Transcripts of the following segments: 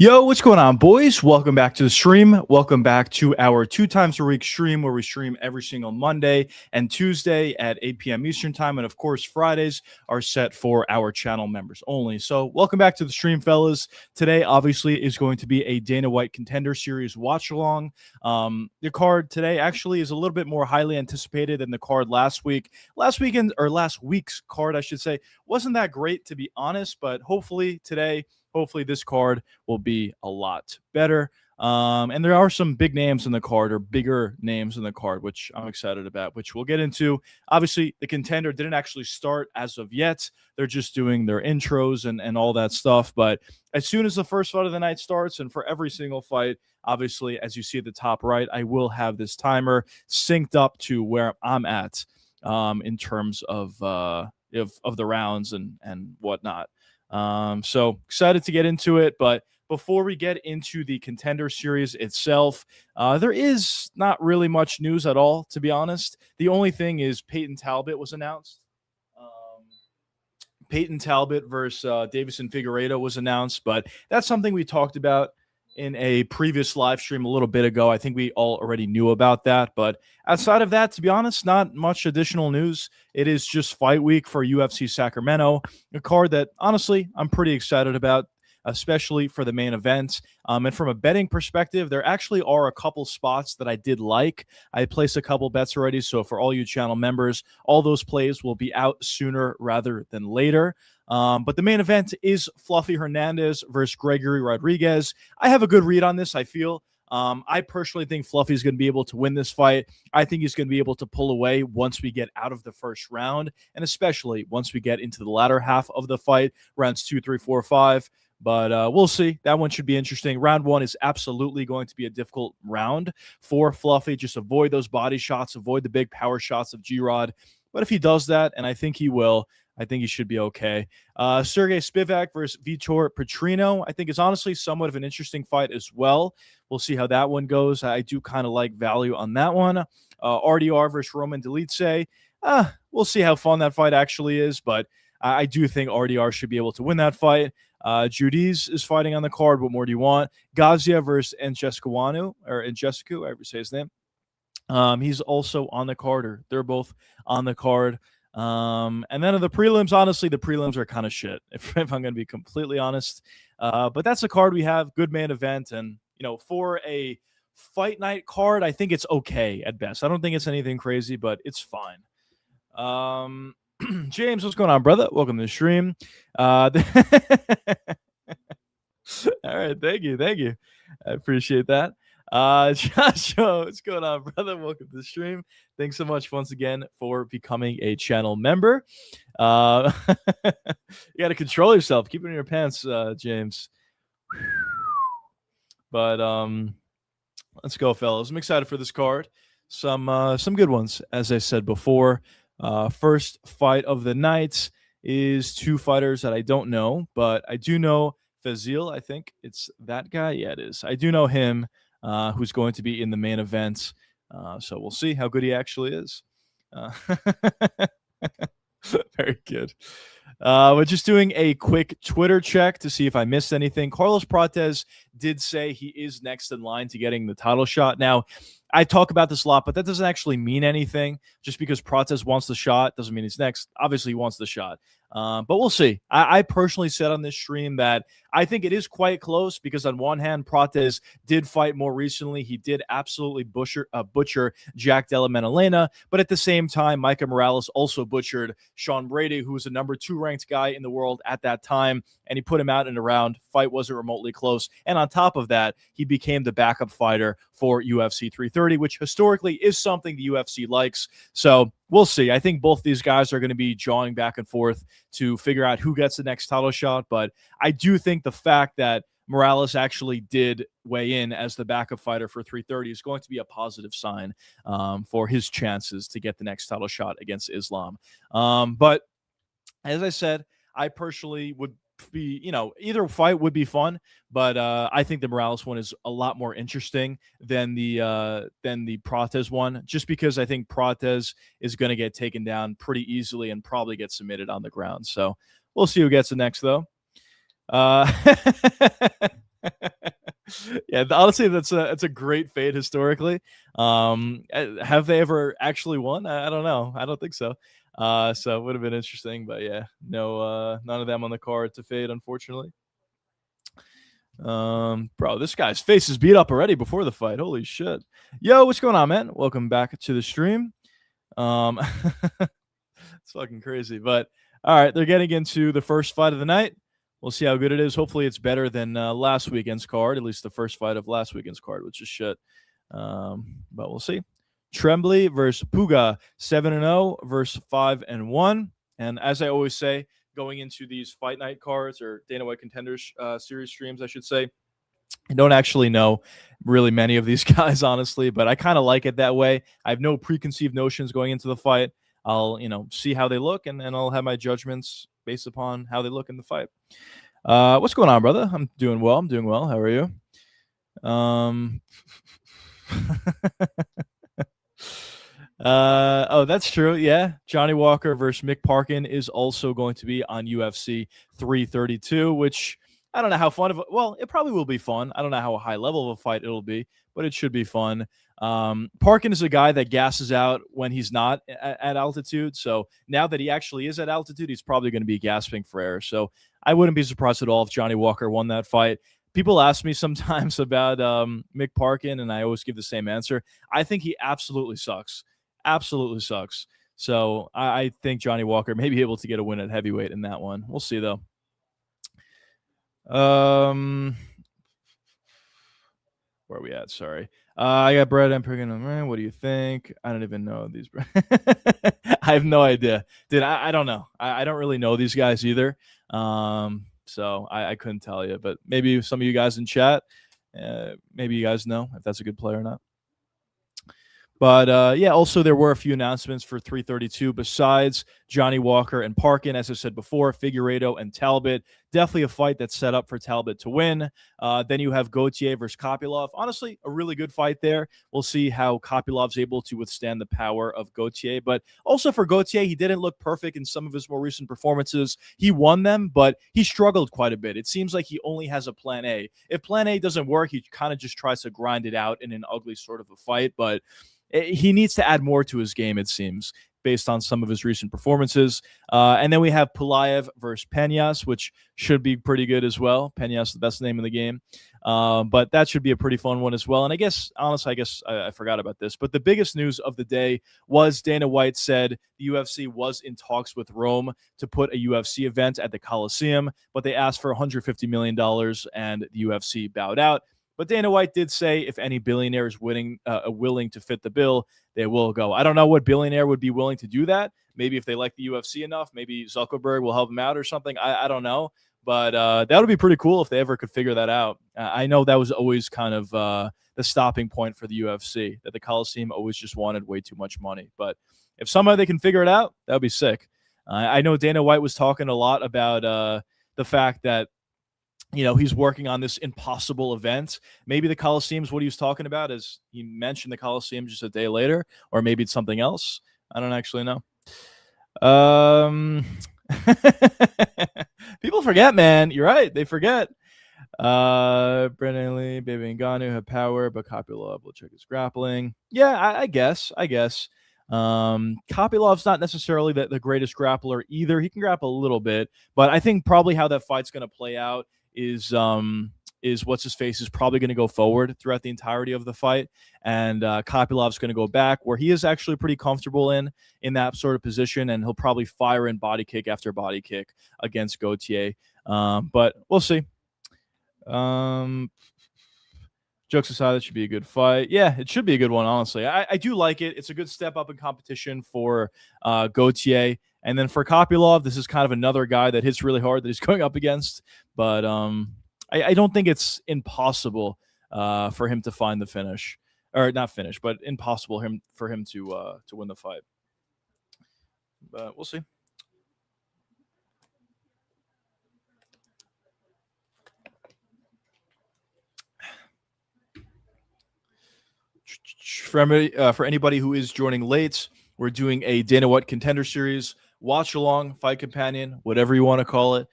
Yo, what's going on, boys? Welcome back to the stream. Welcome back to our 2 times a week stream where we stream every single Monday and Tuesday at 8 p.m. Eastern time. And of course, Fridays are set for our channel members only. So welcome back to the stream, fellas. Today, obviously, is going to be a Dana White Contender Series watch along. The card today actually is a little bit more highly anticipated than the card last week. Last week's card, I should say, wasn't that great, to be honest, but hopefully this card will be a lot better. And there are some big names in the card, or bigger names in the card, which I'm excited about, which we'll get into. Obviously, the Contender didn't actually start as of yet. They're just doing their intros and all that stuff. But as soon as the first fight of the night starts, and for every single fight, obviously, as you see at the top right, I will have this timer synced up to where I'm at in terms of the rounds and whatnot. So excited to get into it, but before we get into the Contender Series itself, there is not really much news at all, to be honest. The only thing is Peyton Talbot was announced. Peyton Talbot versus Davison Figueiredo was announced, but that's something we talked about in a previous live stream a little bit ago. I think we all already knew about that, but outside of that, to be honest, not much additional news. It is just fight week for UFC Sacramento, a card that honestly I'm pretty excited about, especially for the main event. And from a betting perspective, there actually are a couple spots that I did like. I placed a couple bets already, so for all you channel members, all those plays will be out sooner rather than later. But the main event is Fluffy Hernandez versus Gregory Rodriguez. I have a good read on this, I feel. I personally think Fluffy's going to be able to win this fight. I think he's going to be able to pull away once we get out of the first round, and especially once we get into the latter half of the fight, rounds 2, 3, 4, 5. But we'll see. That one should be interesting. Round 1 is absolutely going to be a difficult round for Fluffy. Just avoid those body shots, avoid the big power shots of G-Rod. But if he does that, and I think he will, I think he should be okay. Sergey Spivak versus Vitor Petrino, I think is honestly somewhat of an interesting fight as well. We'll see how that one goes. I do kind of like value on that one. RDR versus Roman Dolidze. We'll see how fun that fight actually is, but I do think RDR should be able to win that fight. Judiz is fighting on the card. What more do you want? Gazia versus Nchescuanu, or Nchescu, however you say his name. He's also on the card, or they're both on the card. And then of the prelims, honestly, the prelims are kind of shit, if I'm going to be completely honest. But that's a card we have, good main event. And, for a fight night card, I think it's okay at best. I don't think it's anything crazy, but it's fine. James, what's going on, brother? Welcome to the stream. All right, thank you. I appreciate that. Joshua, what's going on, brother? Welcome to the stream. Thanks so much once again for becoming a channel member. You got to control yourself. Keep it in your pants, James. But let's go, fellas. I'm excited for this card. Some good ones, as I said before. First fight of the night is two fighters that I don't know, but I do know Fazil. I think it's that guy. Yeah, it is. I do know him. Who's going to be in the main event. So we'll see how good he actually is. Very good. We're just doing a quick Twitter check to see if I missed anything. Carlos Prates did say he is next in line to getting the title shot. Now, I talk about this a lot, but that doesn't actually mean anything. Just because Prates wants the shot doesn't mean he's next. Obviously, he wants the shot. But we'll see. I personally said on this stream that I think it is quite close because on one hand, Prates did fight more recently. He did absolutely butcher Jack Della Maddalena. But at the same time, Micah Morales also butchered Sean Brady, who was the number 2 ranked guy in the world at that time. And he put him out in a round. Fight wasn't remotely close. And on top of that, he became the backup fighter for UFC 330, which historically is something the UFC likes. So we'll see. I think both these guys are going to be jawing back and forth to figure out who gets the next title shot. But I do think the fact that Morales actually did weigh in as the backup fighter for 330 is going to be a positive sign for his chances to get the next title shot against Islam. But as I said, I personally would be, either fight would be fun, but I think the Morales one is a lot more interesting than the Prates one, just because I think Prates is going to get taken down pretty easily and probably get submitted on the ground. So we'll see who gets the next, though. Yeah, honestly, that's a great fade historically. Have they ever actually won? I don't know. I don't think so. So it would have been interesting, but yeah, no, none of them on the card to fade, unfortunately. Bro, this guy's face is beat up already before the fight. Holy shit. Yo, what's going on, man? Welcome back to the stream. Um, it's fucking crazy. But all right, they're getting into the first fight of the night. We'll see how good it is. Hopefully, it's better than last weekend's card, at least the first fight of last weekend's card, which is shit. But we'll see. Tremblay versus Puga, 7-0 versus 5-1. And as I always say, going into these fight night cards or Dana White Contenders series streams, I should say, I don't actually know really many of these guys, honestly, but I kind of like it that way. I have no preconceived notions going into the fight. I'll, see how they look, and I'll have my judgments based upon how they look in the fight. What's going on, brother? I'm doing well. How are you? Oh, that's true. Yeah. Johnny Walker versus Mick Parkin is also going to be on UFC 332, which I don't know how fun of well, it probably will be fun. I don't know how high level of a fight it'll be, but it should be fun. Parkin is a guy that gasses out when he's not at altitude. So now that he actually is at altitude, he's probably going to be gasping for air. So I wouldn't be surprised at all if Johnny Walker won that fight. People ask me sometimes about Mick Parkin, and I always give the same answer. I think he absolutely sucks. Absolutely sucks. So I think Johnny Walker may be able to get a win at heavyweight in that one. We'll see, though. Where are we at? Sorry. I got bread. I'm picking. What do you think? I don't even know these. I have no idea, dude. I don't know. I don't really know these guys either. So I couldn't tell you. But maybe some of you guys in chat, maybe you guys know if that's a good player or not. But yeah, also there were a few announcements for 332 besides Johnny Walker and Parkin. As I said before, Figueiredo and Talbot. Definitely a fight that's set up for Talbot to win. Then you have Gauthier versus Kopylov. Honestly, a really good fight there. We'll see how Kopylov's able to withstand the power of Gauthier. But also for Gauthier, he didn't look perfect in some of his more recent performances. He won them, but he struggled quite a bit. It seems like he only has a plan A. If plan A doesn't work, he kind of just tries to grind it out in an ugly sort of a fight. But he needs to add more to his game, it seems, based on some of his recent performances. And then we have Pulaev versus Peñas, which should be pretty good as well. Peñas, the best name in the game. But that should be a pretty fun one as well. And I guess, honestly, I forgot about this. But the biggest news of the day was Dana White said the UFC was in talks with Rome to put a UFC event at the Coliseum, but they asked for $150 million, and the UFC bowed out. But Dana White did say if any billionaire is willing to fit the bill, they will go. I don't know what billionaire would be willing to do that. Maybe if they like the UFC enough, maybe Zuckerberg will help them out or something. I don't know. But that would be pretty cool if they ever could figure that out. I know that was always kind of the stopping point for the UFC, that the Coliseum always just wanted way too much money. But if somehow they can figure it out, that would be sick. I know Dana White was talking a lot about the fact that he's working on this impossible event. Maybe the Coliseum's what he was talking about, as he mentioned the Coliseum just a day later, or maybe it's something else. I don't actually know. People forget, man. You're right. They forget. Brendan Lee, Baby Ngannou have power, but Kopylov will check his grappling. Yeah, I guess. Kopylov's not necessarily the greatest grappler either. He can grapple a little bit, but I think probably how that fight's going to play out is what's his face is probably going to go forward throughout the entirety of the fight, and Kopylov's going to go back where he is actually pretty comfortable in that sort of position, and he'll probably fire in body kick after body kick against Gauthier. But we'll see. Jokes aside, it should be a good fight. Yeah, it should be a good one, honestly. I do like it. It's a good step up in competition for Gauthier. And then for Kopylov, this is kind of another guy that hits really hard that he's going up against. But I don't think it's impossible for him to find the finish. Or not finish, but impossible for him to win the fight. But we'll see. For anybody who is joining late, we're doing a Dana White Contender Series watch along, fight companion, whatever you want to call it.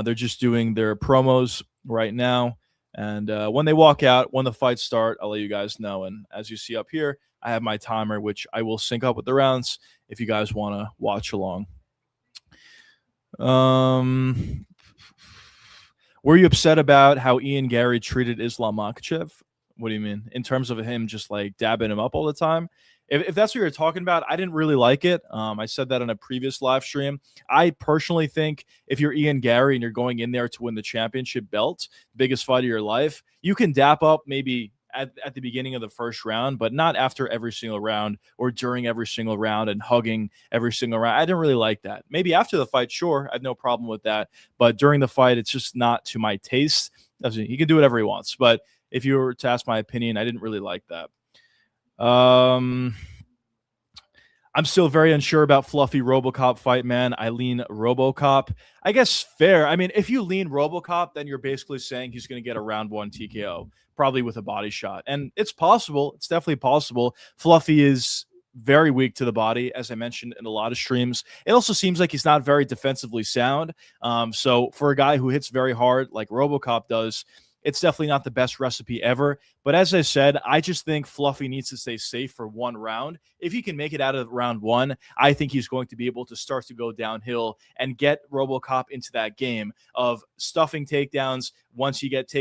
They're just doing their promos right now. And when they walk out, when the fights start, I'll let you guys know. And as you see up here, I have my timer, which I will sync up with the rounds if you guys want to watch along. Were you upset about how Ian Gary treated Islam Makhachev? What do you mean? In terms of him just like dabbing him up all the time? If that's what you're talking about, I didn't really like it. I said that on a previous live stream. I personally think if you're Ian Gary and you're going in there to win the championship belt, biggest fight of your life, you can dap up maybe at the beginning of the first round, but not after every single round or during every single round and hugging every single round. I didn't really like that. Maybe after the fight, sure, I have no problem with that. But during the fight, it's just not to my taste. He can do whatever he wants. But if you were to ask my opinion, I didn't really like that. I'm still very unsure about Fluffy RoboCop fight, man. I lean RoboCop. I guess fair. I mean, if you lean RoboCop, then you're basically saying he's going to get a round 1 TKO, probably with a body shot. And it's possible. It's definitely possible. Fluffy is very weak to the body, as I mentioned in a lot of streams. It also seems like he's not very defensively sound. So for a guy who hits very hard like RoboCop does, it's definitely not the best recipe ever. But as I said, I just think Fluffy needs to stay safe for one round. If he can make it out of round 1, I think he's going to be able to start to go downhill and get RoboCop into that game of stuffing takedowns. Once he gets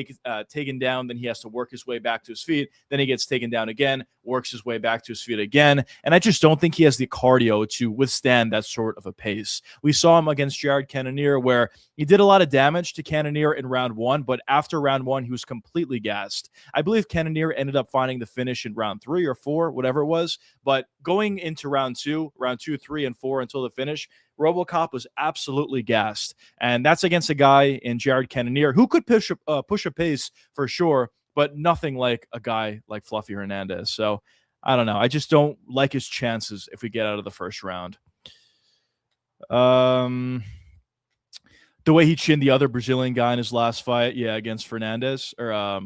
taken down, then he has to work his way back to his feet. Then he gets taken down again, works his way back to his feet again. And I just don't think he has the cardio to withstand that sort of a pace. We saw him against Jared Cannonier where he did a lot of damage to Cannonier in round 1, but after round 1, he was completely gassed. I believe Cannonier ended up finding the finish in round 3 or 4, whatever it was. But going into round 2, 3, and 4 until the finish, RoboCop was absolutely gassed. And that's against a guy in Jared Cannonier who could push a pace for sure, but nothing like a guy like Fluffy Hernandez. So I don't know. I just don't like his chances if we get out of the first round. The way he chinned the other Brazilian guy in his last fight, yeah, against Fernandez or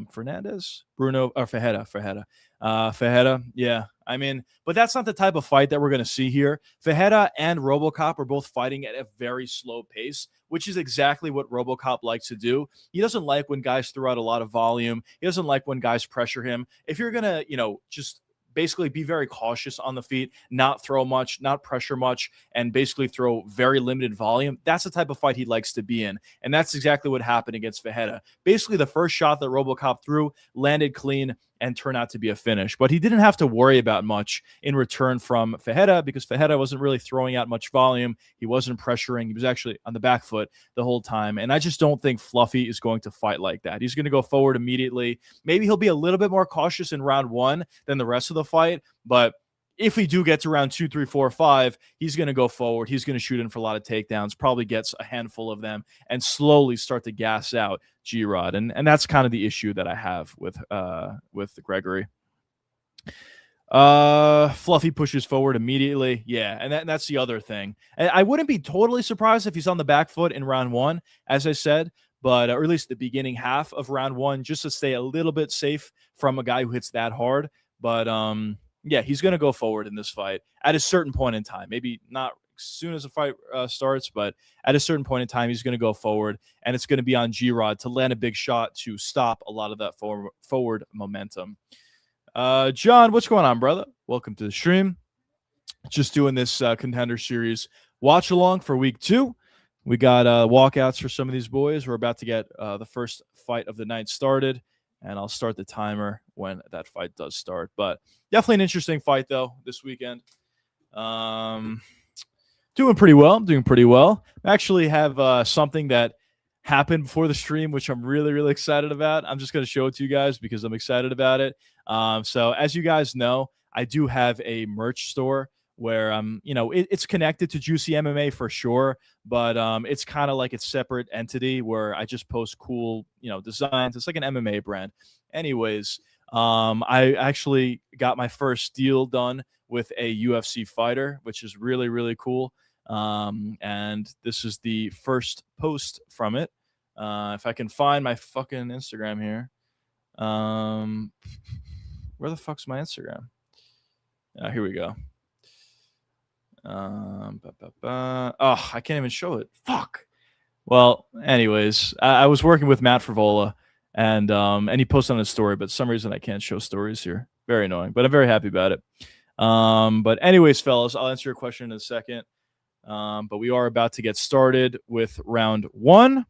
Bruno or Ferreira, yeah. I mean, but that's not the type of fight that we're going to see here. Ferreira and RoboCop are both fighting at a very slow pace, which is exactly what RoboCop likes to do. He doesn't like when guys throw out a lot of volume. He doesn't like when guys pressure him. If you're going to, just basically be very cautious on the feet, not throw much, not pressure much, and basically throw very limited volume, that's the type of fight he likes to be in. And that's exactly what happened against Ferreira. Basically, the first shot that RoboCop threw landed clean and turned out to be a finish. But he didn't have to worry about much in return from Ferreira because Ferreira wasn't really throwing out much volume. He wasn't pressuring. He was actually on the back foot the whole time. And I just don't think Fluffy is going to fight like that. He's going to go forward immediately. Maybe he'll be a little bit more cautious in round 1 than the rest of the fight. But if we do get to round 2, 3, 4, 5, he's going to go forward. He's going to shoot in for a lot of takedowns, probably gets a handful of them, and slowly start to gas out G-Rod. And that's kind of the issue that I have with Gregory. Fluffy pushes forward immediately. Yeah, and that's the other thing. And I wouldn't be totally surprised if he's on the back foot in round 1, as I said, but or at least the beginning half of round 1, just to stay a little bit safe from a guy who hits that hard. But yeah, he's going to go forward in this fight at a certain point in time. Maybe not as soon as the fight starts, but at a certain point in time, he's going to go forward, and it's going to be on G-Rod to land a big shot to stop a lot of that forward momentum. John, what's going on, brother? Welcome to the stream. Just doing this Contender Series watch along for week 2. We got walkouts for some of these boys. We're about to get the first fight of the night started, and I'll start the timer when that fight does start. But definitely an interesting fight, though, this weekend. Doing pretty well. I actually have something that happened before the stream, which I'm really, really excited about. I'm just going to show it to you guys because I'm excited about it. So as you guys know, I do have a merch store where it's connected to Juicy MMA for sure, but it's kind of like a separate entity where I just post cool, designs. It's like an MMA brand. Anyways, I actually got my first deal done with a UFC fighter, which is really, really cool. And this is the first post from it. If I can find my fucking Instagram here. Where the fuck's my Instagram? Here we go. Oh, I can't even show it. Fuck. Well, anyways, I was working with Matt Frivola, And he posted on his story, but for some reason I can't show stories here. Very annoying, but I'm very happy about it. But anyways, fellas, I'll answer your question in a second. But we are about to get started with round 1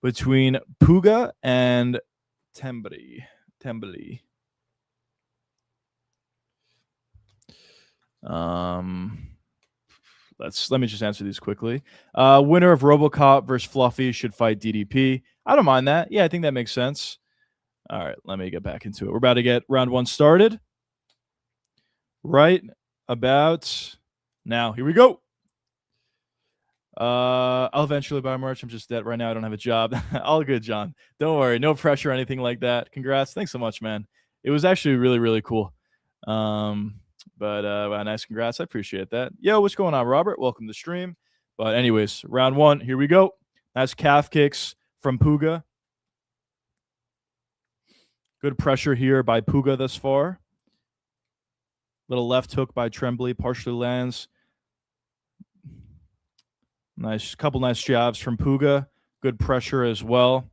between Puga and Tembri. Let me just answer these quickly. Winner of RoboCop versus Fluffy should fight DDP. I don't mind that. Yeah, I think that makes sense. All right, let me get back into it. We're about to get round 1 started. Right about now. Here we go. I'll eventually buy merch. I'm just dead right now. I don't have a job. All good, John. Don't worry. No pressure or anything like that. Congrats. Thanks so much, man. It was actually really, really cool. But nice congrats. I appreciate that. Yo, what's going on, Robert? Welcome to the stream. But anyways, round 1. Here we go. Nice calf kicks from Puga. Good pressure here by Puga thus far. Little left hook by Tremblay. Partially lands. Couple nice jabs from Puga. Good pressure as well.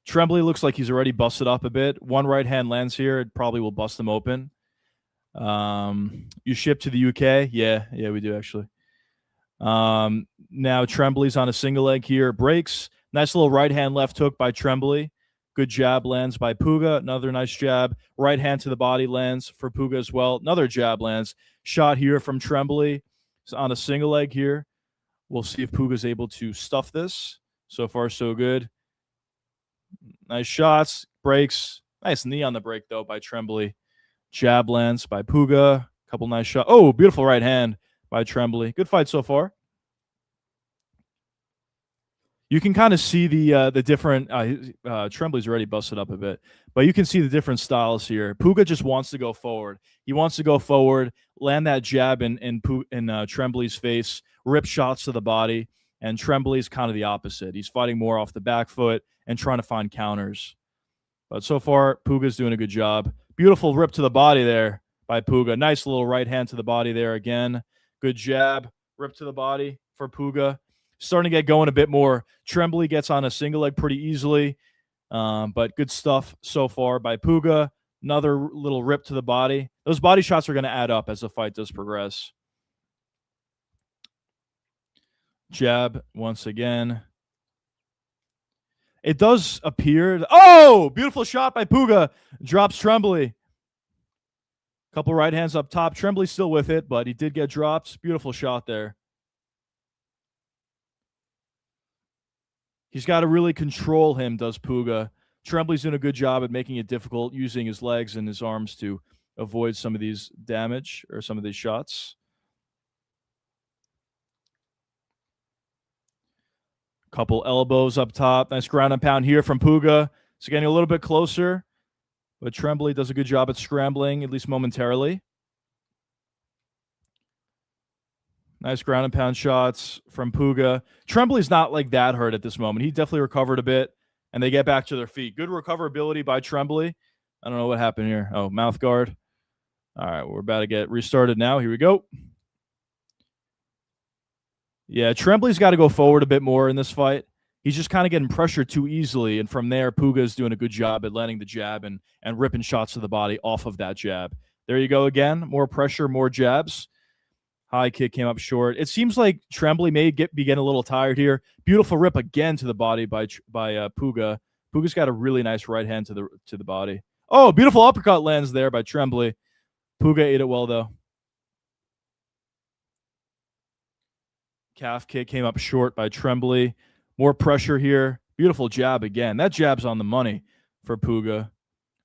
Tremblay looks like he's already busted up a bit. One right hand lands here. It probably will bust him open. You ship to the UK? Yeah, we do actually. Now Tremblay's on a single leg here. Breaks. Nice little right hand left hook by Tremblay. Good jab lands by Puga. Another nice jab. Right hand to the body lands for Puga as well. Another jab lands. Shot here from Tremblay. It's on a single leg here. We'll see if Puga's able to stuff this. So far, so good. Nice shots. Breaks. Nice knee on the break, though, by Tremblay. Jab lands by Puga. Couple nice shots. Oh, beautiful right hand by Tremblay. Good fight so far. You can kind of see the different. Tremblay's already busted up a bit, but you can see the different styles here. Puga just wants to go forward. He wants to go forward, land that jab in Tremblay's face, rip shots to the body, and Tremblay's kind of the opposite. He's fighting more off the back foot and trying to find counters. But so far, Puga's doing a good job. Beautiful rip to the body there by Puga. Nice little right hand to the body there again. Good jab, rip to the body for Puga. Starting to get going a bit more. Tremblay gets on a single leg pretty easily, but good stuff so far by Puga. Another little rip to the body. Those body shots are going to add up as the fight does progress. Jab once again. It does appear. Oh, beautiful shot by Puga. Drops Tremblay. Couple right hands up top. Tremblay's still with it, but he did get dropped. Beautiful shot there. He's got to really control him, does Puga. Tremblay's doing a good job at making it difficult, using his legs and his arms to avoid some of these damage or some of these shots. Couple elbows up top. Nice ground and pound here from Puga. It's getting a little bit closer, but Tremblay does a good job at scrambling, at least momentarily. Nice ground and pound shots from Puga. Tremblay's not like that hurt at this moment. He definitely recovered a bit, and they get back to their feet. Good recoverability by Tremblay. I don't know what happened here. Oh, mouth guard. All right, we're about to get restarted now. Here we go. Yeah, Tremblay's got to go forward a bit more in this fight. He's just kind of getting pressured too easily, and from there, Puga's doing a good job at landing the jab and ripping shots to the body off of that jab. There you go again. More pressure, more jabs. High kick came up short. It seems like Tremblay may be getting a little tired here. Beautiful rip again to the body by Puga. Puga's got a really nice right hand to the body. Oh, beautiful uppercut lands there by Tremblay. Puga ate it well, though. Calf kick came up short by Tremblay. More pressure here. Beautiful jab again. That jab's on the money for Puga.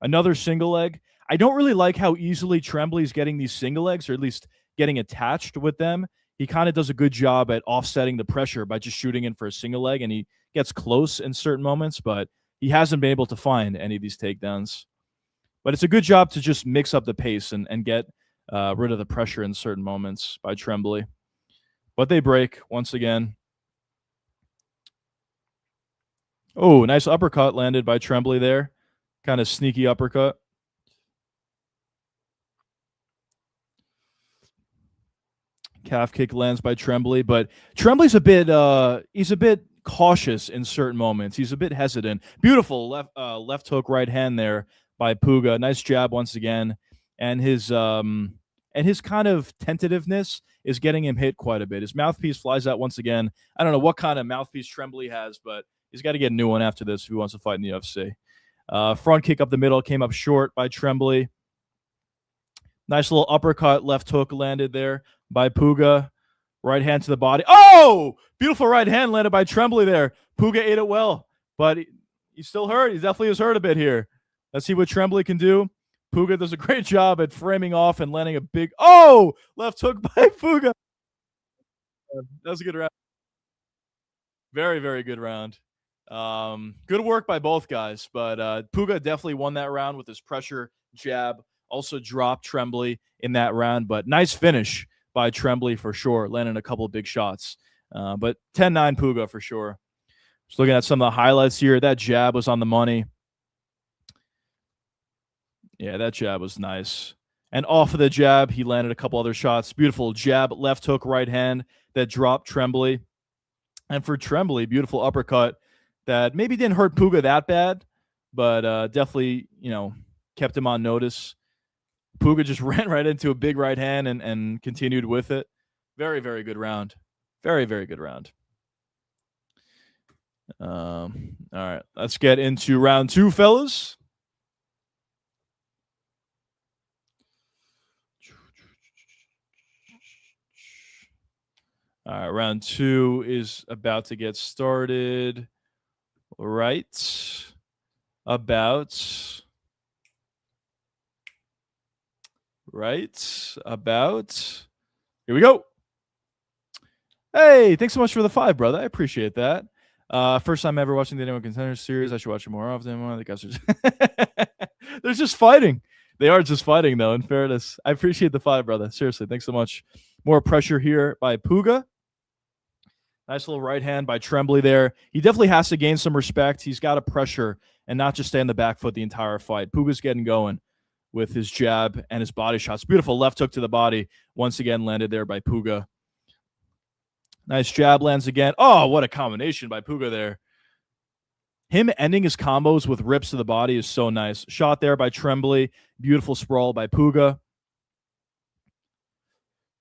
Another single leg. I don't really like how easily Tremblay's getting these single legs, or at least getting attached with them. He kind of does a good job at offsetting the pressure by just shooting in for a single leg, and he gets close in certain moments, but he hasn't been able to find any of these takedowns. But it's a good job to just mix up the pace and get rid of the pressure in certain moments by Tremblay. But they break once again. Oh, nice uppercut landed by Tremblay there. Kind of sneaky uppercut. Calf kick lands by Tremblay, but Tremblay's a bit he's a bit cautious in certain moments. He's a bit hesitant. Beautiful left hook right hand there by Puga. Nice jab once again, and his kind of tentativeness is getting him hit quite a bit. His mouthpiece flies out once again. I don't know what kind of mouthpiece Tremblay has, but he's got to get a new one after this if he wants to fight in the UFC. Front kick up the middle came up short by Tremblay. Nice little uppercut left hook landed there by Puga. Right hand to the body. Oh! Beautiful right hand landed by Tremblay there. Puga ate it well, but he's still hurt. He definitely is hurt a bit here. Let's see what Tremblay can do. Puga does a great job at framing off and landing a big left hook by Puga. That was a good round. Very, very good round. Good work by both guys, but Puga definitely won that round with his pressure jab. Also dropped Tremblay in that round, but nice finish by Tremblay for sure, landing a couple of big shots. But 10-9 Puga for sure. Just looking at some of the highlights here. That jab was on the money. Yeah, that jab was nice. And off of the jab, he landed a couple other shots. Beautiful jab, left hook, right hand that dropped Tremblay. And for Tremblay, beautiful uppercut that maybe didn't hurt Puga that bad, but definitely, kept him on notice. Puga just ran right into a big right hand and continued with it. Very, very good round. Very, very good round. All right, let's get into round 2, fellas. All right, round 2 is about to get started. Right about here we go. Hey, thanks so much for the 5, brother. I appreciate that. First time ever watching the Anyone Contender series. I should watch it more often. One of the guys are they're just fighting. They are just fighting, though, in fairness. I appreciate the 5, brother. Seriously, thanks so much. More pressure here by Puga. Nice little right hand by Tremblay there. He definitely has to gain some respect. He's got to pressure and not just stay on the back foot the entire fight. Puga's getting going with his jab and his body shots. Beautiful left hook to the body. Once again, landed there by Puga. Nice jab lands again. Oh, what a combination by Puga there. Him ending his combos with rips to the body is so nice. Shot there by Tremblay. Beautiful sprawl by Puga.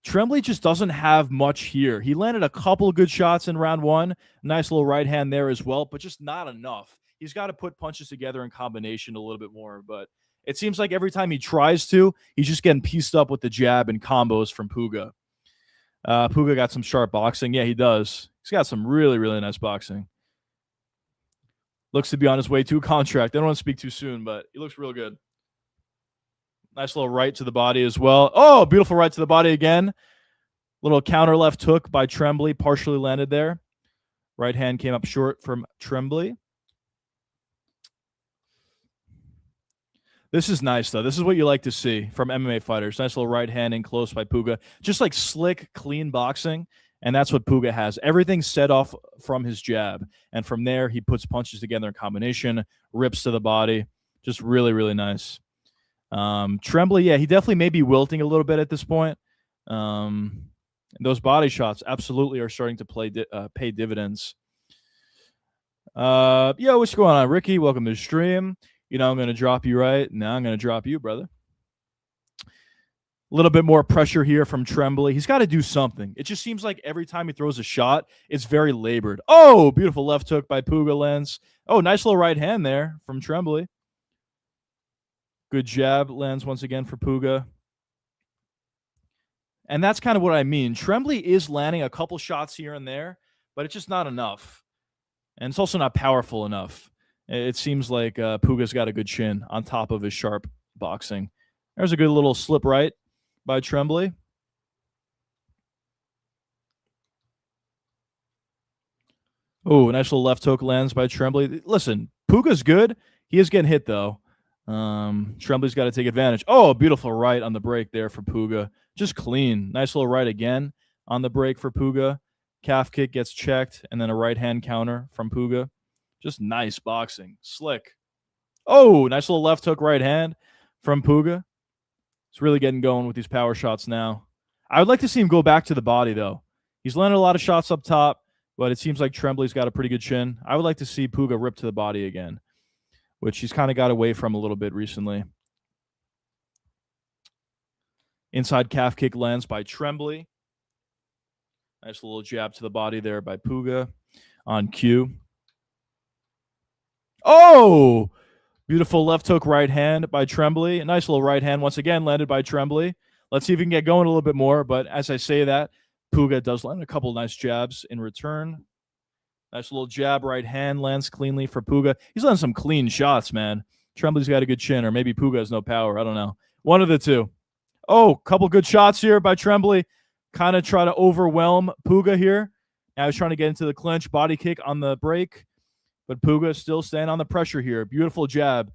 Tremblay just doesn't have much here. He landed a couple of good shots in round 1. Nice little right hand there as well, but just not enough. He's got to put punches together in combination a little bit more, but it seems like every time he tries to, he's just getting pieced up with the jab and combos from Puga. Puga got some sharp boxing. Yeah, he does. He's got some really, really nice boxing. Looks to be on his way to a contract. I don't want to speak too soon, but he looks real good. Nice little right to the body as well. Oh, beautiful right to the body again. Little counter left hook by Tremblay, partially landed there. Right hand came up short from Tremblay. This is nice, though. This is what you like to see from MMA fighters. Nice little right hand in close by Puga. Just like slick, clean boxing, and that's what Puga has. Everything's set off from his jab, and from there, he puts punches together in combination, rips to the body. Just really, really nice. Tremblay, yeah, he definitely may be wilting a little bit at this point. Those body shots absolutely are starting to pay dividends. Yo, what's going on, Ricky? Welcome to the stream. I'm going to drop you right now. I'm going to drop you, brother. A little bit more pressure here from Tremblay. He's got to do something. It just seems like every time he throws a shot, it's very labored. Oh, beautiful left hook by Puga lands. Oh, nice little right hand there from Tremblay. Good jab lands once again for Puga. And that's kind of what I mean. Tremblay is landing a couple shots here and there, but it's just not enough. And it's also not powerful enough. It seems like Puga's got a good chin on top of his sharp boxing. There's a good little slip right by Tremblay. Oh, nice little left hook lands by Tremblay. Listen, Puga's good. He is getting hit, though. Tremblay's got to take advantage. Oh, beautiful right on the break there for Puga. Just clean. Nice little right again on the break for Puga. Calf kick gets checked, and then a right hand counter from Puga. Just nice boxing. Slick. Oh, nice little left hook right hand from Puga. He's really getting going with these power shots now. I would like to see him go back to the body, though. He's landed a lot of shots up top. but it seems like Tremblay's got a pretty good chin. I would like to see Puga rip to the body again, which he's kind of got away from a little bit recently. Inside calf kick lands by Tremblay. Nice little jab to the body there by Puga on cue. Oh! Beautiful left hook right hand by Tremblay. A nice little right hand once again landed by Tremblay. Let's see if we can get going a little bit more. But as I say that, Puga does land a couple nice jabs in return. Nice little jab right hand lands cleanly for Puga. He's landing some clean shots, man. Tremblay's got a good chin, or maybe Puga has no power. I don't know. One of the two. Oh, couple good shots here by Tremblay. Kind of try to overwhelm Puga here. Now he's trying to get into the clinch. Body kick on the break. But Puga still staying on the pressure here. Beautiful jab.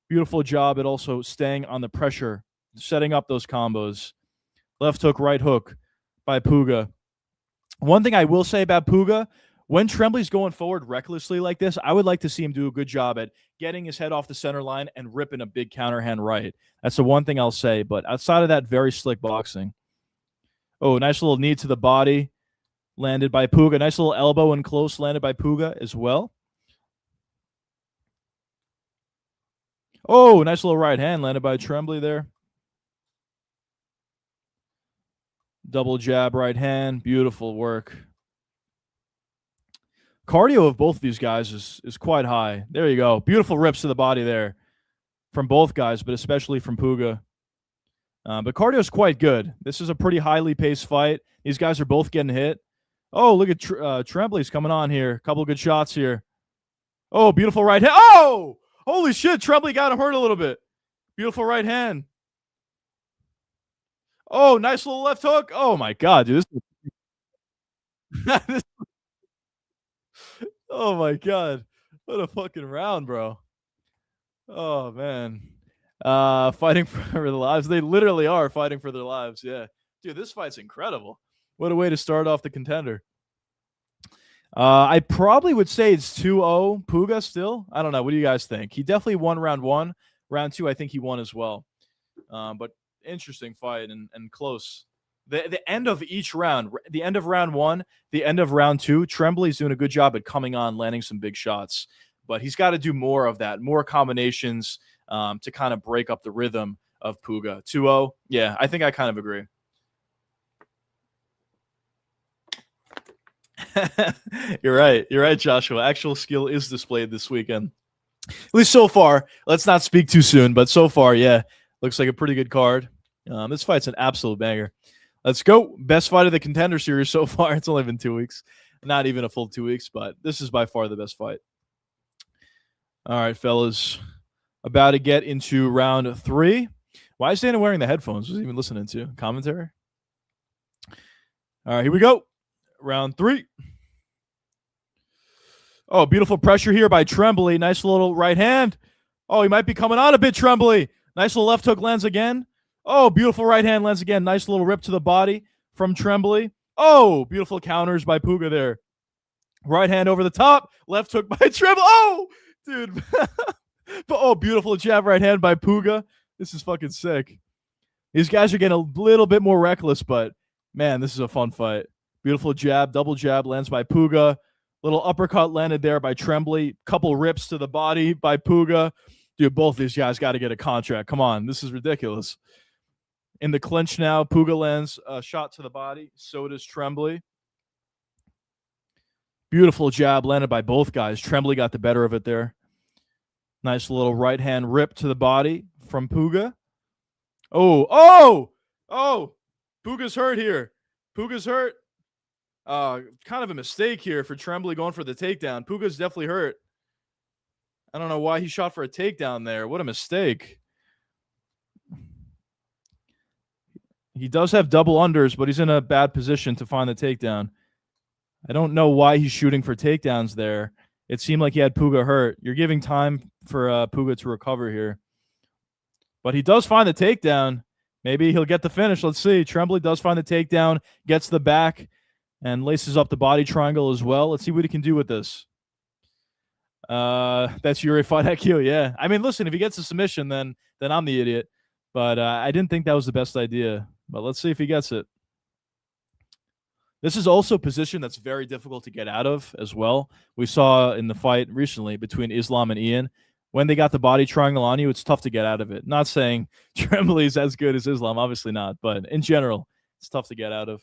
Beautiful job at also staying on the pressure, setting up those combos. Left hook, right hook by Puga. One thing I will say about Puga, when Tremblay's going forward recklessly like this, I would like to see him do a good job at getting his head off the center line and ripping a big counterhand right. That's the one thing I'll say. But outside of that, very slick boxing. Oh, nice little knee to the body landed by Puga. Nice little elbow and close landed by Puga as well. Oh, nice little right hand landed by Tremblay there. Double jab right hand. Beautiful work. Cardio of both of these guys is quite high. There you go. Beautiful rips to the body there from both guys, but especially from Puga. But cardio is quite good. This is a pretty highly paced fight. These guys are both getting hit. Oh, look at Tremblay's coming on here. A couple good shots here. Oh, beautiful right hand. Oh! Holy shit, Tremblay got him hurt a little bit. Beautiful right hand. Oh, nice little left hook. Oh, my God, dude. Oh, my God. What a fucking round, bro. Oh, man. Fighting for their lives. They literally are fighting for their lives, yeah. Dude, this fight's incredible. What a way to start off the Contender. I probably would say it's 2-0 Puga still. I don't know. What do you guys think? He definitely won round one. Round two, I think he won as well. But interesting fight and close. The end of each round, the end of round one, the end of round two, Tremblay's doing a good job at coming on, landing some big shots. But he's got to do more of that, more combinations to kind of break up the rhythm of Puga. 2-0, yeah, I think I kind of agree. You're right, Joshua. Actual skill is displayed this weekend, at least so far. Let's not speak too soon, but so far, yeah, looks like a pretty good card. This fight's an absolute banger. Let's go. Best fight of the Contender series so far. It's only been 2 weeks, not even a full 2 weeks, but this is by far the best fight. All right, fellas, about to get into round three. Why is Dana wearing the headphones? Was he even listening to commentary? All right, here we go. Round three. Oh, beautiful pressure here by Tremblay. Nice little right hand. Oh, he might be coming on a bit, Tremblay. Nice little left hook lands again. Oh, beautiful right hand lands again. Nice little rip to the body from Tremblay. Oh, beautiful counters by Puga there. Right hand over the top. Left hook by Tremblay. Oh, dude. Oh, beautiful jab right hand by Puga. This is fucking sick. These guys are getting a little bit more reckless, but, man, this is a fun fight. Beautiful jab, double jab lands by Puga. Little uppercut landed there by Tremblay. Couple rips to the body by Puga. Dude, both these guys got to get a contract. Come on, this is ridiculous. In the clinch now, Puga lands a shot to the body. So does Tremblay. Beautiful jab landed by both guys. Tremblay got the better of it there. Nice little right hand rip to the body from Puga. Oh! Puga's hurt here. Puga's hurt. Kind of a mistake here for Tremblay going for the takedown. Puga's definitely hurt. I don't know why he shot for a takedown there. What a mistake. He does have double unders, but he's in a bad position to find the takedown. I don't know why he's shooting for takedowns there. It seemed like he had Puga hurt. You're giving time for Puga to recover here. But he does find the takedown. Maybe he'll get the finish. Let's see. Tremblay does find the takedown, gets the back, and laces up the body triangle as well. Let's see what he can do with this. That's Yuri Fight IQ, yeah. I mean, listen, if he gets a submission, then I'm the idiot. But I didn't think that was the best idea. But let's see if he gets it. This is also a position that's very difficult to get out of as well. We saw in the fight recently between Islam and Ian, when they got the body triangle on you, it's tough to get out of it. Not saying Trembly is as good as Islam, obviously not, but in general, it's tough to get out of.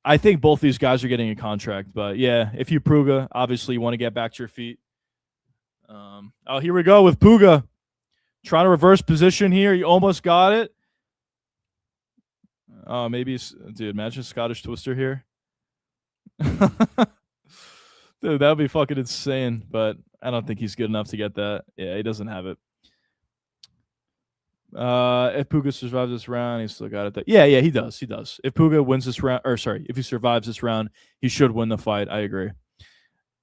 I think both these guys are getting a contract, but yeah, if you Puga, obviously you want to get back to your feet. Oh, here we go with Puga. Trying to reverse position here. You almost got it. Oh, maybe, dude, imagine Scottish Twister here. Dude, that would be fucking insane, but I don't think he's good enough to get that. Yeah, he doesn't have it. If Puga survives this round, he's still got it. Yeah, he does. He does. If Puga wins this round, or sorry, if he survives this round, he should win the fight. I agree.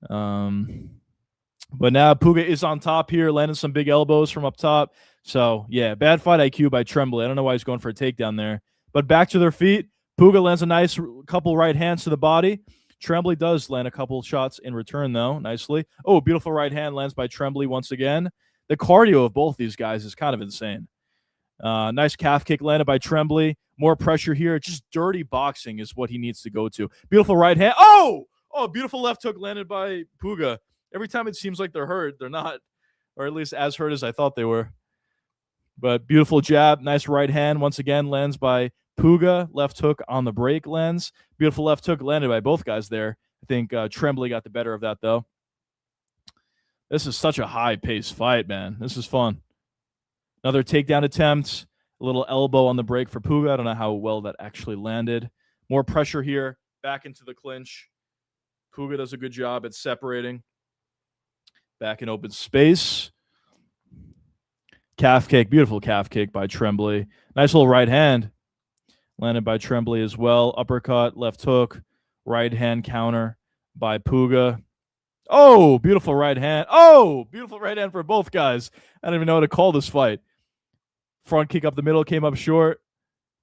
But now Puga is on top here, landing some big elbows from up top. So, yeah, bad fight IQ by Tremblay. I don't know why he's going for a takedown there. But back to their feet. Puga lands a nice couple right hands to the body. Tremblay does land a couple shots in return, though, nicely. Oh, beautiful right hand lands by Tremblay once again. The cardio of both these guys is kind of insane. Nice calf kick landed by Tremblay. More pressure here. Just dirty boxing is what he needs to go to. Beautiful right hand. Oh, beautiful left hook landed by Puga. Every time it seems like they're hurt, they're not, or at least as hurt as I thought they were. But beautiful jab. Nice right hand once again lands by Puga. Left hook on the break lands. Beautiful left hook landed by both guys there. I think Tremblay got the better of that, though. This is such a high-paced fight, man. This is fun. Another takedown attempt. A little elbow on the break for Puga. I don't know how well that actually landed. More pressure here. Back into the clinch. Puga does a good job at separating. Back in open space. Calf kick. Beautiful calf kick by Tremblay. Nice little right hand. Landed by Tremblay as well. Uppercut, left hook. Right hand counter by Puga. Oh, beautiful right hand. Oh, beautiful right hand for both guys. I don't even know how to call this fight. Front kick up the middle, came up short.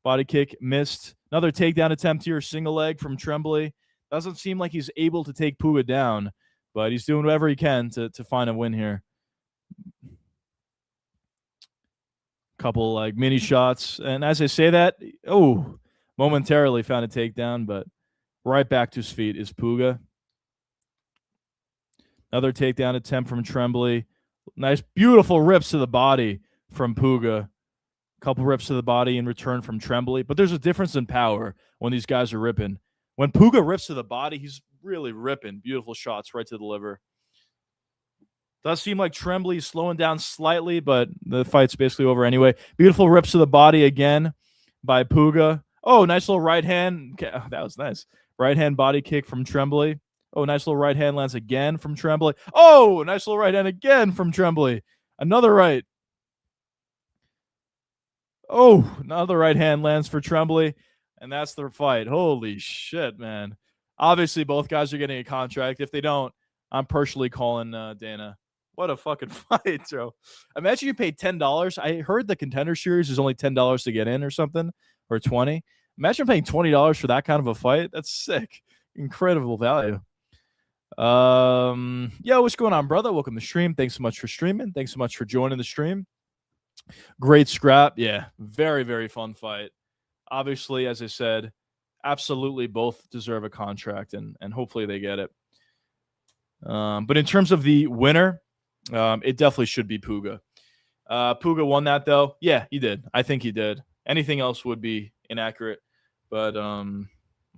Body kick missed. Another takedown attempt here, single leg from Tremblay. Doesn't seem like he's able to take Puga down, but he's doing whatever he can to find a win here. Couple like mini shots. And as I say that, momentarily found a takedown, but right back to his feet is Puga. Another takedown attempt from Tremblay. Nice, beautiful rips to the body from Puga. Couple rips to the body in return from Tremblay. But there's a difference in power when these guys are ripping. When Puga rips to the body, he's really ripping. Beautiful shots right to the liver. Does seem like Tremblay's slowing down slightly, but the fight's basically over anyway. Beautiful rips to the body again by Puga. Oh, nice little right hand. Oh, that was nice. Right hand body kick from Tremblay. Oh, nice little right hand lands again from Tremblay. Oh, nice little right hand again from Tremblay. Another right. Oh, another right hand lands for Tremblay, and that's their fight. Holy shit, man. Obviously, both guys are getting a contract. If they don't, I'm personally calling Dana. What a fucking fight, bro. Imagine you paid $10. I heard the Contender Series is only $10 to get in or something, or $20. Imagine paying $20 for that kind of a fight. That's sick. Incredible value. Yo, what's going on, brother? Welcome to the stream. Thanks so much for streaming. Thanks so much for joining the stream. Great scrap. Yeah, very, very fun fight. Obviously, as I said, absolutely both deserve a contract, and hopefully they get it. But in terms of the winner, it definitely should be Puga. Puga won that, though. Yeah, he did. I think he did. Anything else would be inaccurate, but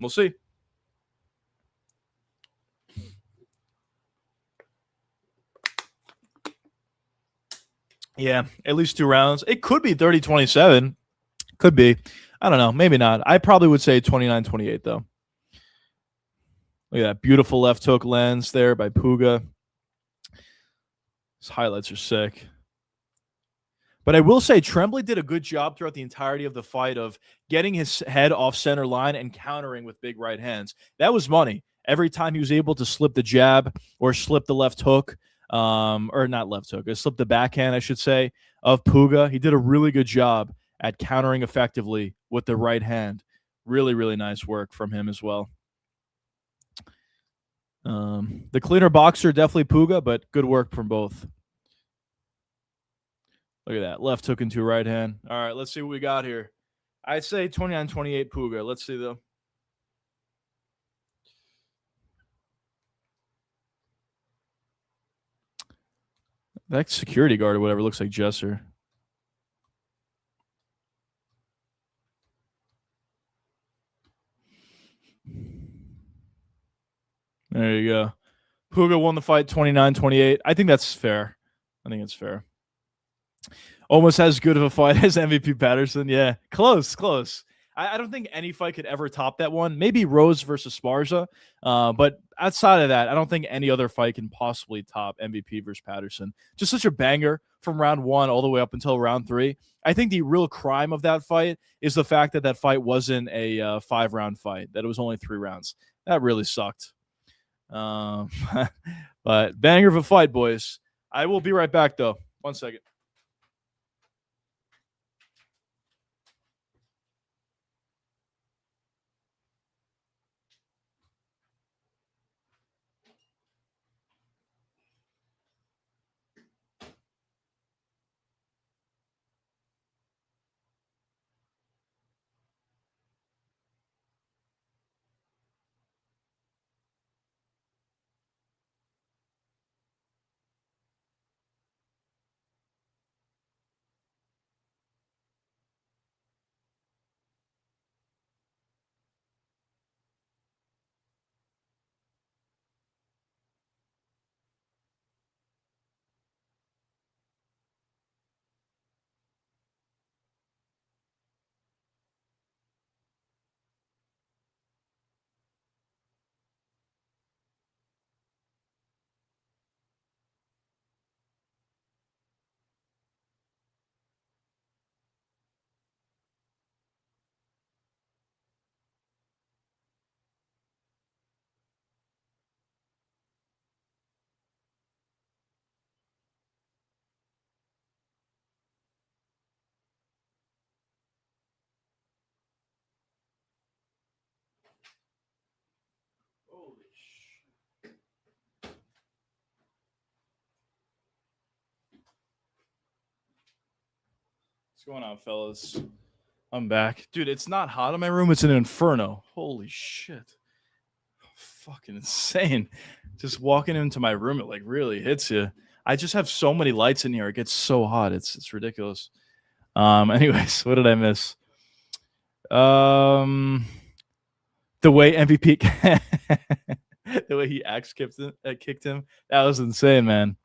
we'll see. Yeah, at least 2 rounds. It could be 30-27. Could be. I don't know. Maybe not. I probably would say 29-28, though. Look at that beautiful left hook lands there by Puga. His highlights are sick. But I will say Tremblay did a good job throughout the entirety of the fight of getting his head off center line and countering with big right hands. That was money. Every time he was able to slip the jab or slip the left hook, or not left hook, slip the backhand, I should say, of Puga, he did a really good job at countering effectively with the right hand. Really, really nice work from him as well. The cleaner boxer, definitely Puga, but good work from both. Look at that. Left hook into right hand. All right, let's see what we got here. I'd say 29-28 Puga. Let's see though. That security guard or whatever looks like Jesser. There you go. Puga won the fight 29-28. I think that's fair. I think it's fair. Almost as good of a fight as MVP Patterson. Yeah, close. I don't think any fight could ever top that one. Maybe Rose versus Sparza. But outside of that, I don't think any other fight can possibly top MVP versus Patterson. Just such a banger from round 1 all the way up until round 3. I think the real crime of that fight is the fact that that fight wasn't a 5-round fight, that it was only 3 rounds. That really sucked. But banger of a fight, boys. I will be right back, though. 1 second. Holy shit. What's going on, fellas? I'm back. Dude, it's not hot in my room. It's an inferno. Holy shit. Fucking insane. Just walking into my room, it like really hits you. I just have so many lights in here. It gets so hot. It's ridiculous. Anyways, what did I miss? The way MVP the way he axe kicked him. That was insane, man.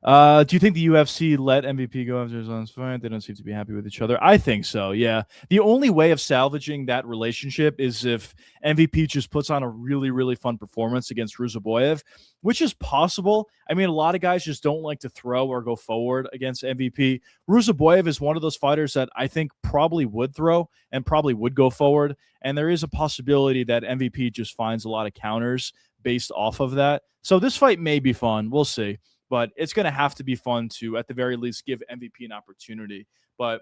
Do you think the UFC let MVP go after his last fight? They don't seem to be happy with each other. I think so, yeah. The only way of salvaging that relationship is if MVP just puts on a really, really fun performance against Ruzaboyev, which is possible. I mean, a lot of guys just don't like to throw or go forward against MVP. Ruzaboyev is one of those fighters that I think probably would throw and probably would go forward. And there is a possibility that MVP just finds a lot of counters based off of that. So this fight may be fun. We'll see. But it's going to have to be fun to, at the very least, give MVP an opportunity. But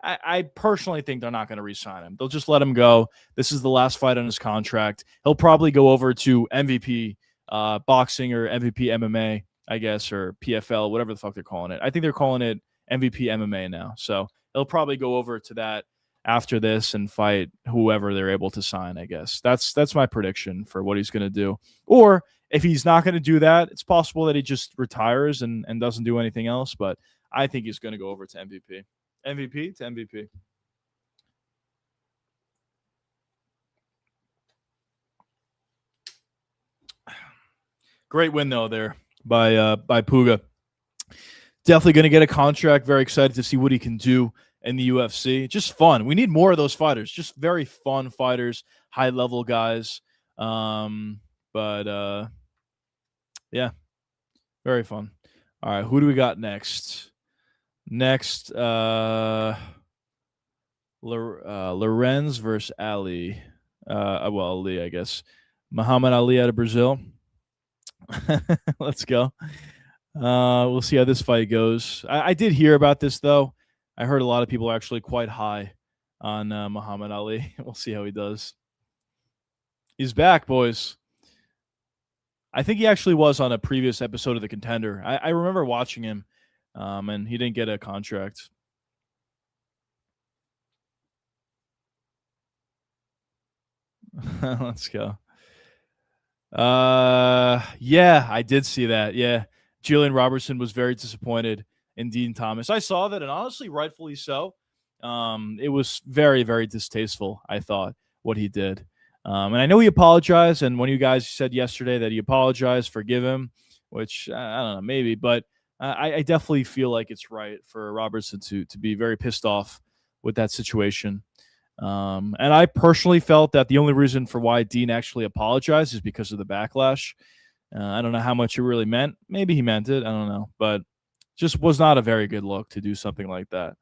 I personally think they're not going to re-sign him. They'll just let him go. This is the last fight on his contract. He'll probably go over to MVP boxing or MVP MMA, I guess, or PFL, whatever the fuck they're calling it. I think they're calling it MVP MMA now. So he'll probably go over to that after this and fight whoever they're able to sign, I guess. That's my prediction for what he's going to do. Or if he's not going to do that, it's possible that he just retires and doesn't do anything else. But I think he's going to go over to MVP. MVP to MVP. Great win, though, there by Puga. Definitely going to get a contract. Very excited to see what he can do in the UFC. Just fun. We need more of those fighters. Just very fun fighters, high-level guys. Yeah, very fun. All right, who do we got next? Next, Lorenz versus Ali. Ali, I guess. Muhammad Ali out of Brazil. Let's go. We'll see how this fight goes. I did hear about this, though. I heard a lot of people are actually quite high on Muhammad Ali. We'll see how he does. He's back, boys. I think he actually was on a previous episode of The Contender. I remember watching him, and he didn't get a contract. Let's go. Yeah, I did see that. Yeah. Julian Robertson was very disappointed in Dean Thomas. I saw that, and honestly, rightfully so. It was very, very distasteful, I thought, what he did. And I know he apologized, and one of you guys said yesterday that he apologized, forgive him, which I don't know, maybe, but I definitely feel like it's right for Robertson to be very pissed off with that situation. And I personally felt that the only reason for why Dean actually apologized is because of the backlash. I don't know how much it really meant. Maybe he meant it. I don't know, but just was not a very good look to do something like that.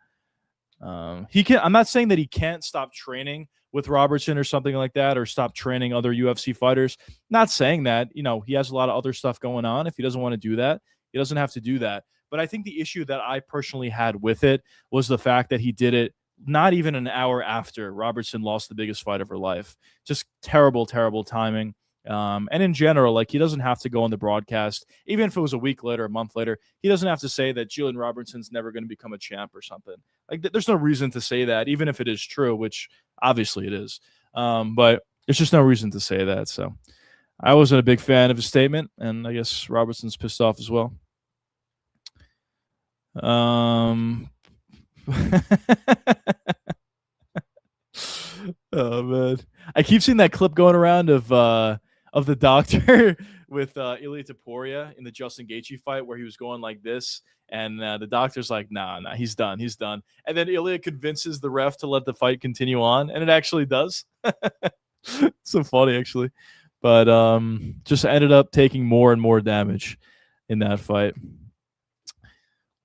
He can. I'm not saying that he can't stop training with Robertson or something like that, or stop training other UFC fighters. Not saying that. He has a lot of other stuff going on. If he doesn't want to do that, he doesn't have to do that. But I think the issue that I personally had with it was the fact that he did it not even an hour after Robertson lost the biggest fight of her life. Just terrible, terrible timing. And in general, like, he doesn't have to go on the broadcast, even if it was a week later, a month later, he doesn't have to say that Julian Robertson's never going to become a champ or something. Like, there's no reason to say that, even if it is true, which obviously it is. But there's just no reason to say that. So I wasn't a big fan of his statement, and I guess Robertson's pissed off as well. Oh man, I keep seeing that clip going around of the doctor with Ilya Taporia in the Justin Gaethje fight, where he was going like this, and the doctor's like, "Nah, he's done, and then Ilya convinces the ref to let the fight continue on, and it actually does. So funny, actually, but just ended up taking more and more damage in that fight.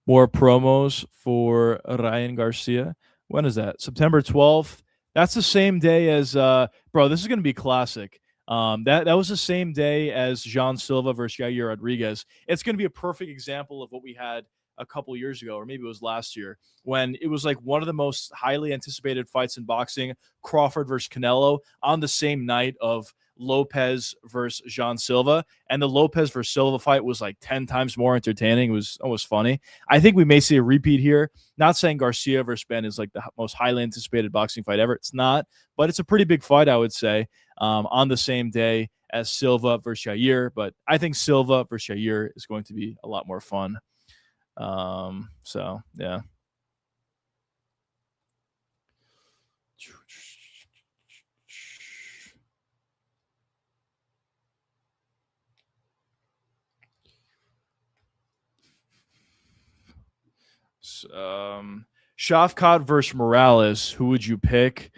More promos for Ryan Garcia. When is that? September 12th. That's the same day as bro. This is gonna be classic. That was the same day as Jean Silva versus Yair Rodriguez. It's gonna be a perfect example of what we had a couple years ago, or maybe it was last year, when it was like one of the most highly anticipated fights in boxing, Crawford versus Canelo, on the same night of Lopez versus Jean Silva. And the Lopez versus Silva fight was like 10 times more entertaining. It was almost funny. I think we may see a repeat here. Not saying Garcia versus Ben is like the most highly anticipated boxing fight ever. It's not, but it's a pretty big fight, I would say, on the same day as Silva versus Yair. But I think Silva versus Yair is going to be a lot more fun. So yeah. Shavkat versus Morales. Who would you pick?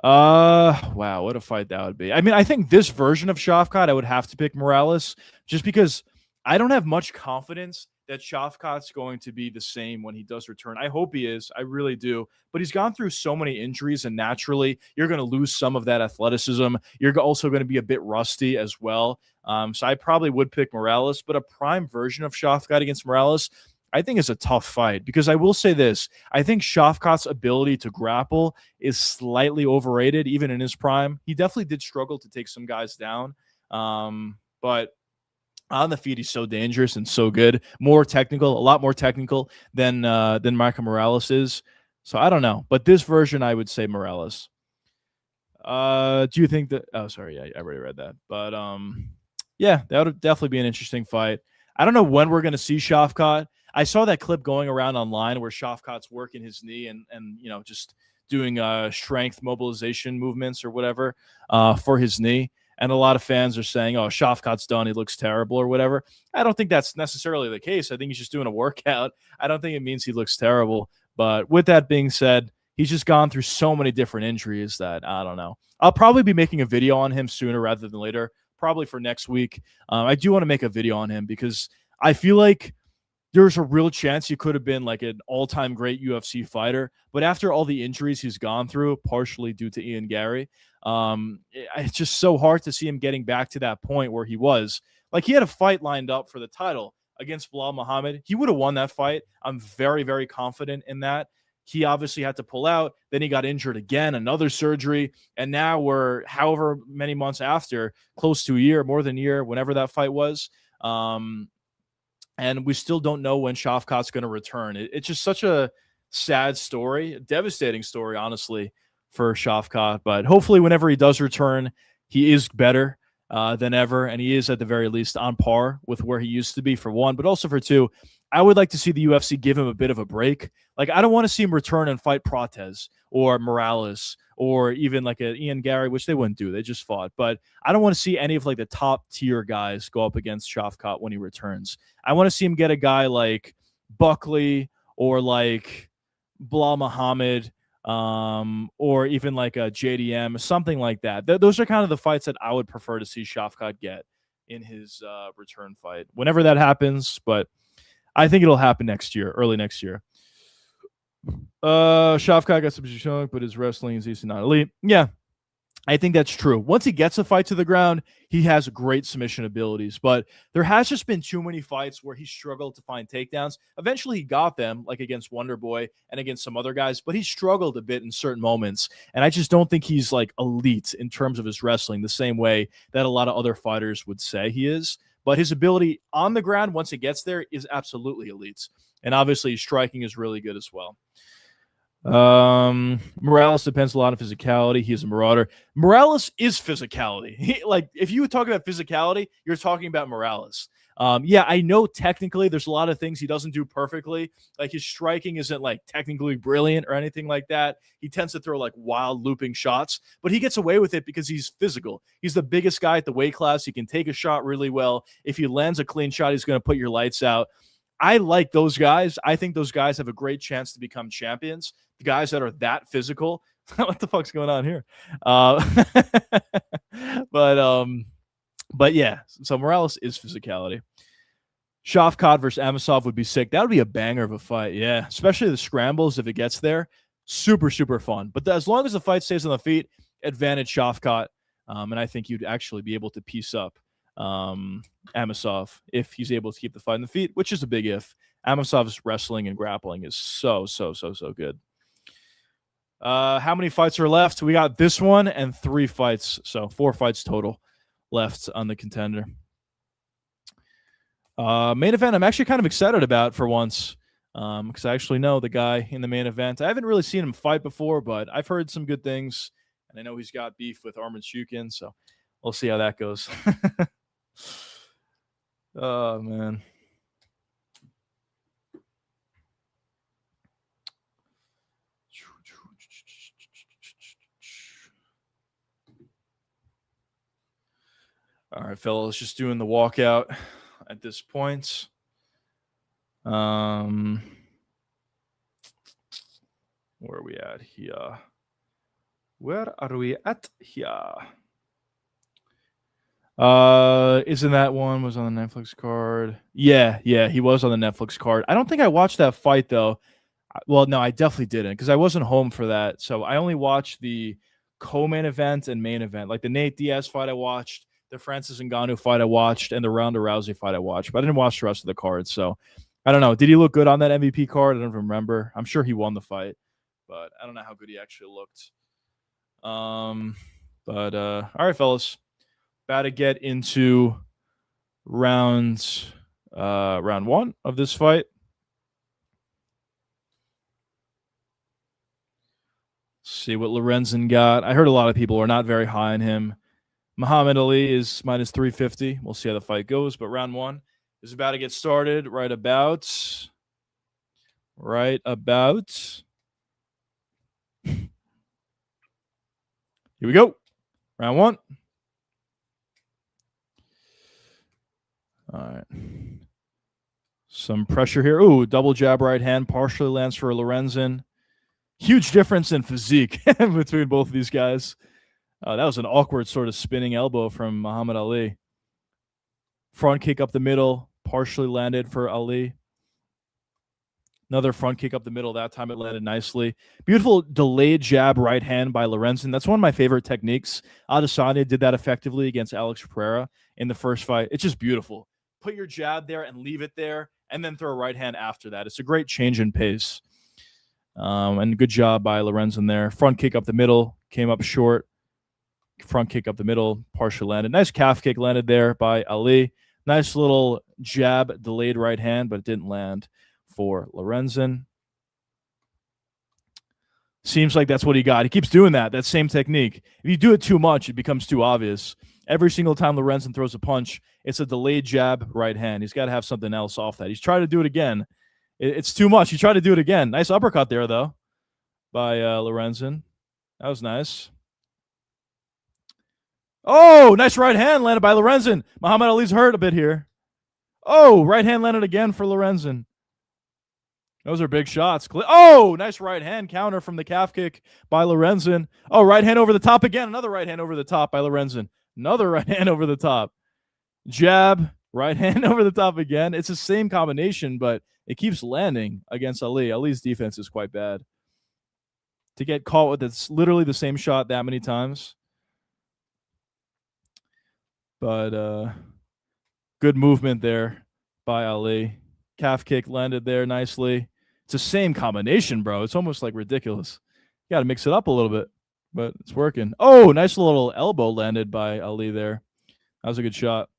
Wow, what a fight that would be. I mean, I think this version of Shavkat, I would have to pick Morales, just because I don't have much confidence that Shavkat's going to be the same when he does return. I hope he is. I really do. But he's gone through so many injuries, and naturally, you're going to lose some of that athleticism. You're also going to be a bit rusty as well. So I probably would pick Morales, but a prime version of Shavkat against Morales, I think, is a tough fight, because I will say this. I think Shavkat's ability to grapple is slightly overrated, even in his prime. He definitely did struggle to take some guys down. But on the feet, he's so dangerous and so good. More technical, a lot more technical than Michael Morales is. So I don't know. But this version, I would say Morales. Do you think that? Oh, sorry. Yeah, I already read that. But yeah, that would definitely be an interesting fight. I don't know when we're going to see Shavkat. I saw that clip going around online where Shavkat's working his knee and just doing strength mobilization movements or whatever for his knee. And a lot of fans are saying, "Oh, Shavkat's done. He looks terrible," or whatever. I don't think that's necessarily the case. I think he's just doing a workout. I don't think it means he looks terrible. But with that being said, he's just gone through so many different injuries that I don't know. I'll probably be making a video on him sooner rather than later, probably for next week. I do want to make a video on him because I feel like there's a real chance he could have been like an all-time great UFC fighter. But after all the injuries he's gone through, partially due to Ian Gary, it's just so hard to see him getting back to that point where he was. Like, he had a fight lined up for the title against Bilal Muhammad. He would have won that fight. I'm very, very confident in that. He obviously had to pull out. Then he got injured again, another surgery. And now we're however many months after, close to a year, more than a year, whenever that fight was. And we still don't know when Shavkat's going to return. It's just such a sad story, a devastating story, honestly, for Shavkat. But hopefully, whenever he does return, he is better than ever, and he is at the very least on par with where he used to be, for one. But also for two, I would like to see the UFC give him a bit of a break. Like, I don't want to see him return and fight Prates or Morales or even like a Ian Gary, which they wouldn't do. They just fought. But I don't want to see any of like the top tier guys go up against Shavkat when he returns. I want to see him get a guy like Buckley or like Bilal Muhammad, or even like a JDM, something like that. Those are kind of the fights that I would prefer to see Shavkat get in his return fight, whenever that happens. But I think it'll happen next year, early next year. Shavkat got some shock, but his wrestling is easy, not elite. Yeah, I think that's true. Once he gets a fight to the ground, he has great submission abilities, but there has just been too many fights where he struggled to find takedowns. Eventually, he got them, like against Wonderboy and against some other guys, but he struggled a bit in certain moments, and I just don't think he's like elite in terms of his wrestling the same way that a lot of other fighters would say he is. But his ability on the ground, once it gets there, is absolutely elite, and obviously his striking is really good as well. Morales depends a lot on physicality. He's a marauder. Morales is physicality. Like, if you talk about physicality, you're talking about Morales. Yeah, I know technically there's a lot of things he doesn't do perfectly. Like, his striking isn't like technically brilliant or anything like that. He tends to throw like wild looping shots, but he gets away with it because he's physical. He's the biggest guy at the weight class. He can take a shot really well. If he lands a clean shot, he's going to put your lights out. I like those guys. I think those guys have a great chance to become champions. The guys that are that physical. What the fuck's going on here? But yeah, so Morales is physicality. Shavkat versus Amosov would be sick. That would be a banger of a fight. Yeah, especially the scrambles if it gets there. Super, super fun. But as long as the fight stays on the feet, advantage Shavkat. And I think you'd actually be able to piece up Amosov if he's able to keep the fight on the feet, which is a big if. Amosov's wrestling and grappling is so good. How many fights are left? We got this one and 3 fights, so 4 fights total left on the Contender. Main event I'm actually kind of excited about for once, because I actually know the guy in the main event. I haven't really seen him fight before, but I've heard some good things, and I know he's got beef with Arman Shukin, so we'll see how that goes. Oh, man. All right, fellas, just doing the walkout at this point. Where are we at here? Where are we at here? Isn't that one was on the Netflix card? Yeah, he was on the Netflix card. I don't think I watched that fight though. Well, no, I definitely didn't because I wasn't home for that. So I only watched the co-main event and main event. Like the Nate Diaz fight I watched, the Francis Ngannou fight I watched, and the Ronda Rousey fight I watched. But I didn't watch the rest of the card. So I don't know. Did he look good on that MVP card? I don't remember. I'm sure he won the fight, but I don't know how good he actually looked. All right, fellas. About to get into round 1 of this fight. See what Lorenzen got. I heard a lot of people are not very high on him. Muhammad Ali is minus 350. We'll see how the fight goes. But round 1 is about to get started right about. Here we go. Round 1. All right. Some pressure here. Ooh, double jab right hand. Partially lands for Lorenzen. Huge difference in physique between both of these guys. That was an awkward sort of spinning elbow from Muhammad Ali. Front kick up the middle. Partially landed for Ali. Another front kick up the middle. That time it landed nicely. Beautiful delayed jab right hand by Lorenzen. That's one of my favorite techniques. Adesanya did that effectively against Alex Pereira in the first fight. It's just beautiful. Put your jab there and leave it there, and then throw a right hand after that. It's a great change in pace. And good job by Lorenzen there. Front kick up the middle. Came up short. Front kick up the middle. Partially landed. Nice calf kick landed there by Ali. Nice little jab, delayed right hand, but it didn't land for Lorenzen. Seems like that's what he got. He keeps doing that same technique. If you do it too much, it becomes too obvious. Every single time Lorenzen throws a punch, it's a delayed jab, right hand. He's got to have something else off that. He's trying to do it again. It's too much. He tried to do it again. Nice uppercut there, though, by Lorenzen. That was nice. Oh, nice right hand landed by Lorenzen. Muhammad Ali's hurt a bit here. Oh, right hand landed again for Lorenzen. Those are big shots. Oh, nice right hand counter from the calf kick by Lorenzen. Oh, right hand over the top again. Another right hand over the top by Lorenzen. Another right hand over the top. Jab, right hand over the top again. It's the same combination, but it keeps landing against Ali. Ali's defense is quite bad. To get caught with it's literally the same shot that many times. But good movement there by Ali. Calf kick landed there nicely. It's the same combination, bro. It's almost like ridiculous. You got to mix it up a little bit, but it's working. Oh, nice little elbow landed by Ali there. That was a good shot.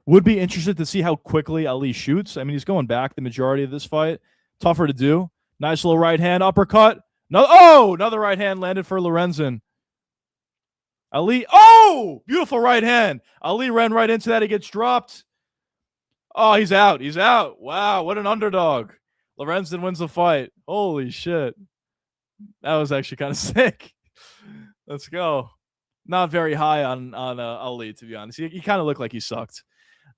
Would be interested to see how quickly Ali shoots. I mean, he's going back the majority of this fight. Tougher to do. Nice little right hand uppercut. No, oh, another right hand landed for Lorenzen. Ali, oh, beautiful right hand. Ali ran right into that. He gets dropped. Oh, he's out. He's out. Wow, what an underdog. Lorenzen wins the fight. Holy shit. That was actually kind of sick. Let's go. Not very high on Ali, to be honest. He kind of looked like he sucked.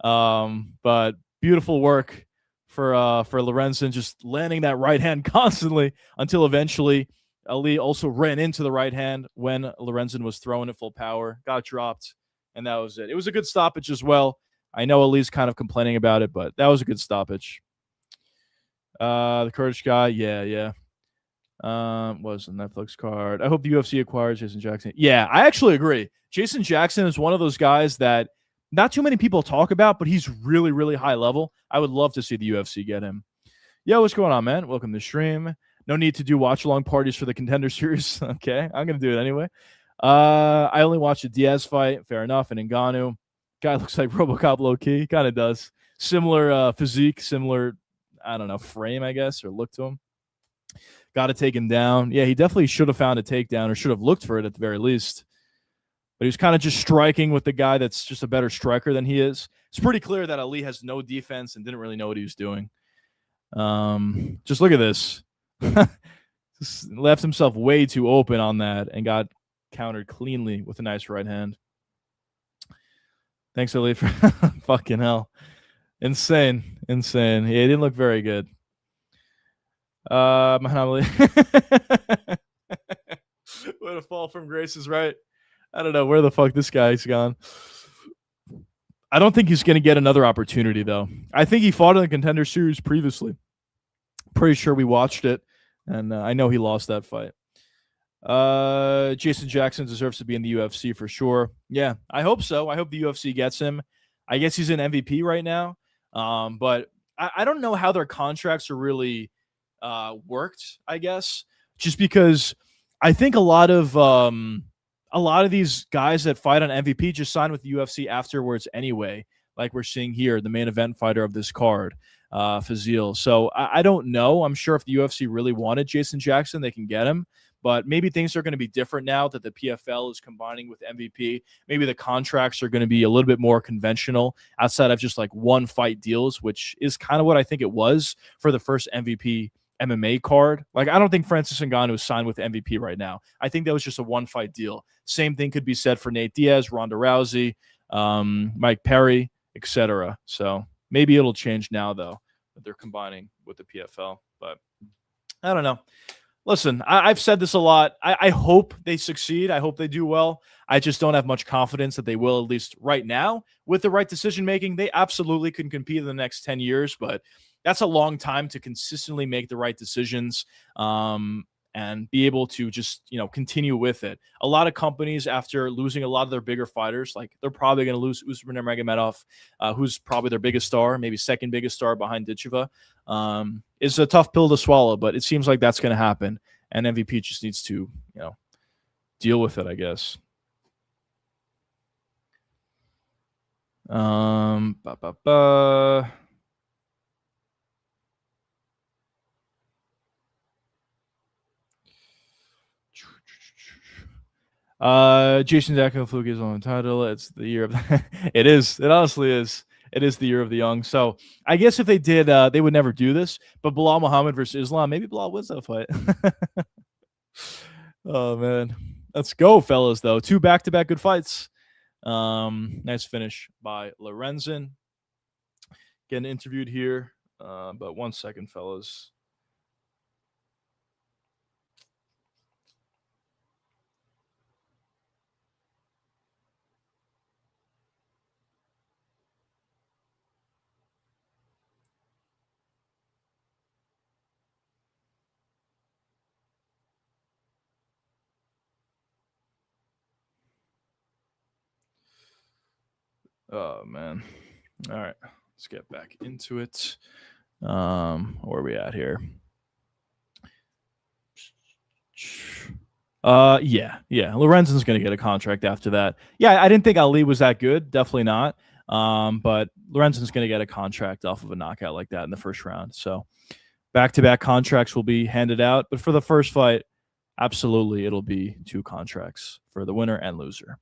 But beautiful work for Lorenzen, just landing that right hand constantly until eventually Ali also ran into the right hand when Lorenzen was throwing it full power, got dropped, and that was it. It was a good stoppage as well. I know Ali's kind of complaining about it, but that was a good stoppage. The Kurdish guy, yeah. Was a Netflix card. I hope the UFC acquires Jason Jackson. Yeah, I actually agree. Jason Jackson is one of those guys that not too many people talk about, but he's really, really high level. I would love to see the UFC get him. Yo, what's going on, man? Welcome to the stream. No need to do watch-along parties for the Contender series. Okay, I'm going to do it anyway. I only watched the Diaz fight. Fair enough. And Ngannou. Guy looks like RoboCop low-key. Kind of does. Similar physique, similar, I don't know, frame, I guess, or look to him. Got to take him down. Yeah, he definitely should have found a takedown or should have looked for it at the very least. But he was kind of just striking with the guy that's just a better striker than he is. It's pretty clear that Ali has no defense and didn't really know what he was doing. Just look at this. Just left himself way too open on that and got countered cleanly with a nice right hand. Thanks, Ali, for fucking hell. Insane. Yeah, he didn't look very good. Muhammad Ali. What a fall from grace is right. I don't know where the fuck this guy's gone. I don't think he's going to get another opportunity, though. I think he fought in the Contender series previously. Pretty sure we watched it, and I know he lost that fight. Jason Jackson deserves to be in the UFC for sure. Yeah, I hope so. I hope the UFC gets him. I guess he's in MVP right now, but I don't know how their contracts are really worked, I guess, just because I think a lot of these guys that fight on MVP just sign with the UFC afterwards anyway, like we're seeing here, the main event fighter of this card, Fazil. So I don't know. I'm sure if the UFC really wanted Jason Jackson, they can get him. But maybe things are going to be different now that the PFL is combining with MVP. Maybe the contracts are going to be a little bit more conventional outside of just like one fight deals, which is kind of what I think it was for the first MVP MMA card. Like, I don't think Francis Ngannou is signed with MVP right now. I think that was just a one-fight deal. Same thing could be said for Nate Diaz, Ronda Rousey, Mike Perry, etc. So maybe it'll change now, though, that they're combining with the PFL. But I don't know. Listen, I've said this a lot. I hope they succeed. I hope they do well. I just don't have much confidence that they will, at least right now. With the right decision-making, they absolutely can compete in the next 10 years, but that's a long time to consistently make the right decisions and be able to just, continue with it. A lot of companies, after losing a lot of their bigger fighters, like they're probably going to lose Usman Nurmagomedov, who's probably their biggest star, maybe second biggest star behind Ditcheva. It's a tough pill to swallow, but it seems like that's going to happen. And MVP just needs to, deal with it, I guess. Jason Decker Fluke is on the title. It's the year of it is. It honestly is. It is the year of the young. So I guess if they did, they would never do this. But Bilal Muhammad versus Islam, maybe Bilal wins that fight. Oh man, let's go, fellas. Though 2 back-to-back good fights. Nice finish by Lorenzen. Getting interviewed here, but 1 second, fellas. Oh man. All right, let's get back into it. Where are we at here? Yeah. Lorenzen's gonna get a contract after that. Yeah, I didn't think Ali was that good. Definitely not. But Lorenzen's gonna get a contract off of a knockout like that in the first round. So back-to-back contracts will be handed out. But for the first fight, absolutely, it'll be 2 contracts for the winner and loser.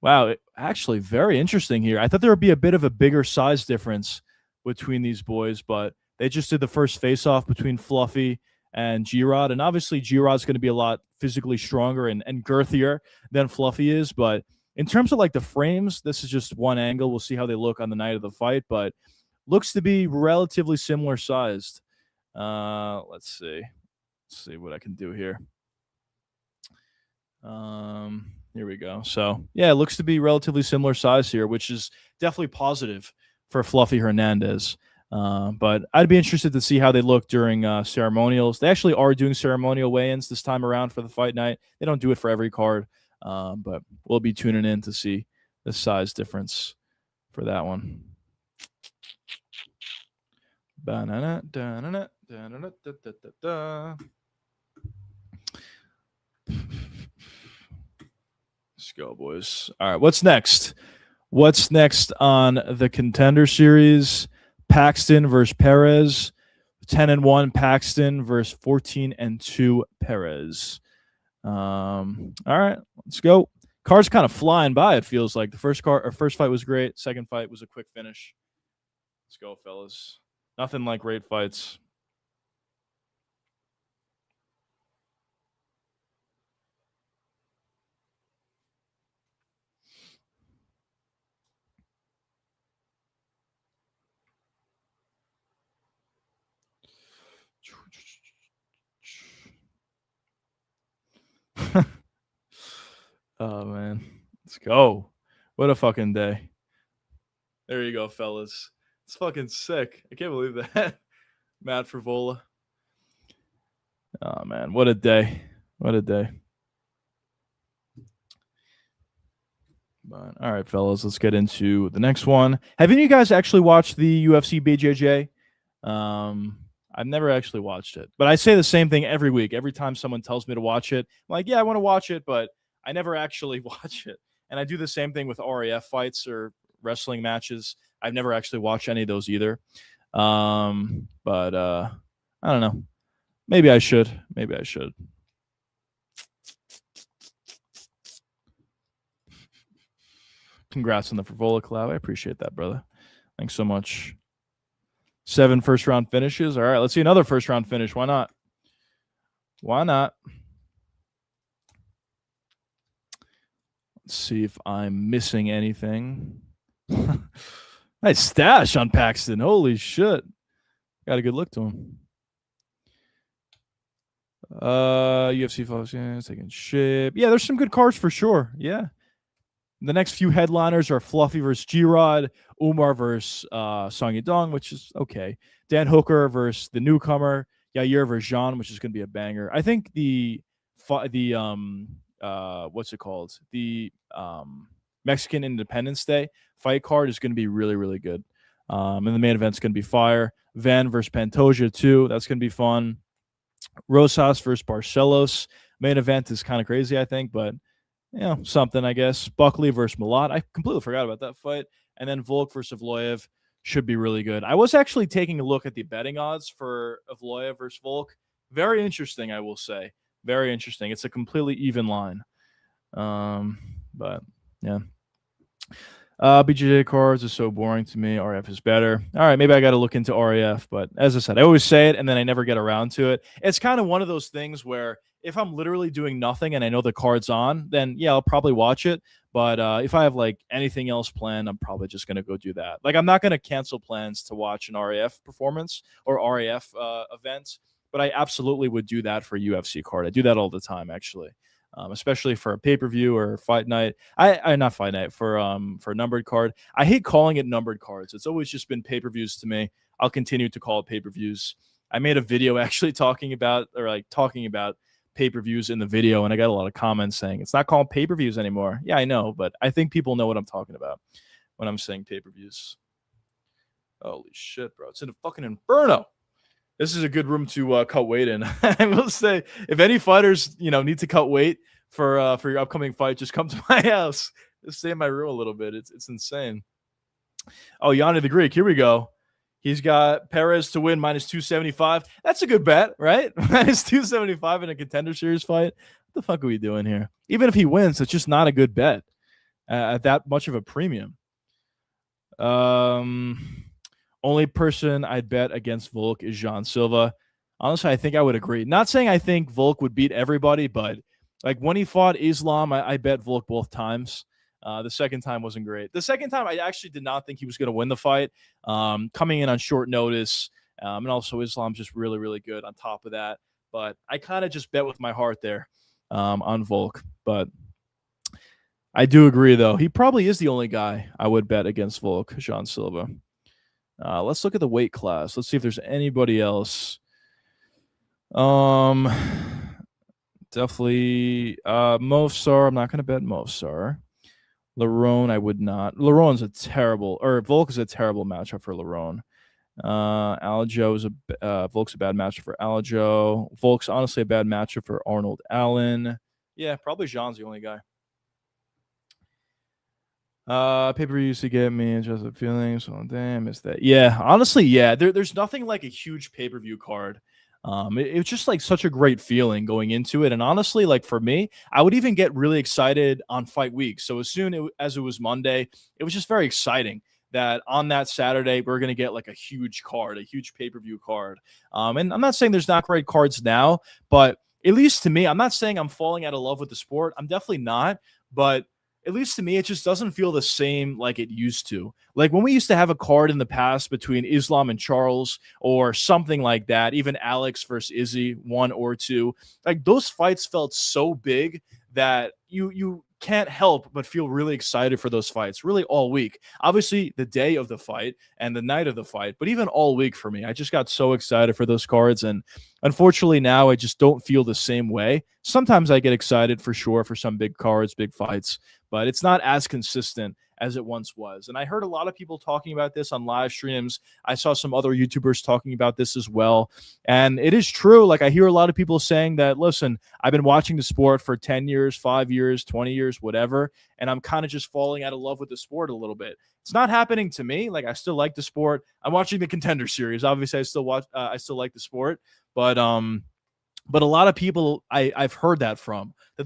Wow, actually very interesting here. I thought there would be a bit of a bigger size difference between these boys, but they just did the first face-off between Fluffy and G-Rod, and obviously G-Rod's going to be a lot physically stronger and girthier than Fluffy is, but in terms of like the frames, this is just one angle. We'll see how they look on the night of the fight, but looks to be relatively similar sized. Let's see. Let's see what I can do here. Here we go. So yeah, it looks to be relatively similar size here, which is definitely positive for Fluffy Hernandez. But I'd be interested to see how they look during ceremonials. They actually are doing ceremonial weigh-ins this time around for the fight night. They don't do it for every card, but we'll be tuning in to see the size difference for that one. Let's go, boys. All right, what's next? What's next on the Contender Series? Paxton versus Perez. 10-1 Paxton versus 14-2 Perez. All right, let's go. Card's kind of flying by. It feels like the first fight was great. Second fight was a quick finish. Let's go, fellas. Nothing like great fights. Oh man, let's go. What a fucking day. There you go, fellas. It's fucking sick. I can't believe that. Matt Frivola. Oh man, what a day. What a day. But all right, fellas, let's get into the next one. Have any of you guys actually watched the UFC BJJ? I've never actually watched it, but I say the same thing every week. Every time someone tells me to watch it, I'm like, yeah, I want to watch it, but I never actually watch it. And I do the same thing with RAF fights or wrestling matches. I've never actually watched any of those either. But I don't know. Maybe I should. Maybe I should. Congrats on the Frivola collab. I appreciate that, brother. Thanks so much. 7 first-round finishes. All right, let's see another first-round finish. Why not? Why not? Let's see if I'm missing anything. Nice stash on Paxton. Holy shit. Got a good look to him. UFC folks, yeah, taking ship. Yeah, there's some good cards for sure. Yeah. The next few headliners are Fluffy versus G-Rod, Umar versus Song Yadong, which is okay. Dan Hooker versus the newcomer, Yair versus Jean, which is going to be a banger. I think the what's it called? The Mexican Independence Day fight card is going to be really, really good. And the main event's going to be fire. Van versus Pantoja too. That's going to be fun. Rosas versus Barcelos. Main event is kind of crazy, I think, but you know, something, I guess. Buckley versus Malat. I completely forgot about that fight. And then Volk versus Evloev should be really good. I was actually taking a look at the betting odds for Evloev versus Volk. Very interesting, I will say. Very interesting. It's a completely even line. But yeah. BJJ cards are so boring to me. RF is better. All right, maybe I got to look into RAF. But as I said, I always say it and then I never get around to it. It's kind of one of those things where if I'm literally doing nothing and I know the card's on, then yeah, I'll probably watch it. But if I have like anything else planned, I'm probably just gonna go do that. Like I'm not gonna cancel plans to watch an RAF performance or RAF event, but I absolutely would do that for a UFC card. I do that all the time, actually. Especially for a pay-per-view or fight night. I not fight night for a numbered card. I hate calling it numbered cards. It's always just been pay-per-views to me. I'll continue to call it pay-per-views. I made a video actually talking about pay-per-views in the video, and I got a lot of comments saying it's not called pay-per-views anymore. Yeah, I know, but I think people know what I'm talking about when I'm saying pay-per-views. Holy shit, bro. It's in a fucking inferno. This is a good room to cut weight in. I will say, if any fighters, need to cut weight for your upcoming fight, just come to my house. Just stay in my room a little bit. It's insane. Oh, Yanni the Greek. Here we go. He's got Perez to win minus 275. That's a good bet, right? Minus 275 in a Contender Series fight. What the fuck are we doing here? Even if he wins, it's just not a good bet at that much of a premium. Only person I'd bet against Volk is Jean Silva. Honestly, I think I would agree. Not saying I think Volk would beat everybody, but like when he fought Islam, I bet Volk both times. The second time wasn't great. The second time, I actually did not think he was going to win the fight. Coming in on short notice, and also Islam's just really, really good on top of that. But I kind of just bet with my heart there on Volk. But I do agree, though. He probably is the only guy I would bet against Volk, Jean Silva. Let's look at the weight class. Let's see if there's anybody else. Definitely Movsar. I'm not going to bet Movsar. Lerone, I would not. Volk is a terrible matchup for Lerone. Volk's a bad matchup for Aljo. Volk's honestly a bad matchup for Arnold Allen. Yeah, probably Jean's the only guy. Pay-per-view used to get me interested feelings. Oh, damn, I missed that. Yeah, honestly, yeah. There's nothing like a huge pay-per-view card. It's just like such a great feeling going into it. And honestly, like for me, I would even get really excited on fight week. So as soon as it was Monday, it was just very exciting that on that Saturday, we're going to get like a huge card, a huge pay-per-view card. And I'm not saying there's not great cards now, but at least to me, I'm not saying I'm falling out of love with the sport. I'm definitely not, but at least to me, it just doesn't feel the same like it used to. Like when we used to have a card in the past between Islam and Charles or something like that, even Alex versus Izzy, 1 or 2, like those fights felt so big that you can't help but feel really excited for those fights really all week. Obviously, the day of the fight and the night of the fight, but even all week for me, I just got so excited for those cards. And unfortunately, now I just don't feel the same way. Sometimes I get excited for sure for some big cards, big fights, but it's not as consistent as it once was. And I heard a lot of people talking about this on live streams. I saw some other YouTubers talking about this as well. And it is true. Like I hear a lot of people saying that, listen, I've been watching the sport for 10 years, 5 years, 20 years, whatever. And I'm kind of just falling out of love with the sport a little bit. It's not happening to me. Like I still like the sport. I'm watching the Contender series. Obviously, I still like the sport, but a lot of people I've heard that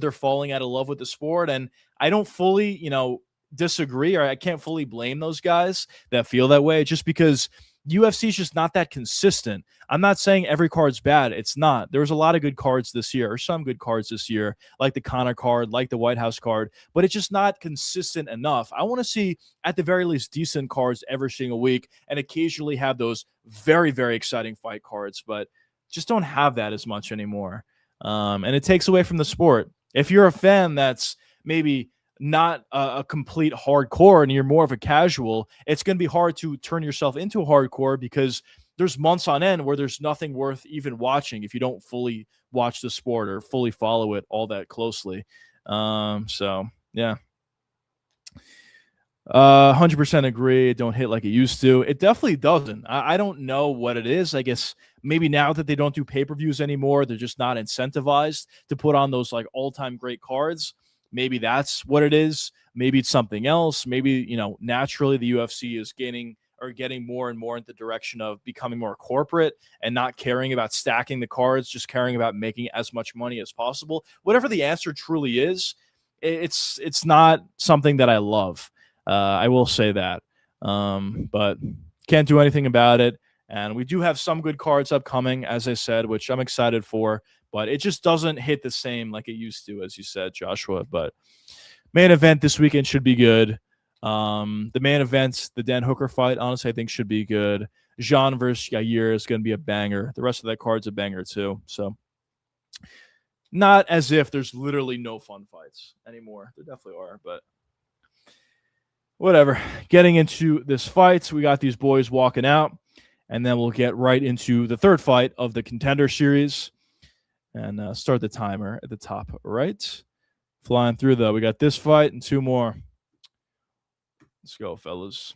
they're falling out of love with the sport. And I don't fully, disagree, or I can't fully blame those guys that feel that way, just because UFC is just not that consistent. I'm not saying every card's bad. It's not. There's a lot of good cards this year, or some good cards this year, like the Conor card, like the White House card, but it's just not consistent enough. I want to see, at the very least, decent cards every single week, and occasionally have those very, very exciting fight cards, but just don't have that as much anymore. And it takes away from the sport. If you're a fan that's maybe not a complete hardcore and you're more of a casual, it's going to be hard to turn yourself into a hardcore because there's months on end where there's nothing worth even watching if you don't fully watch the sport or fully follow it all that closely. So yeah. 100% agree. It don't hit like it used to. It definitely doesn't. I don't know what it is. I guess maybe now that they don't do pay-per-views anymore, they're just not incentivized to put on those like all-time great cards. Maybe that's what it is. Maybe it's something else. Maybe, naturally the UFC is gaining are getting more and more in the direction of becoming more corporate and not caring about stacking the cards, just caring about making as much money as possible. Whatever the answer truly is, it's not something that I love. I will say that, but can't do anything about it. And we do have some good cards upcoming, as I said, which I'm excited for, but it just doesn't hit the same like it used to, as you said, Joshua. But main event this weekend should be good. The main event, the Dan Hooker fight, honestly, I think should be good. Jean versus Yair is going to be a banger. The rest of that card's a banger too. So not as if there's literally no fun fights anymore. There definitely are, but whatever. Getting into this fight, we got these boys walking out, and then we'll get right into the third fight of the Contender series and start the timer at the top right. Flying through, though. We got this fight and two more. Let's go, fellas.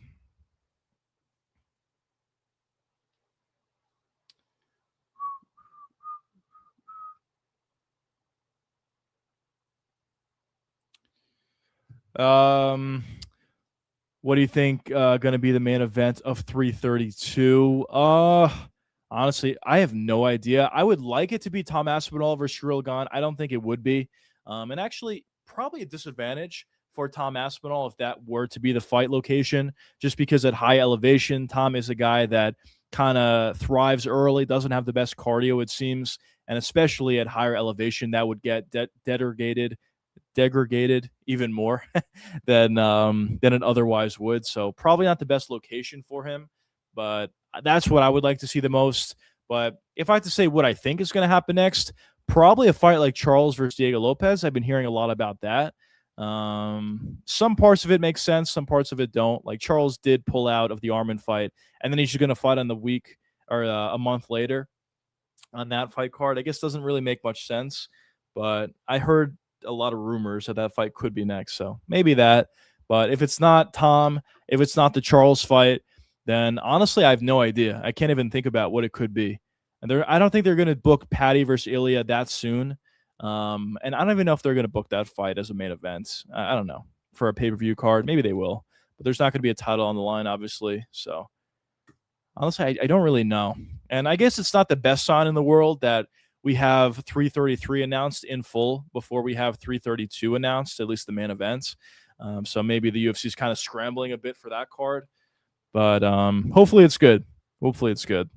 What do you think going to be the main event of 332? Honestly, I have no idea. I would like it to be Tom Aspinall versus Ciryl Gane. I don't think it would be. And actually, probably a disadvantage for Tom Aspinall if that were to be the fight location, just because at high elevation, Tom is a guy that kind of thrives early, doesn't have the best cardio, it seems. And especially at higher elevation, that would get degraded even more than it otherwise would. So probably not the best location for him, but that's what I would like to see the most. But if I had to say what I think is going to happen next, probably a fight like Charles versus Diego Lopez. I've been hearing a lot about that. Some parts of it make sense, some parts of it don't. Like Charles did pull out of the Arman fight, and then he's just going to fight on the week or a month later on that fight card. I guess doesn't really make much sense, but I heard a lot of rumors that fight could be next, so maybe that. But if it's not Tom, if it's not the Charles fight, then honestly, I have no idea. I can't even think about what it could be. And I don't think they're going to book Patty versus Ilya that soon. And I don't even know if they're going to book that fight as a main event. I don't know, for a pay-per-view card. Maybe they will, but there's not going to be a title on the line, obviously. So honestly, I don't really know. And I guess it's not the best sign in the world that we have 333 announced in full before we have 332 announced, at least the main events. So maybe the UFC is kind of scrambling a bit for that card. But hopefully it's good. Hopefully it's good.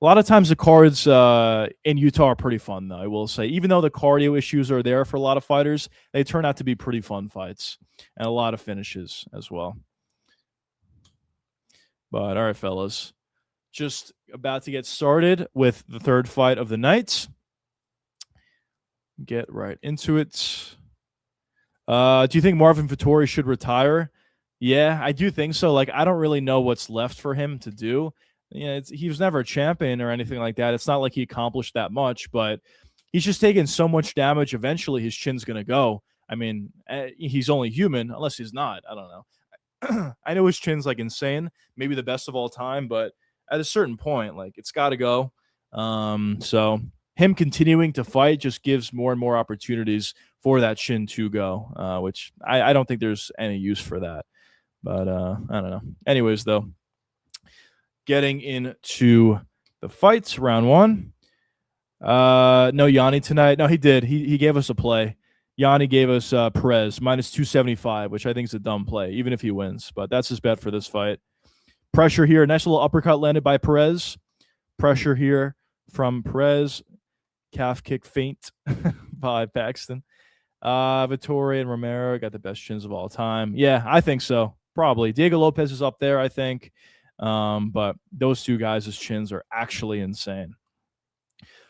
A lot of times the cards in Utah are pretty fun, though, I will say. Even though the cardio issues are there for a lot of fighters, they turn out to be pretty fun fights and a lot of finishes as well. But all right, fellas, just about to get started with the third fight of the night. Get right into it. Do you think Marvin Vettori should retire? Yeah, I do think so. Like, I don't really know what's left for him to do. He was never a champion or anything like that. It's not like he accomplished that much, but he's just taken so much damage. Eventually, his chin's going to go. I mean, he's only human, unless he's not. I don't know. I know his chin's like insane, maybe the best of all time, but at a certain point, like, it's got to go. So him continuing to fight just gives more and more opportunities for that chin to go, which I don't think there's any use for that. But I don't know. Anyways, though, getting into the fights, round one. No Yanni tonight. No, he did. He gave us a play. Yanni gave us Perez minus 275, which I think is a dumb play, even if he wins. But that's his bet for this fight. Pressure here. Nice little uppercut landed by Perez. Pressure here from Perez. Calf kick feint by Paxton. Vettori and Romero got the best chins of all time. Yeah, I think so. Probably. Diego Lopez is up there, I think. But those two guys' chins are actually insane.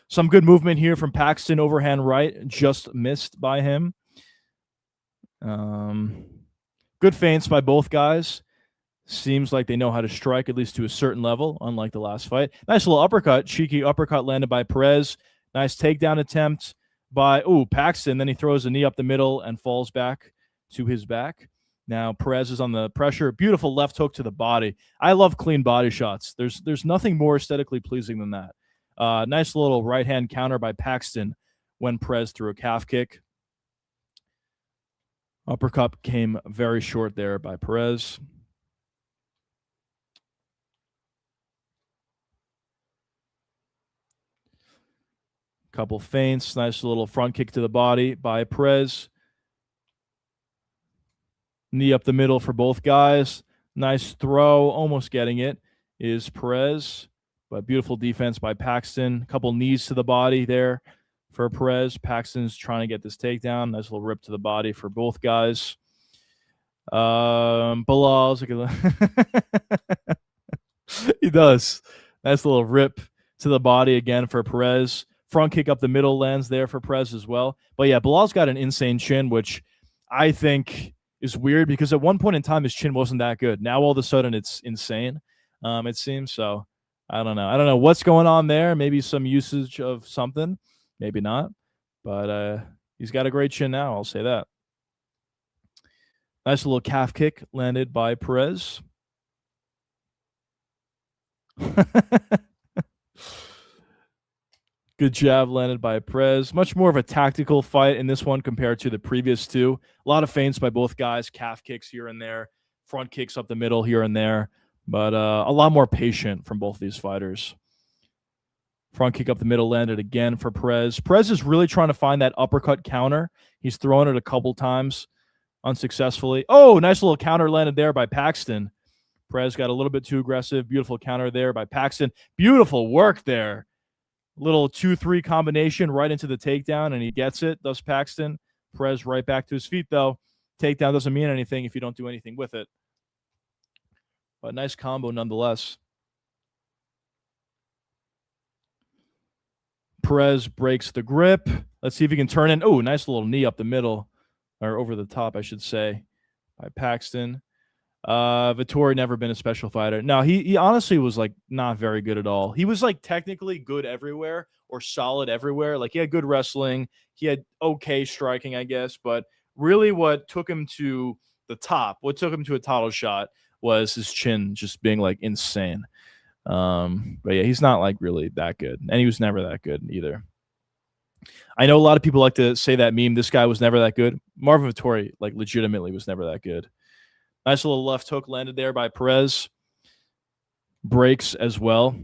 Some good movement here from Paxton. Overhand right. Just missed by him. Good feints by both guys. Seems like they know how to strike, at least to a certain level, unlike the last fight. Nice little uppercut. Cheeky uppercut landed by Perez. Nice takedown attempt by Paxton. Then he throws a knee up the middle and falls back to his back. Now Perez is on the pressure. Beautiful left hook to the body. I love clean body shots. There's nothing more aesthetically pleasing than that. Nice little right-hand counter by Paxton when Perez threw a calf kick. Uppercut came very short there by Perez. Couple feints. Nice little front kick to the body by Perez. Knee up the middle for both guys. Nice throw. Almost getting it is Perez. But beautiful defense by Paxton. Couple knees to the body there for Perez. Paxton's trying to get this takedown. Nice little rip to the body for both guys. Bilal's he does. Nice little rip to the body again for Perez. Front kick up the middle lands there for Perez as well. But yeah, Bilal's got an insane chin, which I think is weird because at one point in time his chin wasn't that good. Now all of a sudden it's insane. It seems so. I don't know. I don't know what's going on there. Maybe some usage of something. Maybe not. But he's got a great chin now. I'll say that. Nice little calf kick landed by Perez. Good jab landed by Perez. Much more of a tactical fight in this one compared to the previous two. A lot of feints by both guys. Calf kicks here and there. Front kicks up the middle here and there. But a lot more patient from both these fighters. Front kick up the middle landed again for Perez. Perez is really trying to find that uppercut counter. He's thrown it a couple times unsuccessfully. Oh, nice little counter landed there by Paxton. Perez got a little bit too aggressive. Beautiful counter there by Paxton. Beautiful work there. Little 2-3 combination right into the takedown, and he gets it, does Paxton. Perez right back to his feet, though. Takedown doesn't mean anything if you don't do anything with it. But nice combo nonetheless. Perez breaks the grip. Let's see if he can turn in. Oh, nice little knee up the middle, or over the top, I should say, by Paxton. Vettori never been a special fighter. No, he honestly was like not very good at all. He was like technically good everywhere or solid everywhere. Like he had good wrestling. He had okay striking, I guess. But really what took him to the top, what took him to a title shot was his chin just being like insane. But yeah, he's not like really that good. And he was never that good either. I know a lot of people like to say that meme, this guy was never that good. Marvin Vettori like legitimately was never that good. Nice little left hook landed there by Perez. Breaks as well.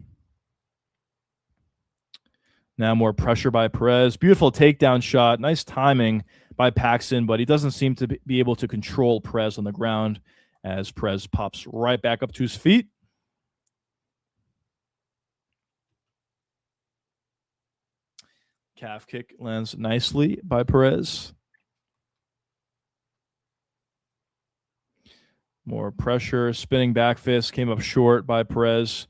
Now more pressure by Perez. Beautiful takedown shot. Nice timing by Paxton, but he doesn't seem to be able to control Perez on the ground as Perez pops right back up to his feet. Calf kick lands nicely by Perez. More pressure. Spinning back fist came up short by Perez.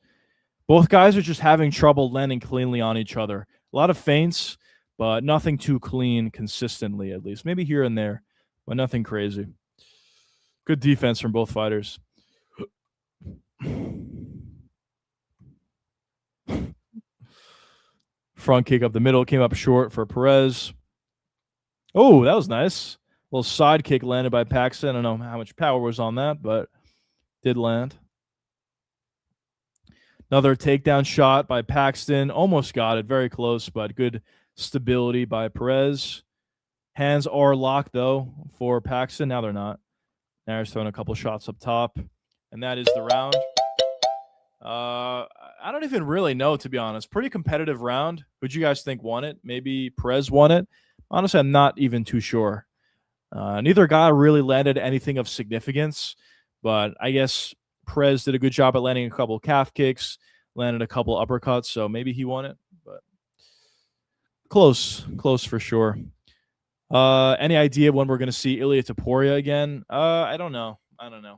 Both guys are just having trouble landing cleanly on each other. A lot of feints, but nothing too clean consistently, at least. Maybe here and there, but nothing crazy. Good defense from both fighters. Front kick up the middle came up short for Perez. Oh, that was nice. Little side kick landed by Paxton. I don't know how much power was on that, but did land. Another takedown shot by Paxton. Almost got it. Very close, but good stability by Perez. Hands are locked, though, for Paxton. Now they're not. Now he's throwing a couple shots up top. And that is the round. I don't even really know, to be honest. Pretty competitive round. Who'd you guys think won it? Maybe Perez won it? Honestly, I'm not even too sure. Neither guy really landed anything of significance, but I guess Perez did a good job at landing a couple calf kicks, landed a couple uppercuts, so maybe he won it, but close for sure. Any idea when we're going to see Ilia Topuria again? I don't know.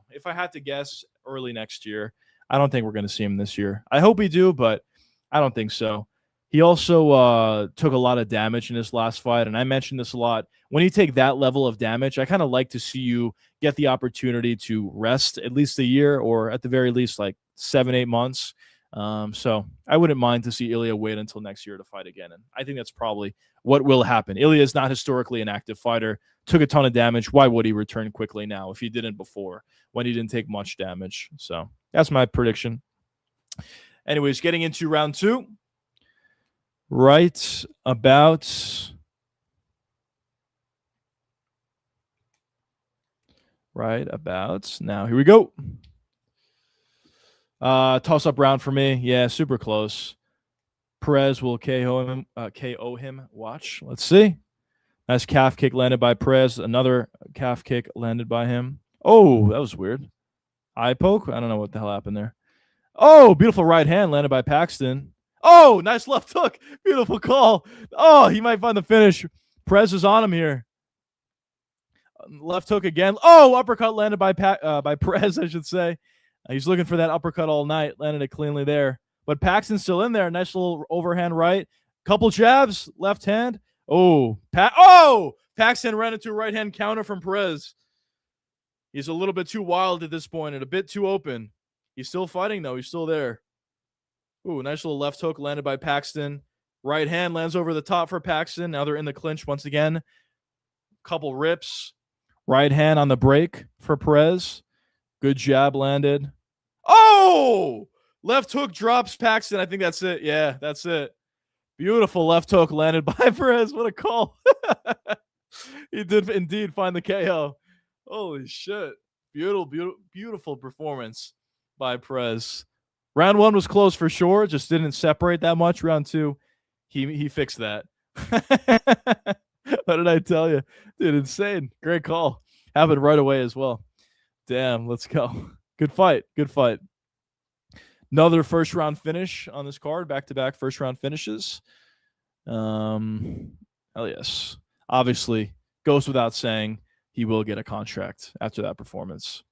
If I had to guess, early next year. I don't think we're going to see him this year. I hope we do, but I don't think so. He also took a lot of damage in his last fight, and I mentioned this a lot. When you take that level of damage, I kind of like to see you get the opportunity to rest at least a year or at the very least like 7-8 months. So I wouldn't mind to see Ilia wait until next year to fight again, and I think that's probably what will happen. Ilia is not historically an active fighter, took a ton of damage. Why would he return quickly now if he didn't before, when he didn't take much damage? So that's my prediction. Anyways, getting into round two. Right about now. Here we go. Toss-up round for me. Yeah, super close. Perez will KO him. Watch. Let's see. Nice calf kick landed by Perez. Another calf kick landed by him. Oh, that was weird. Eye poke? I don't know what the hell happened there. Oh, beautiful right hand landed by Paxton. Oh, nice left hook. Beautiful call. Oh, he might find the finish. Perez is on him here. Left hook again. Oh, uppercut landed by Perez, I should say. He's looking for that uppercut all night. Landed it cleanly there. But Paxton's still in there. Nice little overhand right. Couple jabs. Left hand. Oh, Paxton ran into a right hand counter from Perez. He's a little bit too wild at this point and a bit too open. He's still fighting, though. He's still there. Ooh, nice little left hook landed by Paxton. Right hand lands over the top for Paxton. Now they're in the clinch once again. Couple rips. Right hand on the break for Perez. Good jab landed. Oh! Left hook drops Paxton. I think that's it. Yeah, that's it. Beautiful left hook landed by Perez. What a call. He did indeed find the KO. Holy shit. Beautiful performance by Perez. Round 1 was close for sure. Just didn't separate that much. Round 2, he fixed that. What did I tell you? Dude, insane. Great call. Happened right away as well. Damn, let's go. Good fight. Good fight. Another first round finish on this card. Back-to-back first round finishes. Hell yes. Obviously, goes without saying he will get a contract after that performance.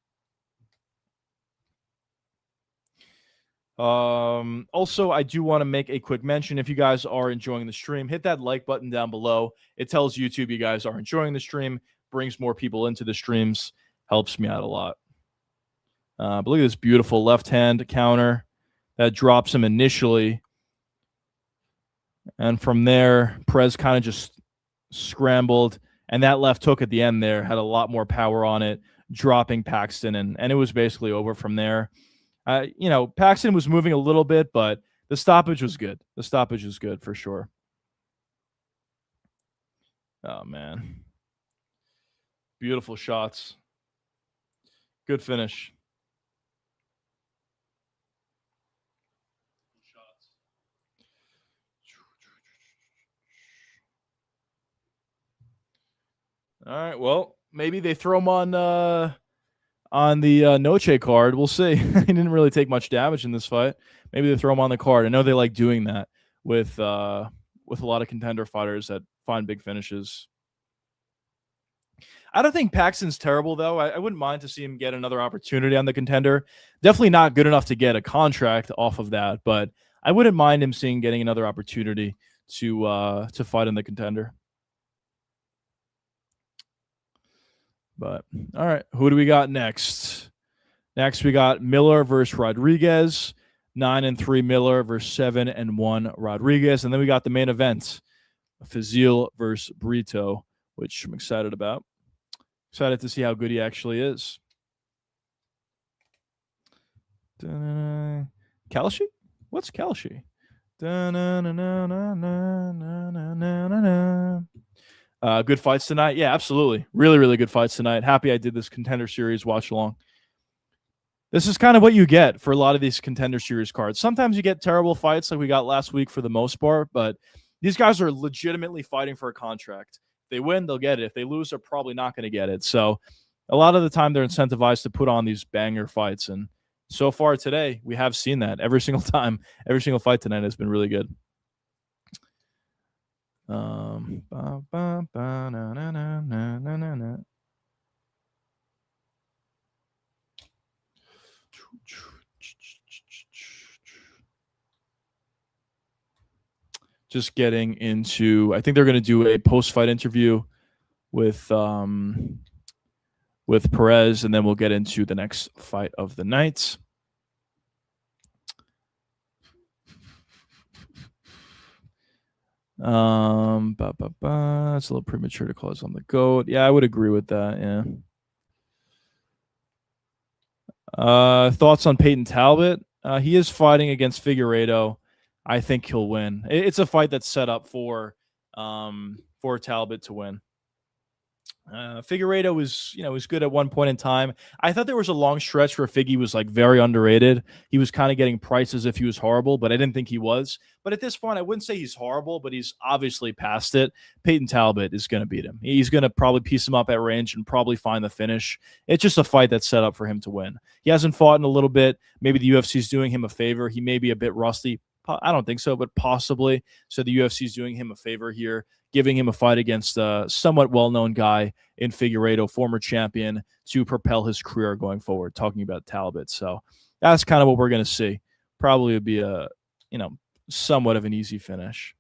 Also, I do want to make a quick mention. If you guys are enjoying the stream, hit that like button down below. It tells YouTube you guys are enjoying the stream, brings more people into the streams, helps me out a lot. But look at this beautiful left hand counter that drops him initially. And from there, Perez kind of just scrambled. And that left hook at the end there had a lot more power on it, dropping Paxton. And it was basically over from there. Paxton was moving a little bit, but the stoppage was good. The stoppage was good for sure. Oh, man. Beautiful shots. Good finish. All right, well, maybe they throw him on the Noche card. We'll see. He didn't really take much damage in this fight. Maybe they throw him on the card. I know they like doing that with a lot of contender fighters that find big finishes. I don't think Paxton's terrible, though. I wouldn't mind to see him get another opportunity on the contender. Definitely not good enough to get a contract off of that, but I wouldn't mind him getting another opportunity to fight in the contender. But all right, who do we got next? Next, we got Miller versus Rodriguez. 9-3 Miller versus 7-1 Rodriguez. And then we got the main event, Fizil versus Brito, which I'm excited about. Excited to see how good he actually is. Kalshi? What's Kalshi? Good fights tonight. Yeah, absolutely. Really, really good fights tonight. Happy I did this Contender Series watch along. This is kind of what you get for a lot of these Contender Series cards. Sometimes you get terrible fights like we got last week for the most part, but these guys are legitimately fighting for a contract. If they win, they'll get it. If they lose, they're probably not going to get it. So a lot of the time they're incentivized to put on these banger fights. And so far today, we have seen that every single time. Every single fight tonight has been really good. Just getting into, I think they're going to do a post-fight interview with Perez, and then we'll get into the next fight of the night. It's a little premature to close on the GOAT. Yeah, I would agree with that. Yeah. Thoughts on Peyton Talbot? He is fighting against Figueiredo. I think he'll win. It's a fight that's set up for Talbot to win. Figueiredo was good at one point in time. I thought there was a long stretch where Figgy was like very underrated. He was kind of getting priced as if he was horrible, but I didn't think he was. But at this point, I wouldn't say he's horrible, but he's obviously past it. Peyton Talbot is going to beat him. He's going to probably piece him up at range and probably find the finish. It's just a fight that's set up for him to win. He hasn't fought in a little bit. Maybe the UFC is doing him a favor. He may be a bit rusty. I don't think so, but possibly. So the UFC is doing him a favor here, giving him a fight against a somewhat well-known guy in Figueiredo, former champion, to propel his career going forward, talking about Talbot. So that's kind of what we're going to see. Probably would be a, somewhat of an easy finish.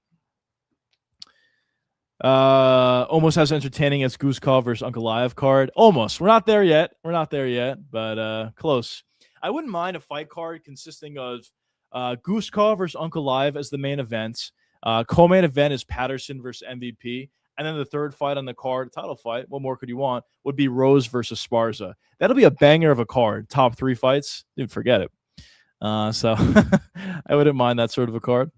Almost as entertaining as Guskov versus Ankalaev card. Almost. We're not there yet, but close. I wouldn't mind a fight card consisting of Guskov versus Ankalaev as the main event. Co-main event is Patterson versus MVP. And then the third fight on the card, title fight, what more could you want, would be Rose versus Sparza. That'll be a banger of a card. Top 3 fights. Dude, forget it. So I wouldn't mind that sort of a card.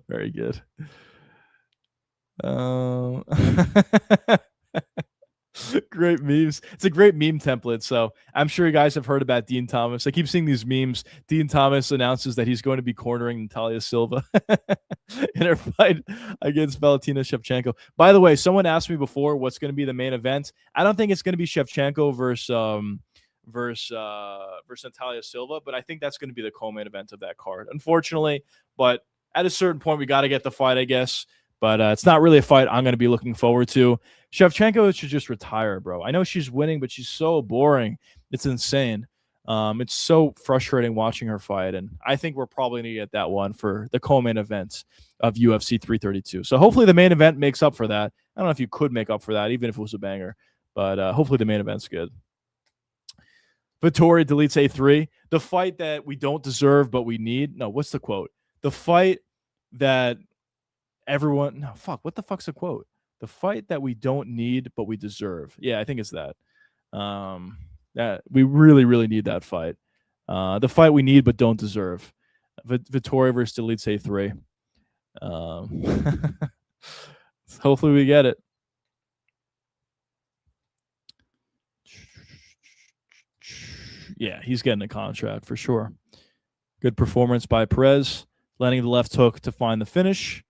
Very good. Great memes. It's a great meme template. So I'm sure you guys have heard about Dean Thomas. I keep seeing these memes. Dean Thomas announces that he's going to be cornering Natalia Silva in her fight against Valentina Shevchenko. By the way, someone asked me before what's going to be the main event. I don't think it's going to be Shevchenko versus Natalia Silva, but I think that's going to be the co-main event of that card. Unfortunately, but at a certain point, we got to get the fight, I guess. But it's not really a fight I'm going to be looking forward to. Shevchenko should just retire, bro. I know she's winning, but she's so boring. It's insane. It's so frustrating watching her fight, and I think we're probably going to get that one for the co-main event of UFC 332. So hopefully the main event makes up for that. I don't know if you could make up for that, even if it was a banger, but hopefully the main event's good. Vettori deletes A3. The fight that we don't deserve, but we need. No, what's the quote? The fight that everyone. No, fuck. What the fuck's the quote? The fight that we don't need, but we deserve. Yeah, I think it's that. That we really, really need that fight. The fight we need, but don't deserve. Vettori versus deletes A3. Hopefully we get it. Yeah, he's getting a contract for sure. Good performance by Perez, landing the left hook to find the finish.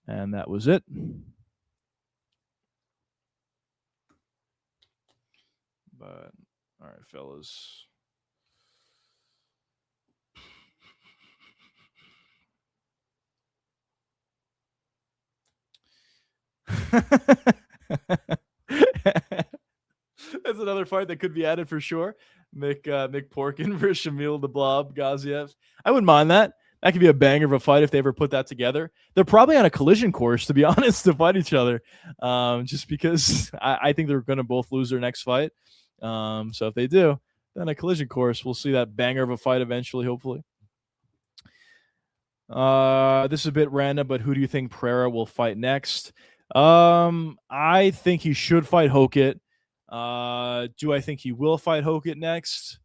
And that was it. But, all right, fellas. That's another fight that could be added for sure. Mick Porkin versus Shamil the Blob Gaziev. I wouldn't mind that. That could be a banger of a fight if they ever put that together. They're probably on a collision course, to be honest, to fight each other. Just because I think they're going to both lose their next fight. So if they do, then a collision course, we'll see that banger of a fight eventually, hopefully. This is a bit random, but who do you think Pereira will fight next? I think he should fight Hokit. Do I think he will fight Hokit next?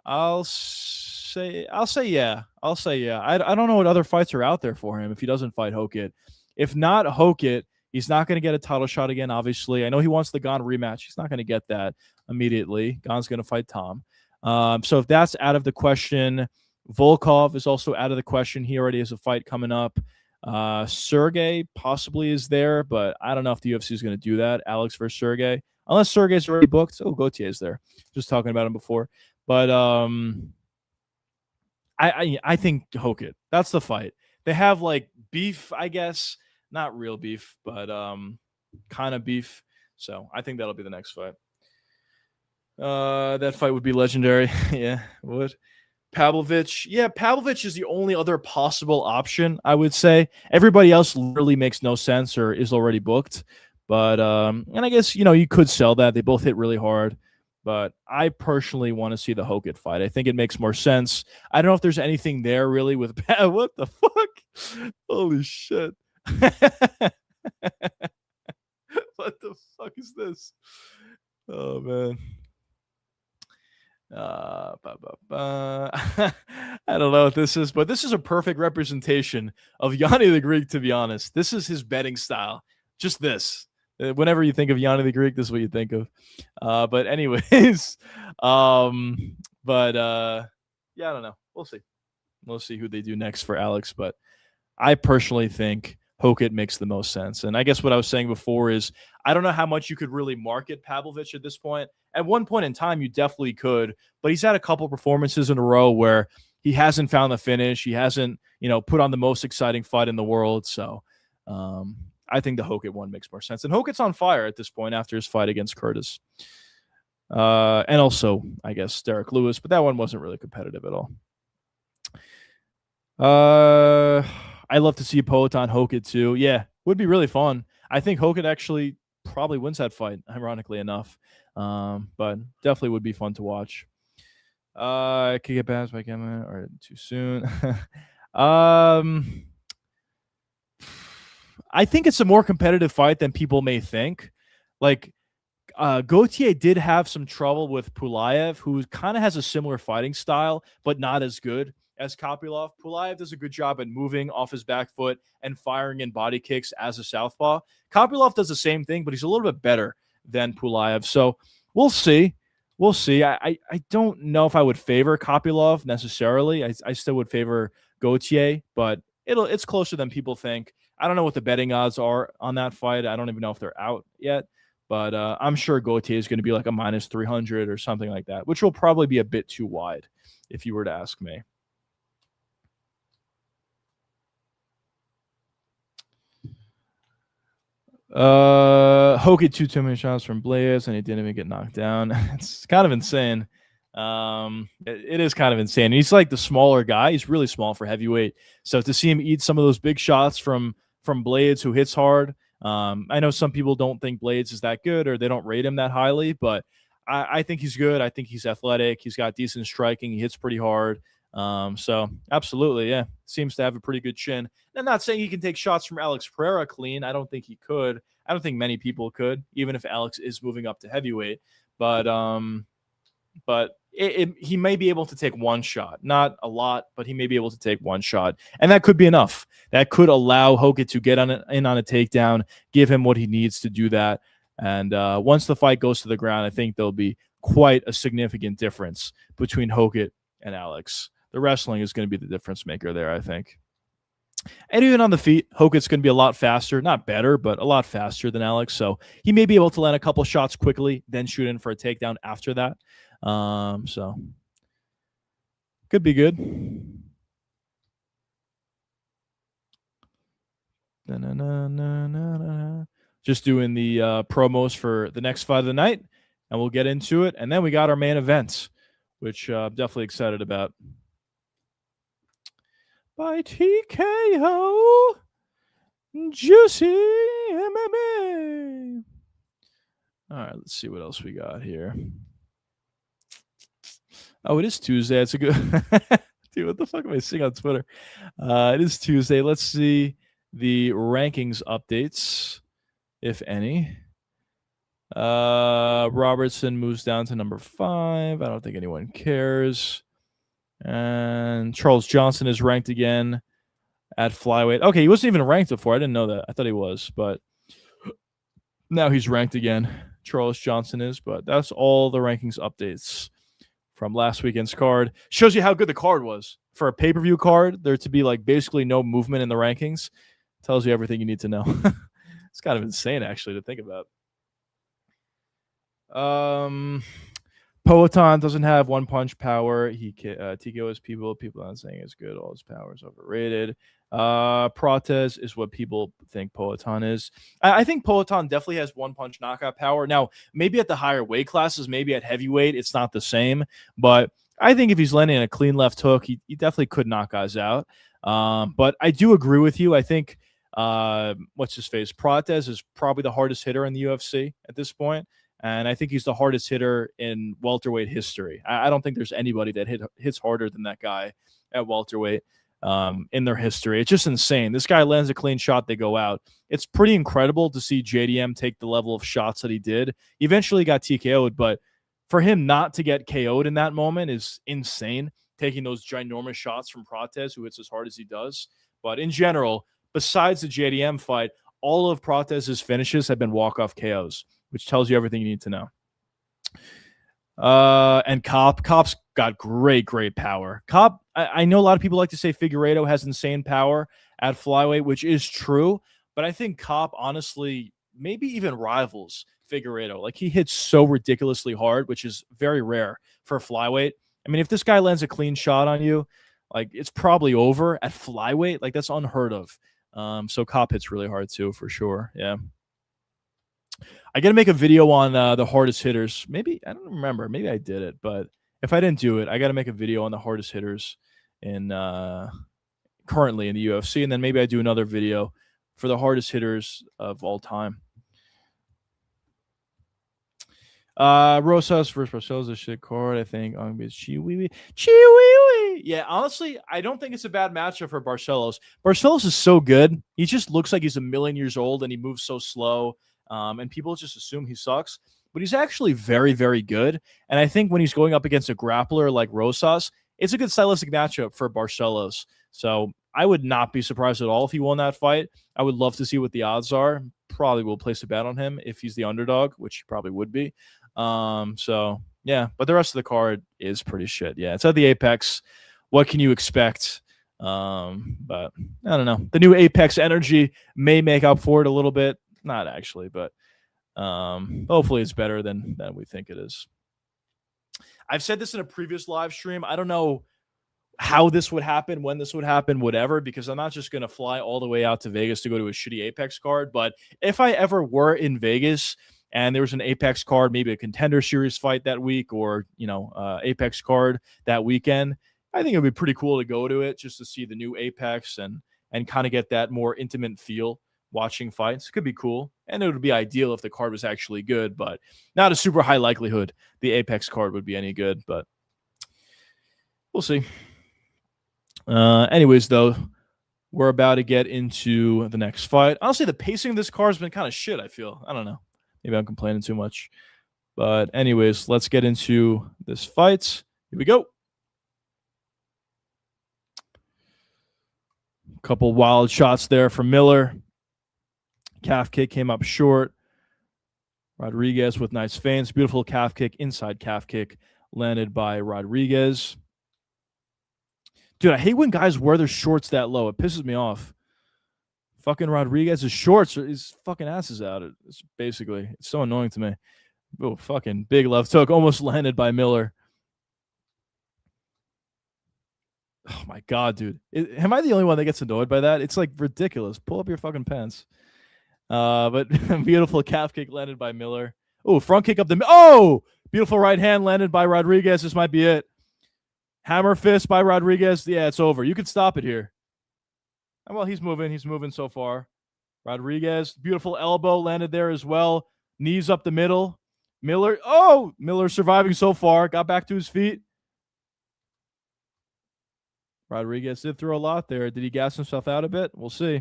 I'll say yeah. I don't know what other fights are out there for him if he doesn't fight Hokit. If not Hokit, he's not going to get a title shot again, obviously. I know he wants the Gon rematch. He's not going to get that immediately. Gon's going to fight Tom. So if that's out of the question, Volkov is also out of the question. He already has a fight coming up. Sergey possibly is there, but I don't know if the UFC is going to do that. Alex versus Sergey. Unless Sergey's already booked. Oh, Gautier's there. Just talking about him before. But I think Hokit. That's the fight. They have like beef, I guess. Not real beef, but kind of beef. So I think that'll be the next fight. That fight would be legendary. Yeah, would. Pavlovich. Yeah, Pavlovich is the only other possible option, I would say. Everybody else literally makes no sense or is already booked. But and I guess you could sell that. They both hit really hard. But I personally want to see the Hokit fight. I think it makes more sense. I don't know if there's anything there really with what the fuck? Holy shit. What the fuck is this? Oh man. I don't know what this is, but this is a perfect representation of Yanni the Greek, to be honest. This is his betting style. Just this. Whenever you think of Yanni the Greek, this is what you think of. But anyways, yeah, I don't know. We'll see. We'll see who they do next for Alex, but I personally think Hokit makes the most sense. And I guess what I was saying before is I don't know how much you could really market Pavlovich at this point. At one point in time, you definitely could, but he's had a couple performances in a row where he hasn't found the finish. He hasn't, put on the most exciting fight in the world. So I think the Hokit one makes more sense. And Hokit's on fire at this point after his fight against Curtis. And also, I guess, Derek Lewis, but that one wasn't really competitive at all. I'd love to see Poatan Hokit too. Yeah, would be really fun. I think Hokit actually probably wins that fight, ironically enough. But definitely would be fun to watch. I could get passed by Kevin or too soon. I think it's a more competitive fight than people may think. Like, Gauthier did have some trouble with Pulayev, who kind of has a similar fighting style, but not as good as Kopylov. Pulayev does a good job at moving off his back foot and firing in body kicks as a southpaw. Kopylov does the same thing, but he's a little bit better than Pulayev. So we'll see. We'll see. I don't know if I would favor Kopylov necessarily. I still would favor Gauthier, but it's closer than people think. I don't know what the betting odds are on that fight. I don't even know if they're out yet. But I'm sure Gauthier is going to be like a minus 300 or something like that, which will probably be a bit too wide if you were to ask me. Hokit too many shots from Blaze and he didn't even get knocked down. It's kind of insane. It is kind of insane. He's like the smaller guy. He's really small for heavyweight. So to see him eat some of those big shots from Blades, who hits hard. I know some people don't think Blades is that good or they don't rate him that highly, but I think he's good. I think he's athletic. He's got decent striking. He hits pretty hard. So absolutely, yeah, seems to have a pretty good chin. I'm not saying he can take shots from Alex Pereira clean. I don't think he could. I don't think many people could, even if Alex is moving up to heavyweight. But he may be able to take one shot, not a lot, but he may be able to take one shot, and that could be enough. That could allow Hokit to get in on a takedown, give him what he needs to do that. And once the fight goes to the ground, I think there'll be quite a significant difference between Hokit and Alex. The wrestling is going to be the difference maker there, I think. And even on the feet, Hokit's going to be a lot faster, not better, but a lot faster than Alex. So he may be able to land a couple shots quickly, then shoot in for a takedown after that. So could be good. Just doing the promos for the next fight of the night, and we'll get into it. And then we got our main event, which I'm definitely excited about. By TKO, Juicy MMA. All right, let's see what else we got here. Oh, it is Tuesday. It's a good dude. What the fuck am I seeing on Twitter? It is Tuesday. Let's see the rankings updates, if any. Robertson moves down to number 5. I don't think anyone cares. And Charles Johnson is ranked again at flyweight. Okay, he wasn't even ranked before. I didn't know that. I thought he was, but now he's ranked again. Charles Johnson is, but that's all the rankings updates from last weekend's card. Shows you how good the card was. For a pay-per-view card, there to be like basically no movement in the rankings. Tells you everything you need to know. It's kind of insane, actually, to think about. Poatan doesn't have one punch power. He TKOs people. People aren't saying it's good. All his power is overrated. Protez is what people think Poatan is. I think Poatan definitely has one punch knockout power. Now, maybe at the higher weight classes, maybe at heavyweight, it's not the same. But I think if he's landing a clean left hook, he definitely could knock guys out. But I do agree with you. I think what's his face? Protez is probably the hardest hitter in the UFC at this point. And I think he's the hardest hitter in welterweight history. I don't think there's anybody that hits harder than that guy at welterweight in their history. It's just insane. This guy lands a clean shot, they go out. It's pretty incredible to see JDM take the level of shots that he did. He eventually got TKO'd, but for him not to get KO'd in that moment is insane, taking those ginormous shots from Prates, who hits as hard as he does. But in general, besides the JDM fight, all of Prates' finishes have been walk-off KOs, which tells you everything you need to know. And Cop's got great power. Cop, I know a lot of people like to say Figueiredo has insane power at flyweight, which is true, but I think Cop honestly maybe even rivals Figueiredo. Like, he hits so ridiculously hard, which is very rare for flyweight. I mean, if this guy lands a clean shot on you, like, it's probably over at flyweight. Like, that's unheard of. So Cop hits really hard too, for sure. Yeah. I got to make a video on the hardest hitters. Maybe, I don't remember. Maybe I did it, but if I didn't do it, I got to make a video on the hardest hitters in currently in the UFC, and then maybe I do another video for the hardest hitters of all time. Rosas versus Barcelos, a shit card. I think I'm gonna be Chiwiwi. Yeah, honestly, I don't think it's a bad matchup for Barcelos. Barcelos is so good. He just looks like he's a million years old, and he moves so slow. And people just assume he sucks, but he's actually very good. And I think when he's going up against a grappler like Rosas, it's a good stylistic matchup for Barcelos. So I would not be surprised at all if he won that fight. I would love to see what the odds are. Probably will place a bet on him if he's the underdog, which he probably would be. So yeah, but the rest of the card is pretty shit. Yeah, it's at the Apex. What can you expect? But I don't know. The new Apex energy may make up for it a little bit. Not actually, but hopefully it's better than we think it is. I've said this in a previous live stream. I don't know how this would happen, when this would happen, whatever, because I'm not just going to fly all the way out to Vegas to go to a shitty Apex card. But if I ever were in Vegas and there was an Apex card, maybe a Contender Series fight that week, or, you know, Apex card that weekend, I think it would be pretty cool to go to it just to see the new Apex and kind of get that more intimate feel watching fights. Could be cool. And it would be ideal if the card was actually good, but not a super high likelihood the Apex card would be any good, but we'll see. Anyways, though, we're about to get into the next fight. Honestly, the pacing of this card has been kind of shit, I feel. I don't know. Maybe I'm complaining too much. But anyways, let's get into this fight. Here we go. Couple wild shots there from Miller. Calf kick came up short. Rodriguez with nice feints. Beautiful calf kick, inside calf kick landed by Rodriguez. Dude, I hate when guys wear their shorts that low. It pisses me off. Fucking Rodriguez's shorts, his fucking ass is out. It's basically, it's so annoying to me. Oh, fucking big left hook, almost landed by Miller. Oh my God, dude. Am I the only one that gets annoyed by that? It's like ridiculous. Pull up your fucking pants. But beautiful calf kick landed by Miller. Oh, front kick up the... Oh! Beautiful right hand landed by Rodriguez. This might be it. Hammer fist by Rodriguez. Yeah, it's over. You can stop it here. Well, he's moving. He's moving so far. Rodriguez. Beautiful elbow landed there as well. Knees up the middle. Miller. Oh! Miller surviving so far. Got back to his feet. Rodriguez did throw a lot there. Did he gas himself out a bit? We'll see.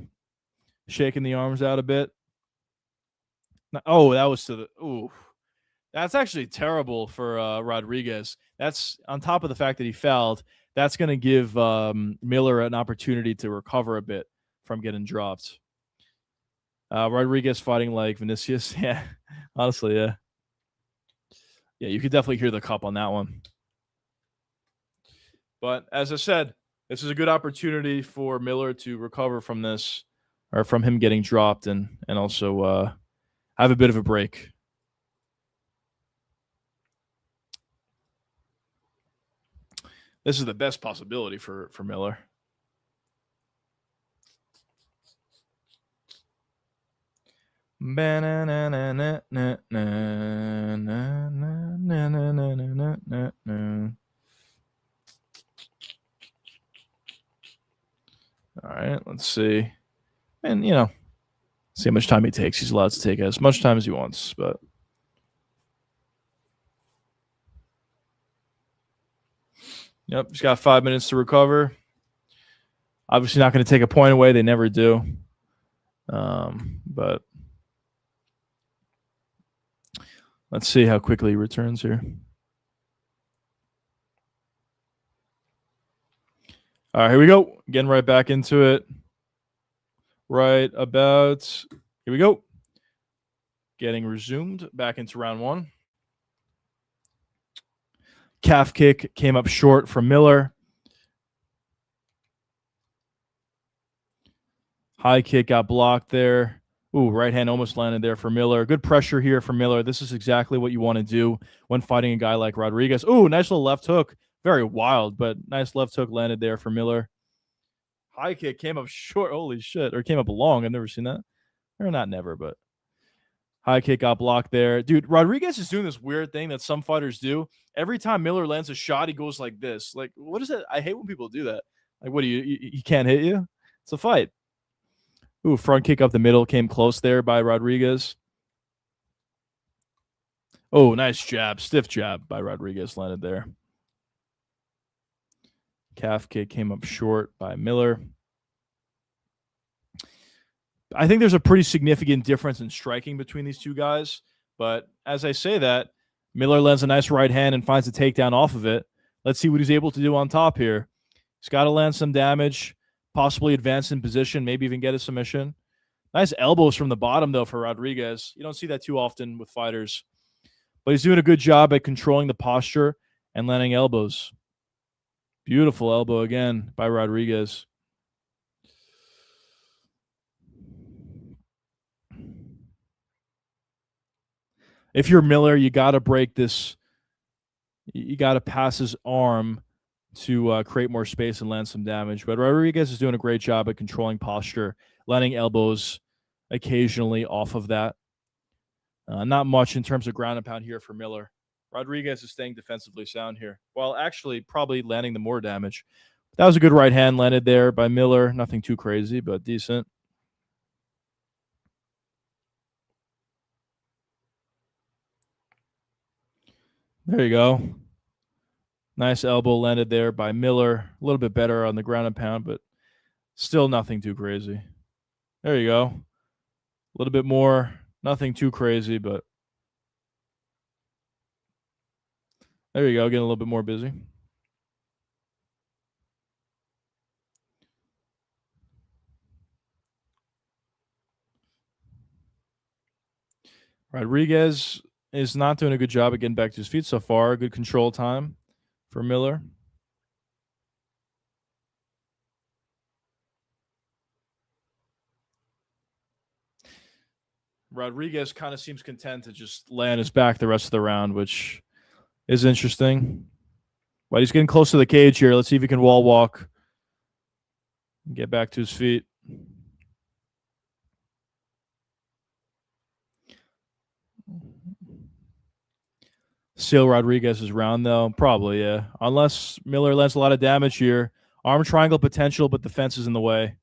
Shaking the arms out a bit. Oh, that was to the... Ooh. That's actually terrible for Rodriguez. That's on top of the fact that he fouled. That's going to give Miller an opportunity to recover a bit from getting dropped. Rodriguez fighting like Vinicius. Yeah, honestly, yeah. Yeah, you could definitely hear the cup on that one. But as I said, this is a good opportunity for Miller to recover from this, or from him getting dropped, and also have a bit of a break. This is the best possibility for Miller. All right, let's see. And, you know, see how much time he takes. He's allowed to take as much time as he wants, but... Yep, he's got 5 minutes to recover. Obviously not going to take a point away. They never do. But let's see how quickly he returns here. All right, here we go. Getting right back into it. Right about, here we go. Getting resumed back into round one. Calf kick came up short from Miller. High kick got blocked there. Ooh, right hand almost landed there for Miller. Good pressure here for Miller. This is exactly what you want to do when fighting a guy like Rodriguez. Ooh, nice little left hook. Very wild, but nice left hook landed there for Miller. High kick came up short. Holy shit. Or came up long. I've never seen that. Or not never, but high kick got blocked there. Dude, Rodriguez is doing this weird thing that some fighters do. Every time Miller lands a shot, he goes like this. Like, what is that? I hate when people do that. Like, what do you can't hit you? It's a fight. Ooh, front kick up the middle came close there by Rodriguez. Oh, nice jab. Stiff jab by Rodriguez landed there. Calf kick came up short by Miller. I think there's a pretty significant difference in striking between these two guys. But as I say that, Miller lands a nice right hand and finds a takedown off of it. Let's see what he's able to do on top here. He's got to land some damage, possibly advance in position, maybe even get a submission. Nice elbows from the bottom, though, for Rodriguez. You don't see that too often with fighters. But he's doing a good job at controlling the posture and landing elbows. Beautiful elbow again by Rodriguez. If you're Miller, you got to break this. You got to pass his arm to create more space and land some damage. But Rodriguez is doing a great job at controlling posture, landing elbows occasionally off of that. Not much in terms of ground and pound here for Miller. Rodriguez is staying defensively sound here, while actually probably landing the more damage. That was a good right hand landed there by Miller. Nothing too crazy, but decent. There you go. Nice elbow landed there by Miller. A little bit better on the ground and pound, but still nothing too crazy. There you go. A little bit more. Nothing too crazy, but there you go. Getting a little bit more busy. Rodriguez is not doing a good job at getting back to his feet so far. Good control time for Miller. Rodriguez kind of seems content to just lay on his back the rest of the round, which is interesting. But he's getting close to the cage here. Let's see if he can wall walk and get back to his feet. Still Rodriguez's round, though. Probably, yeah. Unless Miller lands a lot of damage here. Arm triangle potential, but the fence is in the way.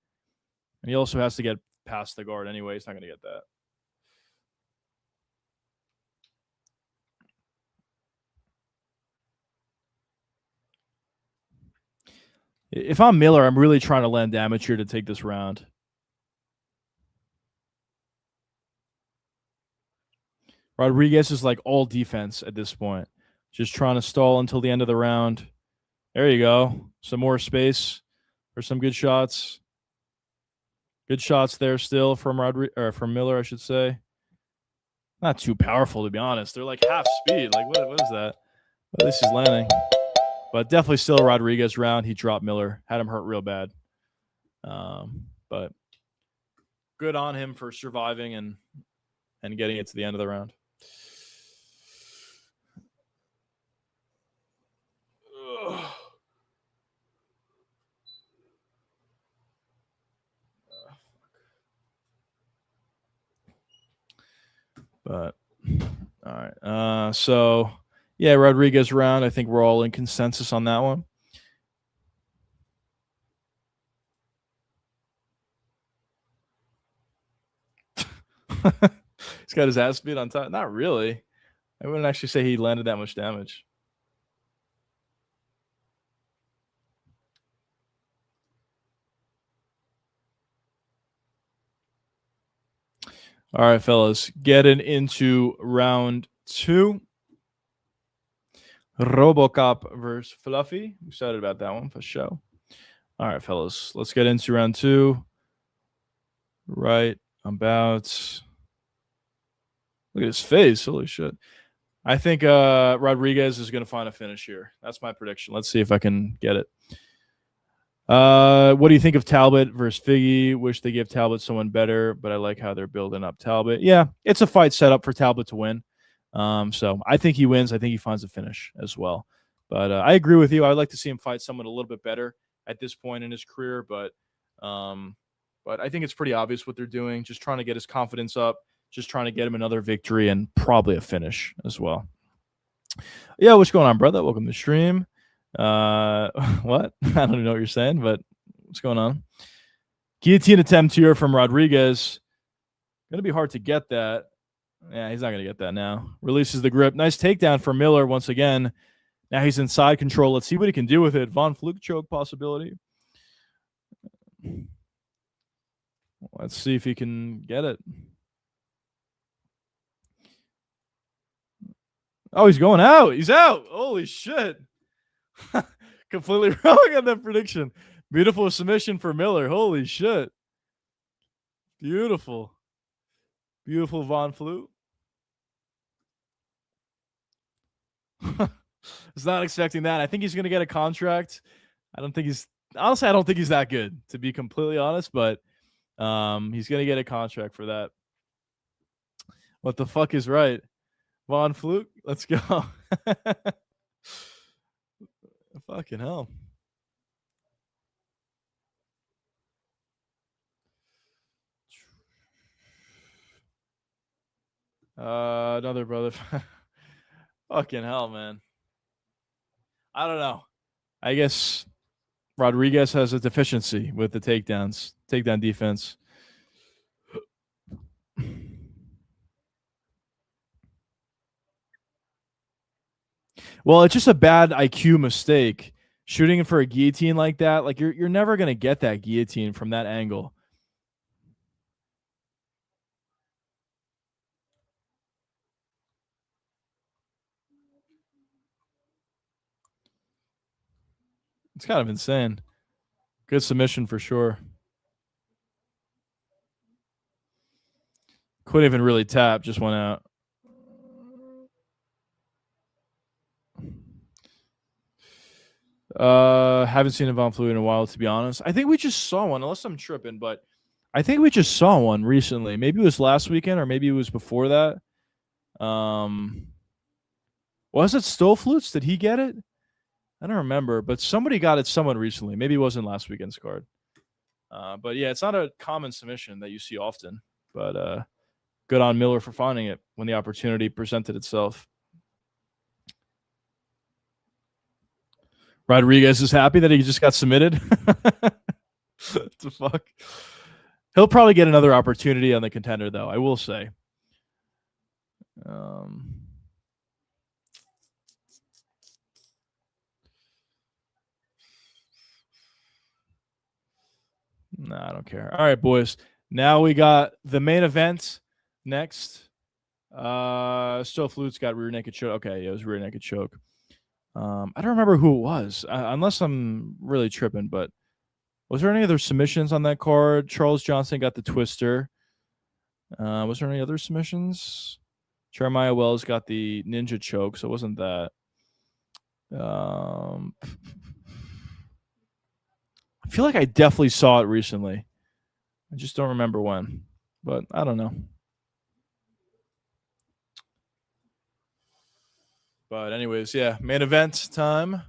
And he also has to get past the guard anyway. He's not going to get that. If I'm Miller, I'm really trying to land damage here to take this round. Rodriguez is like all defense at this point. Just trying to stall until the end of the round. There you go. Some more space for some good shots. Good shots there still from from Miller, I should say. Not too powerful, to be honest. They're like half speed. Like, what is that? At least he's landing. But definitely still a Rodriguez round. He dropped Miller. Had him hurt real bad. But good on him for surviving and getting it to the end of the round. But all right. So yeah, Rodriguez round. I think we're all in consensus on that one. He's got his ass beat on top. Not really. I wouldn't actually say he landed that much damage. All right, fellas, getting into round 2. RoboCop versus Fluffy. I'm excited about that one for sure. All right, fellas, let's get into round 2. Right about. Look at his face. Holy shit. I think Rodriguez is going to find a finish here. That's my prediction. Let's see if I can get it. What do you think of Talbot versus Figgy? Wish they give Talbot someone better, but I like how they're building up Talbot. Yeah, it's a fight set up for Talbot to win. So I think he wins. I think he finds a finish as well. But I agree with you. I would like to see him fight someone a little bit better at this point in his career. But I think it's pretty obvious what they're doing. Just trying to get his confidence up. Just trying to get him another victory and probably a finish as well. Yeah, what's going on, brother? Welcome to the stream. What? I don't even know what you're saying, but what's going on? Guillotine attempt here from Rodriguez. Gonna be hard to get that. Yeah, he's not gonna get that now. Releases the grip. Nice takedown for Miller once again. Now he's in side control. Let's see what he can do with it. Von Fluke choke possibility. Let's see if he can get it. Oh, he's going out. He's out. Holy shit. Completely wrong on that prediction. Beautiful submission for Miller. Holy shit. Beautiful. Beautiful Von Fluke. Was not expecting that. I think he's going to get a contract. I don't think he's that good, to be completely honest, but he's going to get a contract for that. What the fuck is right? Von Fluke, let's go. Fucking hell. Another brother. Fucking hell, man. I don't know. I guess Rodriguez has a deficiency with the takedowns, takedown defense. Well, it's just a bad IQ mistake. Shooting for a guillotine like that, like you're never gonna get that guillotine from that angle. It's kind of insane. Good submission for sure. Couldn't even really tap, just went out. Haven't seen a Von Fluke in a while, to be honest. I think we just saw one, unless I'm tripping, but I think we just saw one recently. Maybe it was last weekend, or maybe it was before that. Was it Stolflutz? Did he get it? I don't remember, but somebody got it somewhat recently. Maybe it wasn't last weekend's card. But yeah, it's not a common submission that you see often. But good on Miller for finding it when the opportunity presented itself. Rodriguez is happy that he just got submitted. What the fuck? He'll probably get another opportunity on the Contender, though, I will say. No, I don't care. All right, boys. Now we got the main event next. Stolflutz got rear naked choke. Okay, it was rear naked choke. I don't remember who it was, unless I'm really tripping, but was there any other submissions on that card? Charles Johnson got the twister. Was there any other submissions? Jeremiah Wells got the ninja choke, so it wasn't that. I feel like I definitely saw it recently. I just don't remember when, but I don't know. But anyways, yeah, main event time.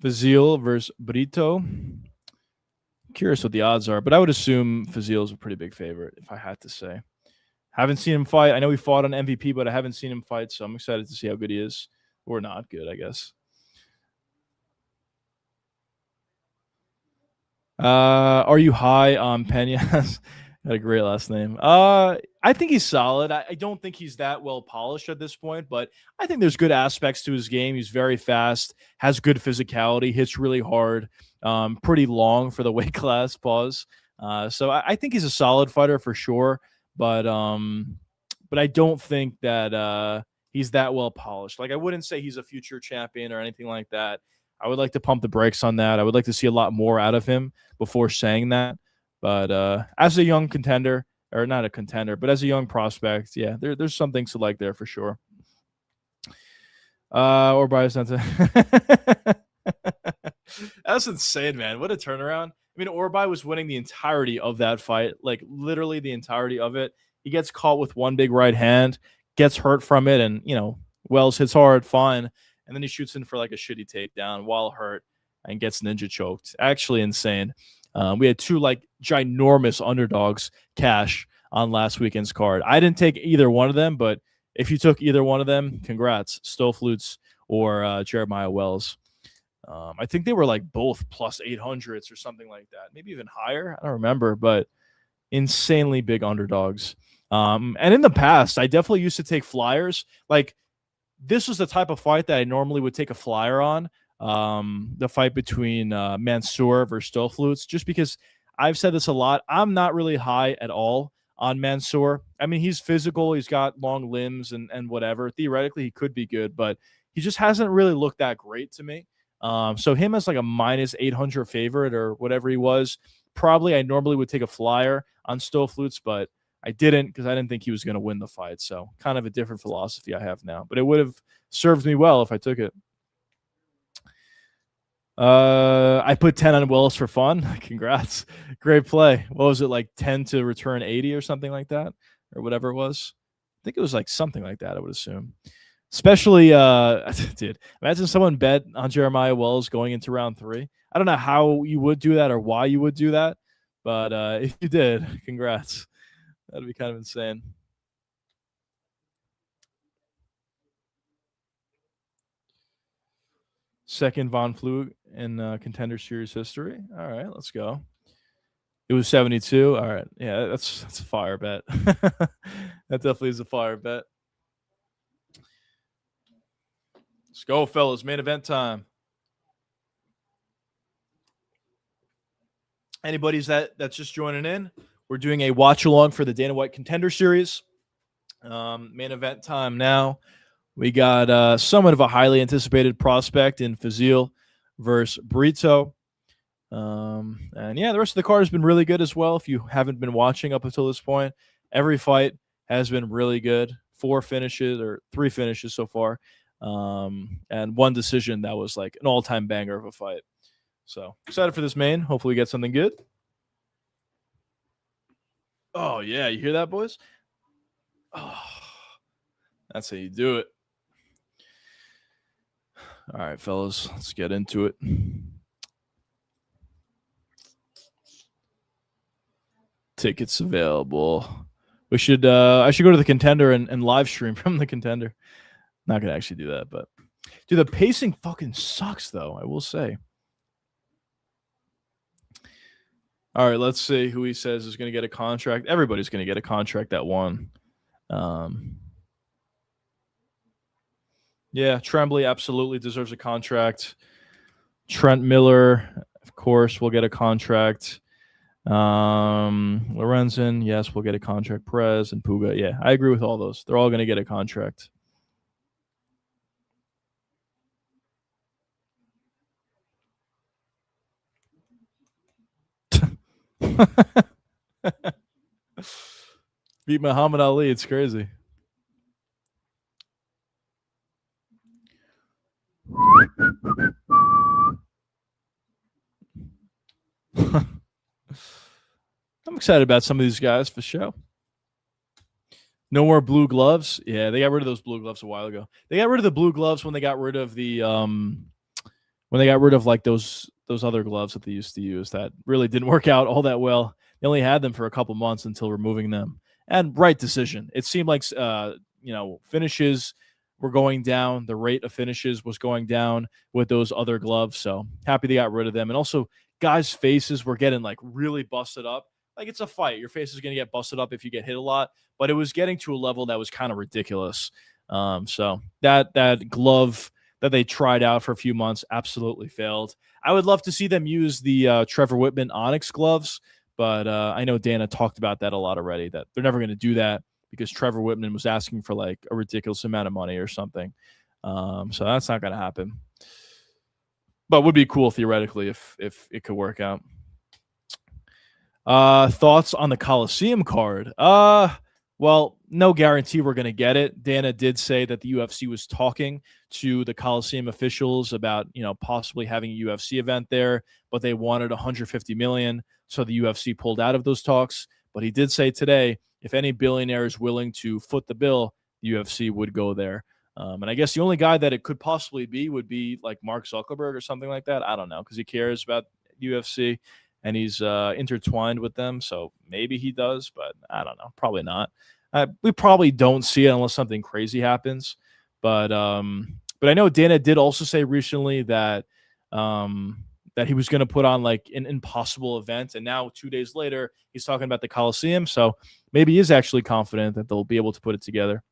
Fazil versus Brito. Curious what the odds are, but I would assume Fazil is a pretty big favorite, if I had to say. Haven't seen him fight. I know he fought on MVP, but I haven't seen him fight, so I'm excited to see how good he is. Or not good, I guess. Are you high on Pena? Had a great last name. I think he's solid. I don't think he's that well polished at this point, but I think there's good aspects to his game. He's very fast, has good physicality, hits really hard, pretty long for the weight class. Pause. So I think he's a solid fighter for sure, but I don't think that he's that well polished. Like I wouldn't say he's a future champion or anything like that. I would like to pump the brakes on that. I would like to see a lot more out of him before saying that. But as a young contender, or not a contender, but as a young prospect, yeah, there's some things to like there for sure. Or Biosenta. That's insane, man. What a turnaround. I mean, Orbai was winning the entirety of that fight, like literally the entirety of it. He gets caught with one big right hand, gets hurt from it, and Wells hits hard, fine, and then he shoots in for like a shitty takedown while hurt and gets ninja choked. Actually insane. We had two like ginormous underdogs cash on last weekend's card. I didn't take either one of them, but if you took either one of them, congrats, Stolflutz or Jeremiah Wells. I think they were like both plus 800s or something like that, maybe even higher. I don't remember, but insanely big underdogs. And in the past, I definitely used to take flyers. Like this was the type of fight that I normally would take a flyer on. The fight between Mansour versus Stolflutz, just because I've said this a lot. I'm not really high at all on Mansour. I mean, he's physical. He's got long limbs and whatever. Theoretically, he could be good, but he just hasn't really looked that great to me. So him as like a minus 800 favorite or whatever he was, probably I normally would take a flyer on Stolflutz, but I didn't because I didn't think he was going to win the fight. So kind of a different philosophy I have now, but it would have served me well if I took it. I put 10 on Willis for fun. Congrats. Great play. What was it, like 10 to return 80 or something like that? Or whatever it was? I think it was like something like that, I would assume. Especially, dude, imagine someone bet on Jeremiah Wells going into round 3. I don't know how you would do that or why you would do that, but if you did, congrats. That'd be kind of insane. Second Von Flue in Contender Series history. All right, let's go. It was 72. All right, yeah, that's a fire bet. That definitely is a fire bet. Let's go, fellas. Main event time. Anybody's that's just joining in, we're doing a watch along for the Dana White Contender Series. Main event time now. We got somewhat of a highly anticipated prospect in Fazil versus Brito. And yeah, the rest of the card has been really good as well. If you haven't been watching up until this point, every fight has been really good. 4 finishes or 3 finishes so far. And 1 decision that was like an all-time banger of a fight. So excited for this main. Hopefully we get something good. Oh, yeah. You hear that, boys? Oh, that's how you do it. All right, fellas, let's get into it. Tickets available. We should I should go to the Contender and live stream from the Contender. Not gonna actually do that, but dude, the pacing fucking sucks though, I will say. All right, let's see who he says is gonna get a contract. Everybody's gonna get a contract that won. Yeah, Tremblay absolutely deserves a contract. Trent Miller, of course, will get a contract. Lorenzen, yes, we'll get a contract. Perez and Puga, yeah, I agree with all those. They're all going to get a contract. Beat Muhammad Ali, it's crazy. I'm excited about some of these guys for sure. No more blue gloves. Yeah, they got rid of those blue gloves a while ago. They got rid of the blue gloves when they got rid of the like those other gloves that they used to use that really didn't work out all that well. They only had them for a couple months until removing them. And right decision. It seemed like finishes were going down. The rate of finishes was going down with those other gloves. So happy they got rid of them. And also guys' faces were getting like really busted up. Like it's a fight. Your face is going to get busted up if you get hit a lot. But it was getting to a level that was kind of ridiculous. So that glove that they tried out for a few months absolutely failed. I would love to see them use the Trevor Whitman Onyx gloves, but I know Dana talked about that a lot already, that they're never going to do that because Trevor Whitman was asking for like a ridiculous amount of money or something. So that's not going to happen. but would be cool theoretically if it could work out. Thoughts on the Coliseum card? Well, no guarantee we're going to get it. Dana did say that the UFC was talking to the Coliseum officials about, possibly having a UFC event there, but they wanted 150 million, so the UFC pulled out of those talks. But he did say today, if any billionaire is willing to foot the bill, the UFC would go there. And I guess the only guy that it could possibly be would be like Mark Zuckerberg or something like that. I don't know, because he cares about UFC and he's intertwined with them. So maybe he does, but I don't know. Probably not. We probably don't see it unless something crazy happens. But I know Dana did also say recently that that he was going to put on like an impossible event, and now 2 days later he's talking about the Coliseum. So maybe he is actually confident that they'll be able to put it together.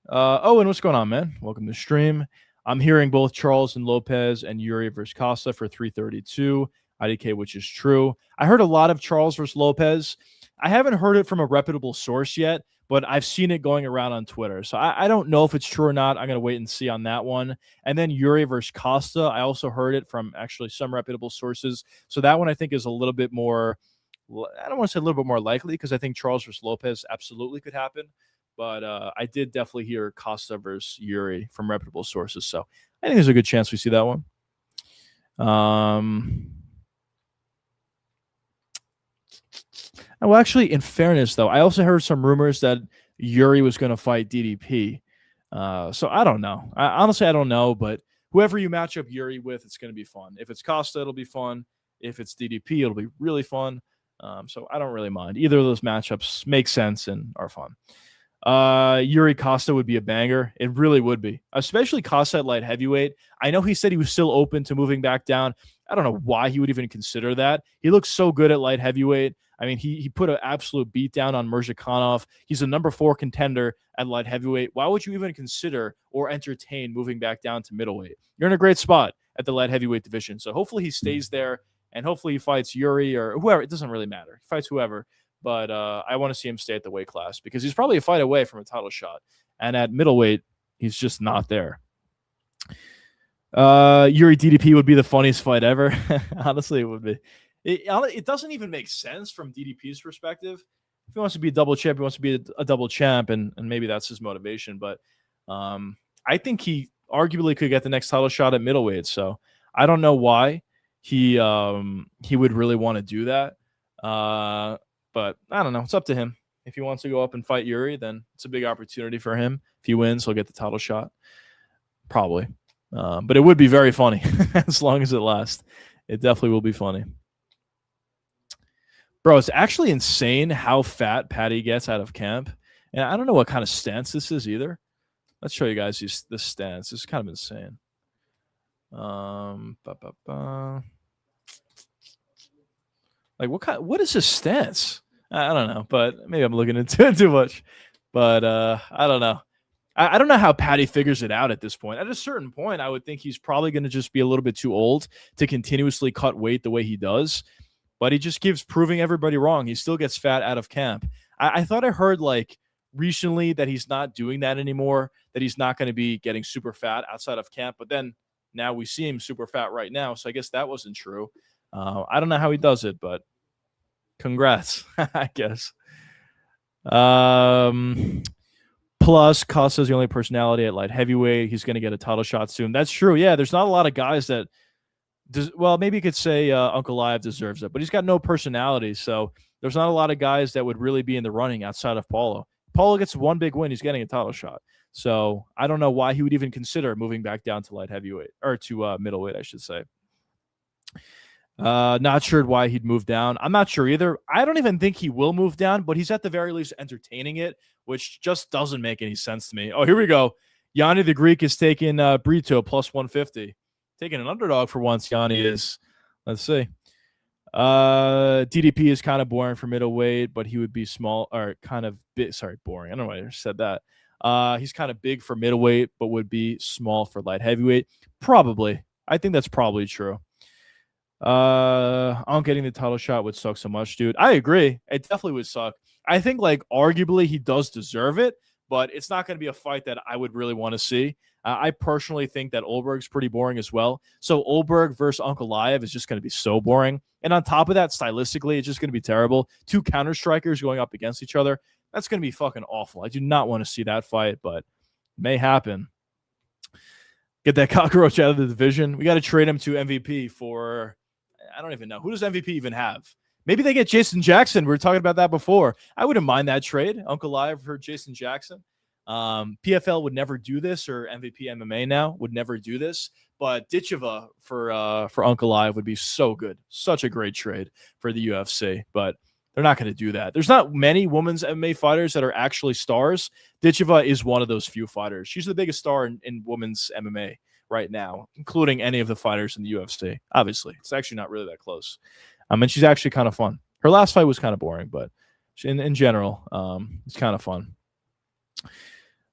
And what's going on, man? Welcome to the stream. I'm hearing both Charles and Lopez and Yuri versus Costa for 332 IDK, which is true. I heard a lot of Charles versus Lopez. I haven't heard it from a reputable source yet, but I've seen it going around on Twitter. So I don't know if it's true or not. I'm going to wait and see on that one. And then Yuri versus Costa, I also heard it from actually some reputable sources. So that one I think is a little bit more, I don't want to say a little bit more likely, because I think Charles versus Lopez absolutely could happen. But I did definitely hear Costa versus Yuri from reputable sources. So I think there's a good chance we see that one. Well, actually, in fairness, though, I also heard some rumors that Yuri was going to fight DDP. So I don't know. Honestly, I don't know. But whoever you match up Yuri with, it's going to be fun. If it's Costa, it'll be fun. If it's DDP, it'll be really fun. So I don't really mind. Either of those matchups make sense and are fun. Yuri Costa would be a banger. It really would be, especially Costa at light heavyweight. I know he said he was still open to moving back down. I don't know why he would even consider that. He looks so good at light heavyweight. I mean, he put an absolute beat down on Mirzakhanov. He's a number 4 contender at light heavyweight. Why would you even consider or entertain moving back down to middleweight? You're in a great spot at the light heavyweight division. So hopefully he stays there, and hopefully he fights Yuri or whoever. It doesn't really matter. He fights whoever. But I want to see him stay at the weight class because he's probably a fight away from a title shot. And at middleweight, he's just not there. Yuri DDP would be the funniest fight ever. Honestly, it would be. It doesn't even make sense from DDP's perspective. If he wants to be a double champ, he wants to be a double champ, and maybe that's his motivation. But I think he arguably could get the next title shot at middleweight. So I don't know why he would really want to do that. But I don't know. It's up to him. If he wants to go up and fight Yuri, then it's a big opportunity for him. If he wins, he'll get the title shot. Probably. But it would be very funny as long as it lasts. It definitely will be funny. Bro, it's actually insane how fat Patty gets out of camp. And I don't know what kind of stance this is either. Let's show you guys this stance. This is kind of insane. Like what is his stance? I don't know, but maybe I'm looking into it too much. But I don't know. I don't know how Patty figures it out at this point. At a certain point, I would think he's probably going to just be a little bit too old to continuously cut weight the way he does. But he just keeps proving everybody wrong. He still gets fat out of camp. I thought I heard like recently that he's not doing that anymore, that he's not going to be getting super fat outside of camp. But then now we see him super fat right now. So I guess that wasn't true. I don't know how he does it, but congrats, I guess. Plus, Costa's the only personality at light heavyweight. He's going to get a title shot soon. That's true. Yeah, there's not a lot of guys that well, maybe you could say Uncle Live deserves it, but he's got no personality. So there's not a lot of guys that would really be in the running outside of Paulo. Paulo gets one big win. He's getting a title shot. So I don't know why he would even consider moving back down to light heavyweight or to middleweight, I should say. Not sure why he'd move down. I'm not sure either. I don't even think he will move down, but he's at the very least entertaining it, which just doesn't make any sense to me. Oh, here we go. Yanni the Greek is taking Brito plus 150. Taking an underdog for once, Yanni is. Let's see. DDP is kind of boring for middleweight, but he would be small or kind of big. Sorry, boring. I don't know why I said that. He's kind of big for middleweight, but would be small for light heavyweight. Probably. I think that's probably true. I'm getting the title shot would suck so much, dude. I agree. It definitely would suck. I think like arguably he does deserve it, but it's not going to be a fight that I would really want to see. I personally think that Olberg's pretty boring as well. So Olberg versus Ankalaev is just going to be so boring. And on top of that, stylistically, it's just going to be terrible. Two counter strikers going up against each other. That's going to be fucking awful. I do not want to see that fight, but it may happen. Get that cockroach out of the division. We got to trade him to MVP for, I don't even know. Who does MVP even have? Maybe they get Jason Jackson. We were talking about that before. I wouldn't mind that trade. Ankalaev for Jason Jackson. PFL would never do this, or MVP MMA now would never do this. But Ditcheva for Ankalaev would be so good. Such a great trade for the UFC. But they're not going to do that. There's not many women's MMA fighters that are actually stars. Ditcheva is one of those few fighters. She's the biggest star in women's MMA right now, including any of the fighters in the UFC. Obviously, it's actually not really that close. And she's actually kind of fun. Her last fight was kind of boring, but in general, it's kind of fun.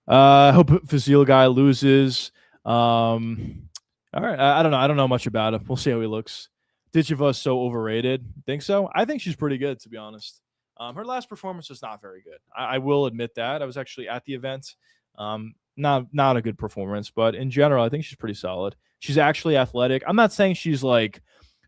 I hope Fazil guy loses. All right, I don't know. I don't know much about him. We'll see how he looks. Ditcheva is so overrated. Think so? I think she's pretty good, to be honest. Her last performance was not very good. I will admit that. I was actually at the event. Not a good performance, but in general, I think she's pretty solid. She's actually athletic. I'm not saying she's like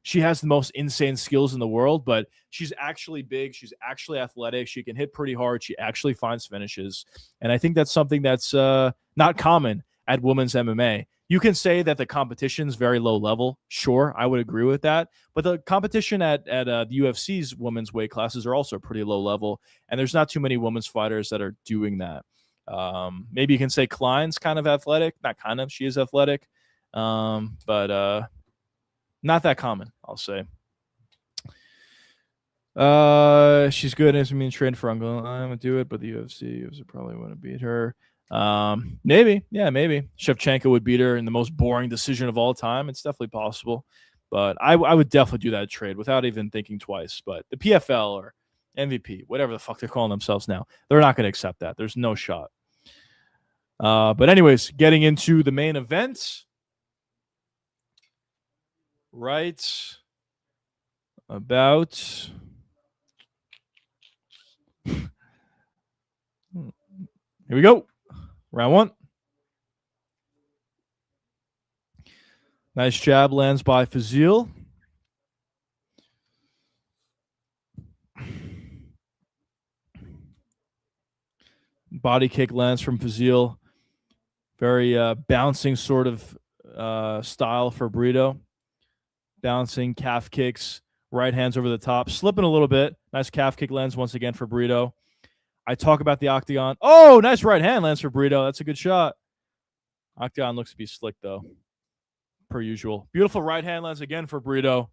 she has the most insane skills in the world, but she's actually big. She's actually athletic. She can hit pretty hard. She actually finds finishes. And I think that's something that's not common at women's MMA. You can say that the competition's very low level. Sure, I would agree with that. But the competition at the UFC's women's weight classes are also pretty low level. And there's not too many women's fighters that are doing that. Maybe you can say Klein's kind of athletic. Not kind of. She is athletic. But not that common, I'll say. She's good as being trained for Angola. I would do it, but the UFC probably wouldn't beat her. Maybe. Shevchenko would beat her in the most boring decision of all time. It's definitely possible. But I would definitely do that trade without even thinking twice. But the PFL or MVP, whatever the fuck they're calling themselves now, they're not going to accept that. There's no shot. But anyways, getting into the main event. Right about here we go. Round one. Nice jab lands by Fazil. Body kick lands from Fazil. Very bouncing sort of style for Brito. Bouncing calf kicks, right hands over the top, slipping a little bit. Nice calf kick lands once again for Brito. I talk about the octagon. Oh, nice right hand lands for Brito. That's a good shot. Octagon looks to be slick, though, per usual. Beautiful right hand lands again for Brito.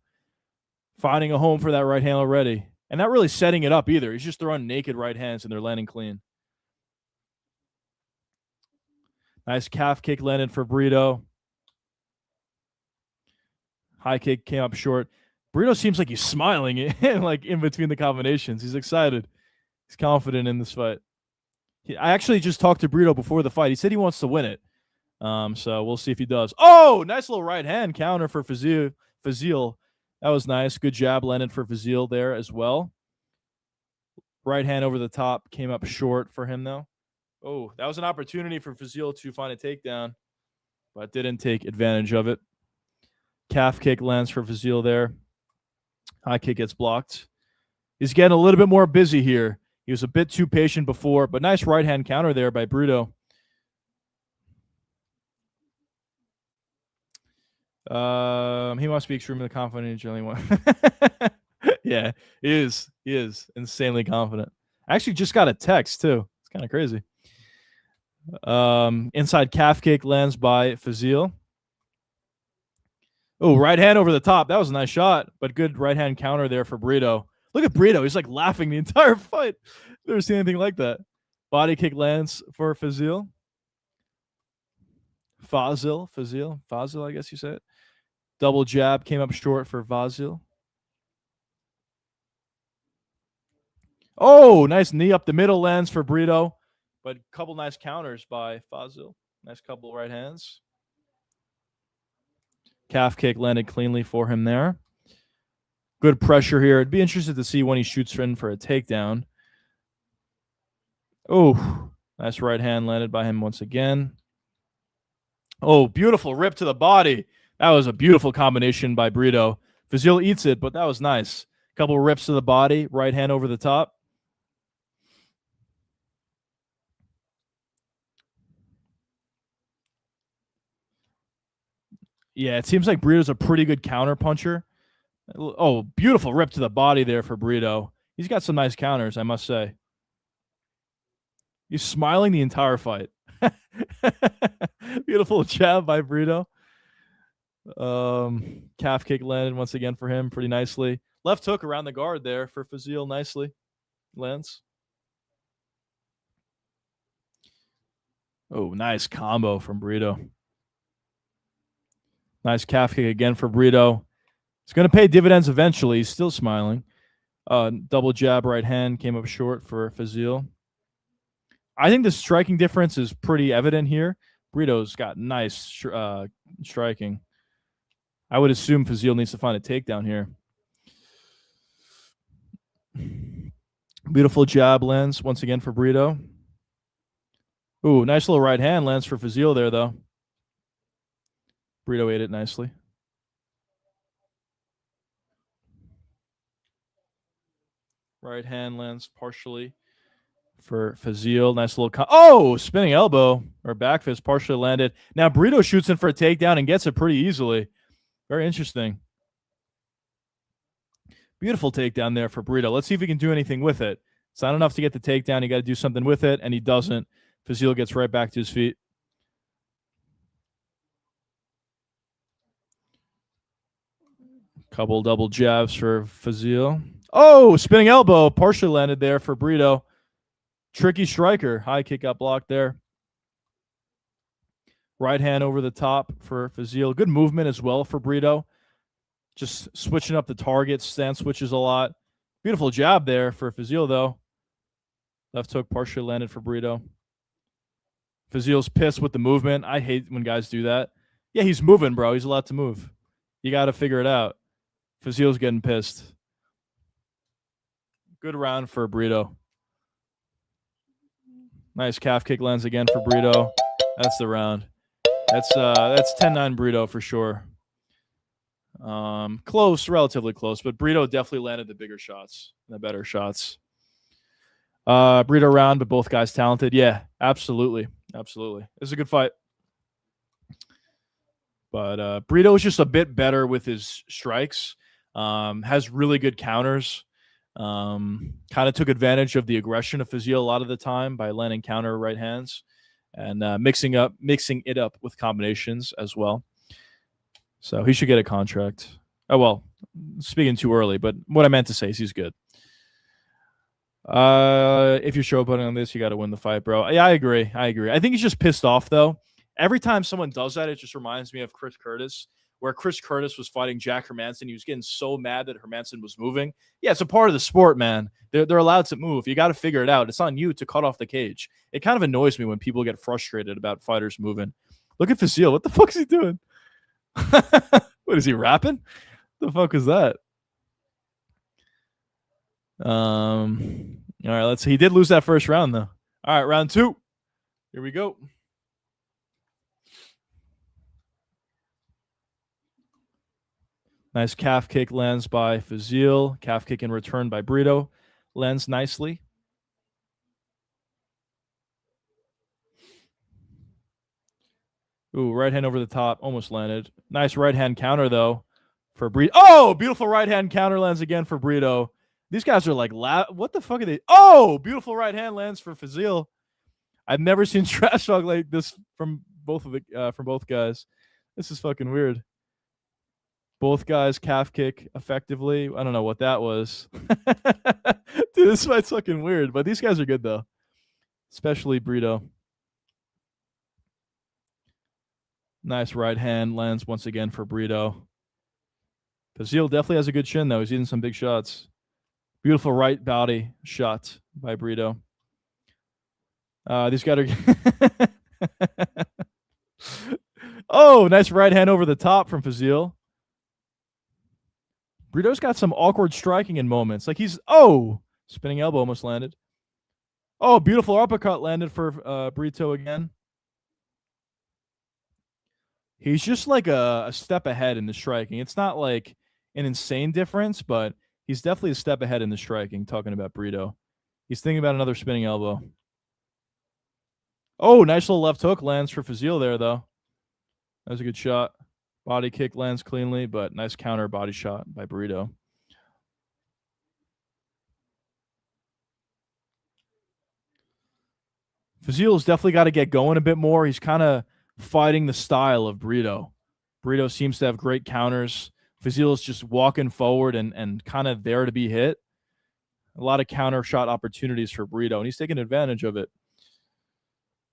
Finding a home for that right hand already. And not really setting it up either. He's just throwing naked right hands, and they're landing clean. Nice calf kick landed for Brito. High kick came up short. Brito seems like he's smiling like in between the combinations. He's excited. He's confident in this fight. I actually just talked to Brito before the fight. He said he wants to win it. So we'll see if he does. Oh, nice little right hand counter for Fazil. That was nice. Good jab landed for Fazil there as well. Right hand over the top came up short for him, though. Oh, that was an opportunity for Fazil to find a takedown, but didn't take advantage of it. Calf kick lands for Fazil there. High kick gets blocked. He's getting a little bit more busy here. He was a bit too patient before, but nice right hand counter there by Brito. He must be extremely confident in generally. Yeah, he is. He is insanely confident. I actually just got a text too. It's kind of crazy. Inside calf kick lands by Fazil. Oh, right hand over the top. That was a nice shot, but good right hand counter there for Brito. Look at Brito. He's like laughing the entire fight. Never seen anything like that. Body kick lands for Fazil. Fazil, I guess you said. Double jab came up short for Fazil. Oh, nice knee up the middle lands for Brito, but a couple nice counters by Fazil. Nice couple right hands. Calf kick landed cleanly for him there. Good pressure here. I'd be interested to see when he shoots in for a takedown. Oh, nice right hand landed by him once again. Oh, beautiful rip to the body. That was a beautiful combination by Brito. Fazil eats it, but that was nice. Couple rips to the body, right hand over the top. Yeah, it seems like Brito's a pretty good counter puncher. Oh, beautiful rip to the body there for Brito. He's got some nice counters, I must say. He's smiling the entire fight. Beautiful jab by Brito. Calf kick landed once again for him pretty nicely. Left hook around the guard there for Fazil nicely. Lands. Oh, nice combo from Brito. Nice calf kick again for Brito. It's going to pay dividends eventually. He's still smiling. Double jab right hand came up short for Fazil. I think the striking difference is pretty evident here. Brito's got nice striking. I would assume Fazil needs to find a takedown here. Beautiful jab lands once again for Brito. Ooh, nice little right hand lands for Fazil there, though. Brito ate it nicely. Right hand lands partially for Fazil. Nice little spinning elbow or back fist partially landed. Now Brito shoots in for a takedown and gets it pretty easily. Very interesting. Beautiful takedown there for Brito. Let's see if he can do anything with it. It's not enough to get the takedown. You got to do something with it, and he doesn't. Fazil gets right back to his feet. Couple double jabs for Fazil. Oh, spinning elbow partially landed there for Brito. Tricky striker. High kick got blocked there. Right hand over the top for Fazil. Good movement as well for Brito. Just switching up the targets. Stand switches a lot. Beautiful jab there for Fazil, though. Left hook partially landed for Brito. Fazil's pissed with the movement. I hate when guys do that. Yeah, he's moving, bro. He's allowed to move. You got to figure it out. Fazil's getting pissed. Good round for Brito. Nice calf kick lands again for Brito. That's the round. That's 10-9 Brito for sure. Close, relatively close, but Brito definitely landed the bigger shots, the better shots. Brito round, but both guys talented. Yeah, absolutely. Absolutely. It's a good fight. But Brito is just a bit better with his strikes. Has really good counters. Kind of took advantage of the aggression of Fazil a lot of the time by landing counter right hands and mixing it up with combinations as well. So he should get a contract. Oh, well, speaking too early, but what I meant to say is he's good. If you're showboating on this, you got to win the fight, bro. Yeah, I agree. I think he's just pissed off, though. Every time someone does that, it just reminds me of Chris Curtis, where Chris Curtis was fighting Jack Hermanson. He was getting so mad that Hermanson was moving. Yeah, it's a part of the sport, man. They're allowed to move. You got to figure it out. It's on you to cut off the cage. It kind of annoys me when people get frustrated about fighters moving. Look at Fazil. What the fuck is he doing? What is he rapping? The fuck is that? All right, let's see. He did lose that first round, though. All right, round 2. Here we go. Nice calf kick lands by Fazil. Calf kick in return by Brito. Lands nicely. Ooh, right hand over the top. Almost landed. Nice right hand counter, though, for Brito. Oh, beautiful right hand counter lands again for Brito. These guys are like, what the fuck are they? Oh, beautiful right hand lands for Fazil. I've never seen trash talk like this from both guys. This is fucking weird. Both guys calf kick effectively. I don't know what that was. Dude, this fight's fucking weird, but these guys are good, though. Especially Brito. Nice right hand lands once again for Brito. Fazil definitely has a good chin, though. He's eating some big shots. Beautiful right body shot by Brito. These guys are... Oh, nice right hand over the top from Fazil. Brito's got some awkward striking in moments. Like he's... Oh! Spinning elbow almost landed. Oh, beautiful uppercut landed for Brito again. He's just like a step ahead in the striking. It's not like an insane difference, but he's definitely a step ahead in the striking, talking about Brito. He's thinking about another spinning elbow. Oh, nice little left hook lands for Fazil there, though. That was a good shot. Body kick lands cleanly, but nice counter body shot by Burrito. Fazil's definitely got to get going a bit more. He's kind of fighting the style of Burrito. Burrito seems to have great counters. Fazil's just walking forward and kind of there to be hit. A lot of counter shot opportunities for Burrito, and he's taking advantage of it.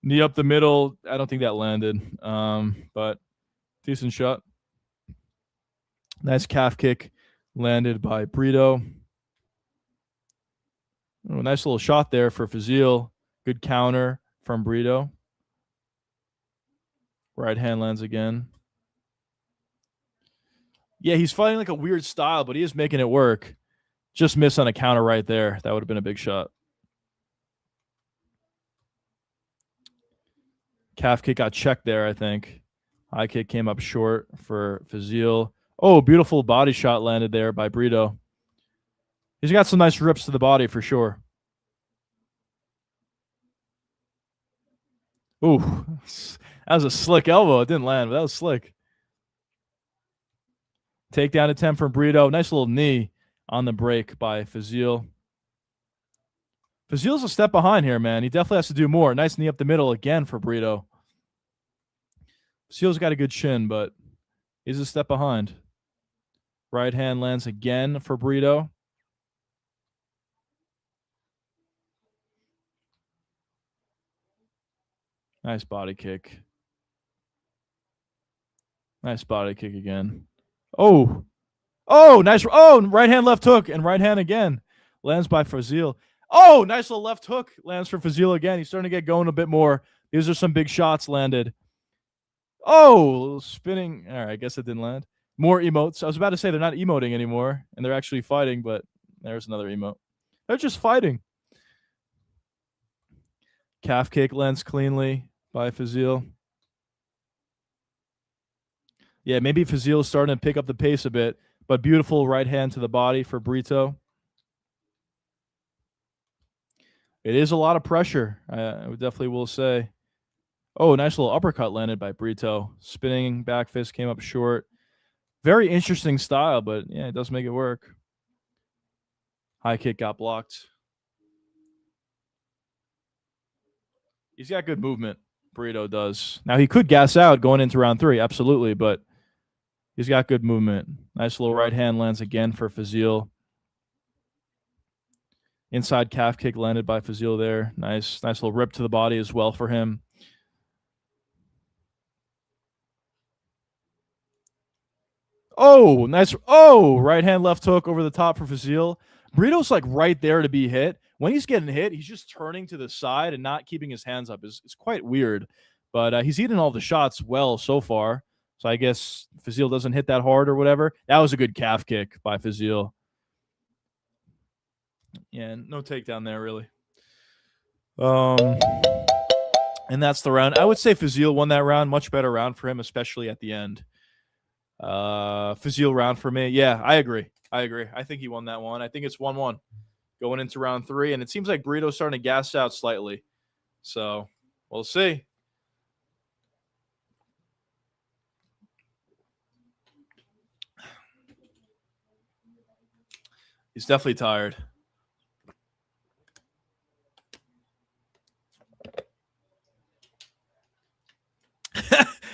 Knee up the middle. I don't think that landed, but decent shot. Nice calf kick landed by Burrito. Oh, nice little shot there for Fazil. Good counter from Burrito. Right hand lands again. Yeah, he's fighting like a weird style, but he is making it work. Just miss on a counter right there. That would have been a big shot. Calf kick got checked there, I think. High kick came up short for Fazil. Oh, beautiful body shot landed there by Burrito. He's got some nice rips to the body for sure. Ooh, that was a slick elbow. It didn't land, but that was slick. Takedown attempt from Burrito. Nice little knee on the break by Fazil. Fazil's a step behind here, man. He definitely has to do more. Nice knee up the middle again for Burrito. Fazil's got a good chin, but he's a step behind. Right hand lands again for Burrito. Nice body kick. Nice body kick again. Oh. Oh, nice. Oh, right hand left hook and right hand again. Lands by Fazil. Oh, nice little left hook. Lands for Fazil again. He's starting to get going a bit more. These are some big shots landed. Oh, spinning. All right, I guess it didn't land. More emotes. I was about to say they're not emoting anymore, and they're actually fighting, but there's another emote. They're just fighting. Calf kick lands cleanly by Fazil. Yeah, maybe Fazil is starting to pick up the pace a bit, but beautiful right hand to the body for Brito. It is a lot of pressure, I definitely will say. Oh, nice little uppercut landed by Brito. Spinning back fist came up short. Very interesting style, but yeah, it does make it work. High kick got blocked. He's got good movement. Burrito does. Now he could gas out going into round 3, absolutely, but he's got good movement. Nice little right hand lands again for Fazil. Inside calf kick landed by Fazil there. Nice little rip to the body as well for him. Oh, nice. Oh, right hand left hook over the top for Fazil. Burrito's like right there to be hit. When he's getting hit, he's just turning to the side and not keeping his hands up. It's quite weird. But he's eating all the shots well so far. So I guess Fazil doesn't hit that hard or whatever. That was a good calf kick by Fazil. Yeah, no takedown there, really. And that's the round. I would say Fazil won that round. Much better round for him, especially at the end. Fazil round for me. Yeah, I agree. I think he won that one. I think it's 1-1 going into round 3, and it seems like Burrito's starting to gas out slightly. So we'll see. He's definitely tired.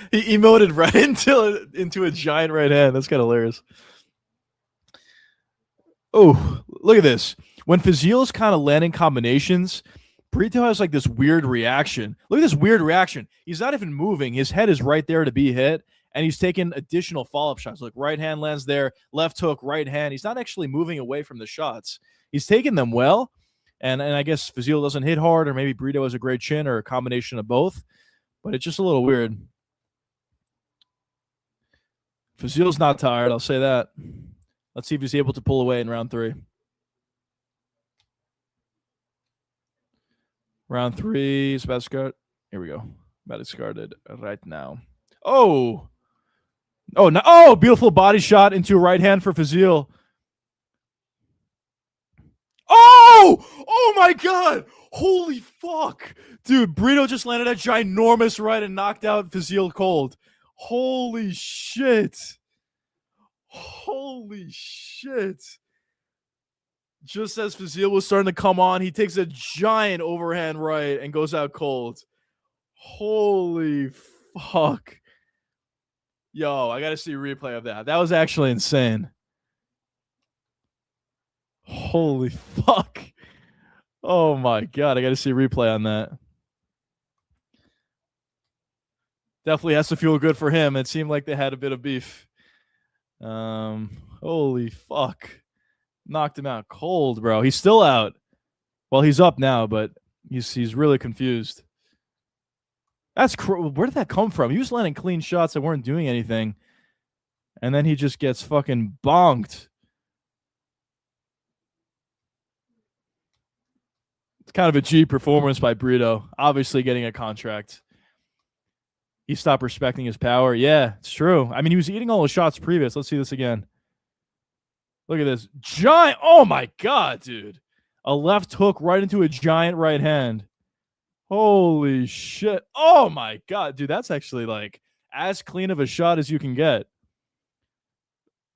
He emoted right into a giant right hand. That's kind of hilarious. Oh, look at this. When Fazil's kind of landing combinations, Brito has like this weird reaction. Look at this weird reaction. He's not even moving. His head is right there to be hit, and he's taking additional follow-up shots. Look, right hand lands there, left hook, right hand. He's not actually moving away from the shots. He's taking them well, and I guess Fazil doesn't hit hard, or maybe Brito has a great chin, or a combination of both, but it's just a little weird. Fazil's not tired, I'll say that. Let's see if he's able to pull away in round 3. Round 3 is about to start. Here we go. About to start it right now. Oh, Oh, no. Oh, beautiful body shot into a right hand for Fazil. Oh! Oh my god! Holy fuck! Dude, Brito just landed a ginormous right and knocked out Fazil cold. Holy shit. Holy shit. Just as Fazil was starting to come on, he takes a giant overhand right and goes out cold. Holy fuck. Yo, I gotta see a replay of that. That was actually insane. Holy fuck. Oh my god, I gotta see a replay on that. Definitely has to feel good for him. It seemed like they had a bit of beef. Holy fuck. Knocked him out cold, bro. He's still out. Well, he's up now, but he's really confused. Where did that come from? He was landing clean shots that weren't doing anything. And then he just gets fucking bonked. It's kind of a G performance by Brito. Obviously getting a contract. He stopped respecting his power. Yeah, it's true. I mean, he was eating all his shots previous. Let's see this again. Look at this. Giant. Oh my god, dude. A left hook right into a giant right hand. Holy shit. Oh my god, dude. That's actually like as clean of a shot as you can get.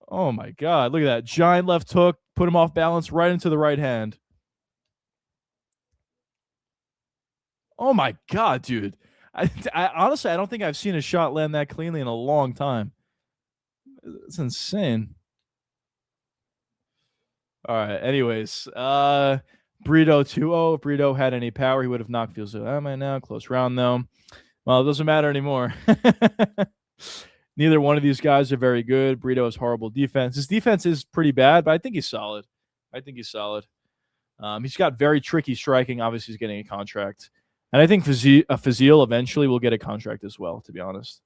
Oh my god. Look at that. Giant left hook. Put him off balance right into the right hand. Oh my god, dude. I honestly, I don't think I've seen a shot land that cleanly in a long time. It's insane. All right. Anyways, Brito 2-0. If Brito had any power, he would have knocked Fields out right now. Close round, though. Well, it doesn't matter anymore. Neither one of these guys are very good. Brito has horrible defense. His defense is pretty bad, but I think he's solid. He's got very tricky striking. Obviously, he's getting a contract. And I think Fazil eventually will get a contract as well, to be honest.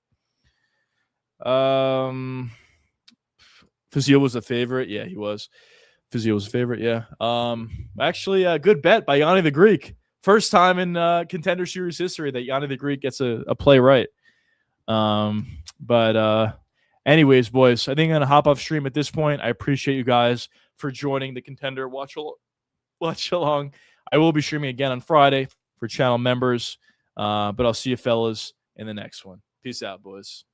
Fazil was a favorite. Yeah, he was. Fazil was a favorite, yeah. Actually, a good bet by Yanni the Greek. First time in Contender Series history that Yanni the Greek gets a play right. Anyways, boys, I think I'm going to hop off stream at this point. I appreciate you guys for joining the Contender watch along. I will be streaming again on Friday for channel members, but I'll see you fellas in the next one. Peace out, boys.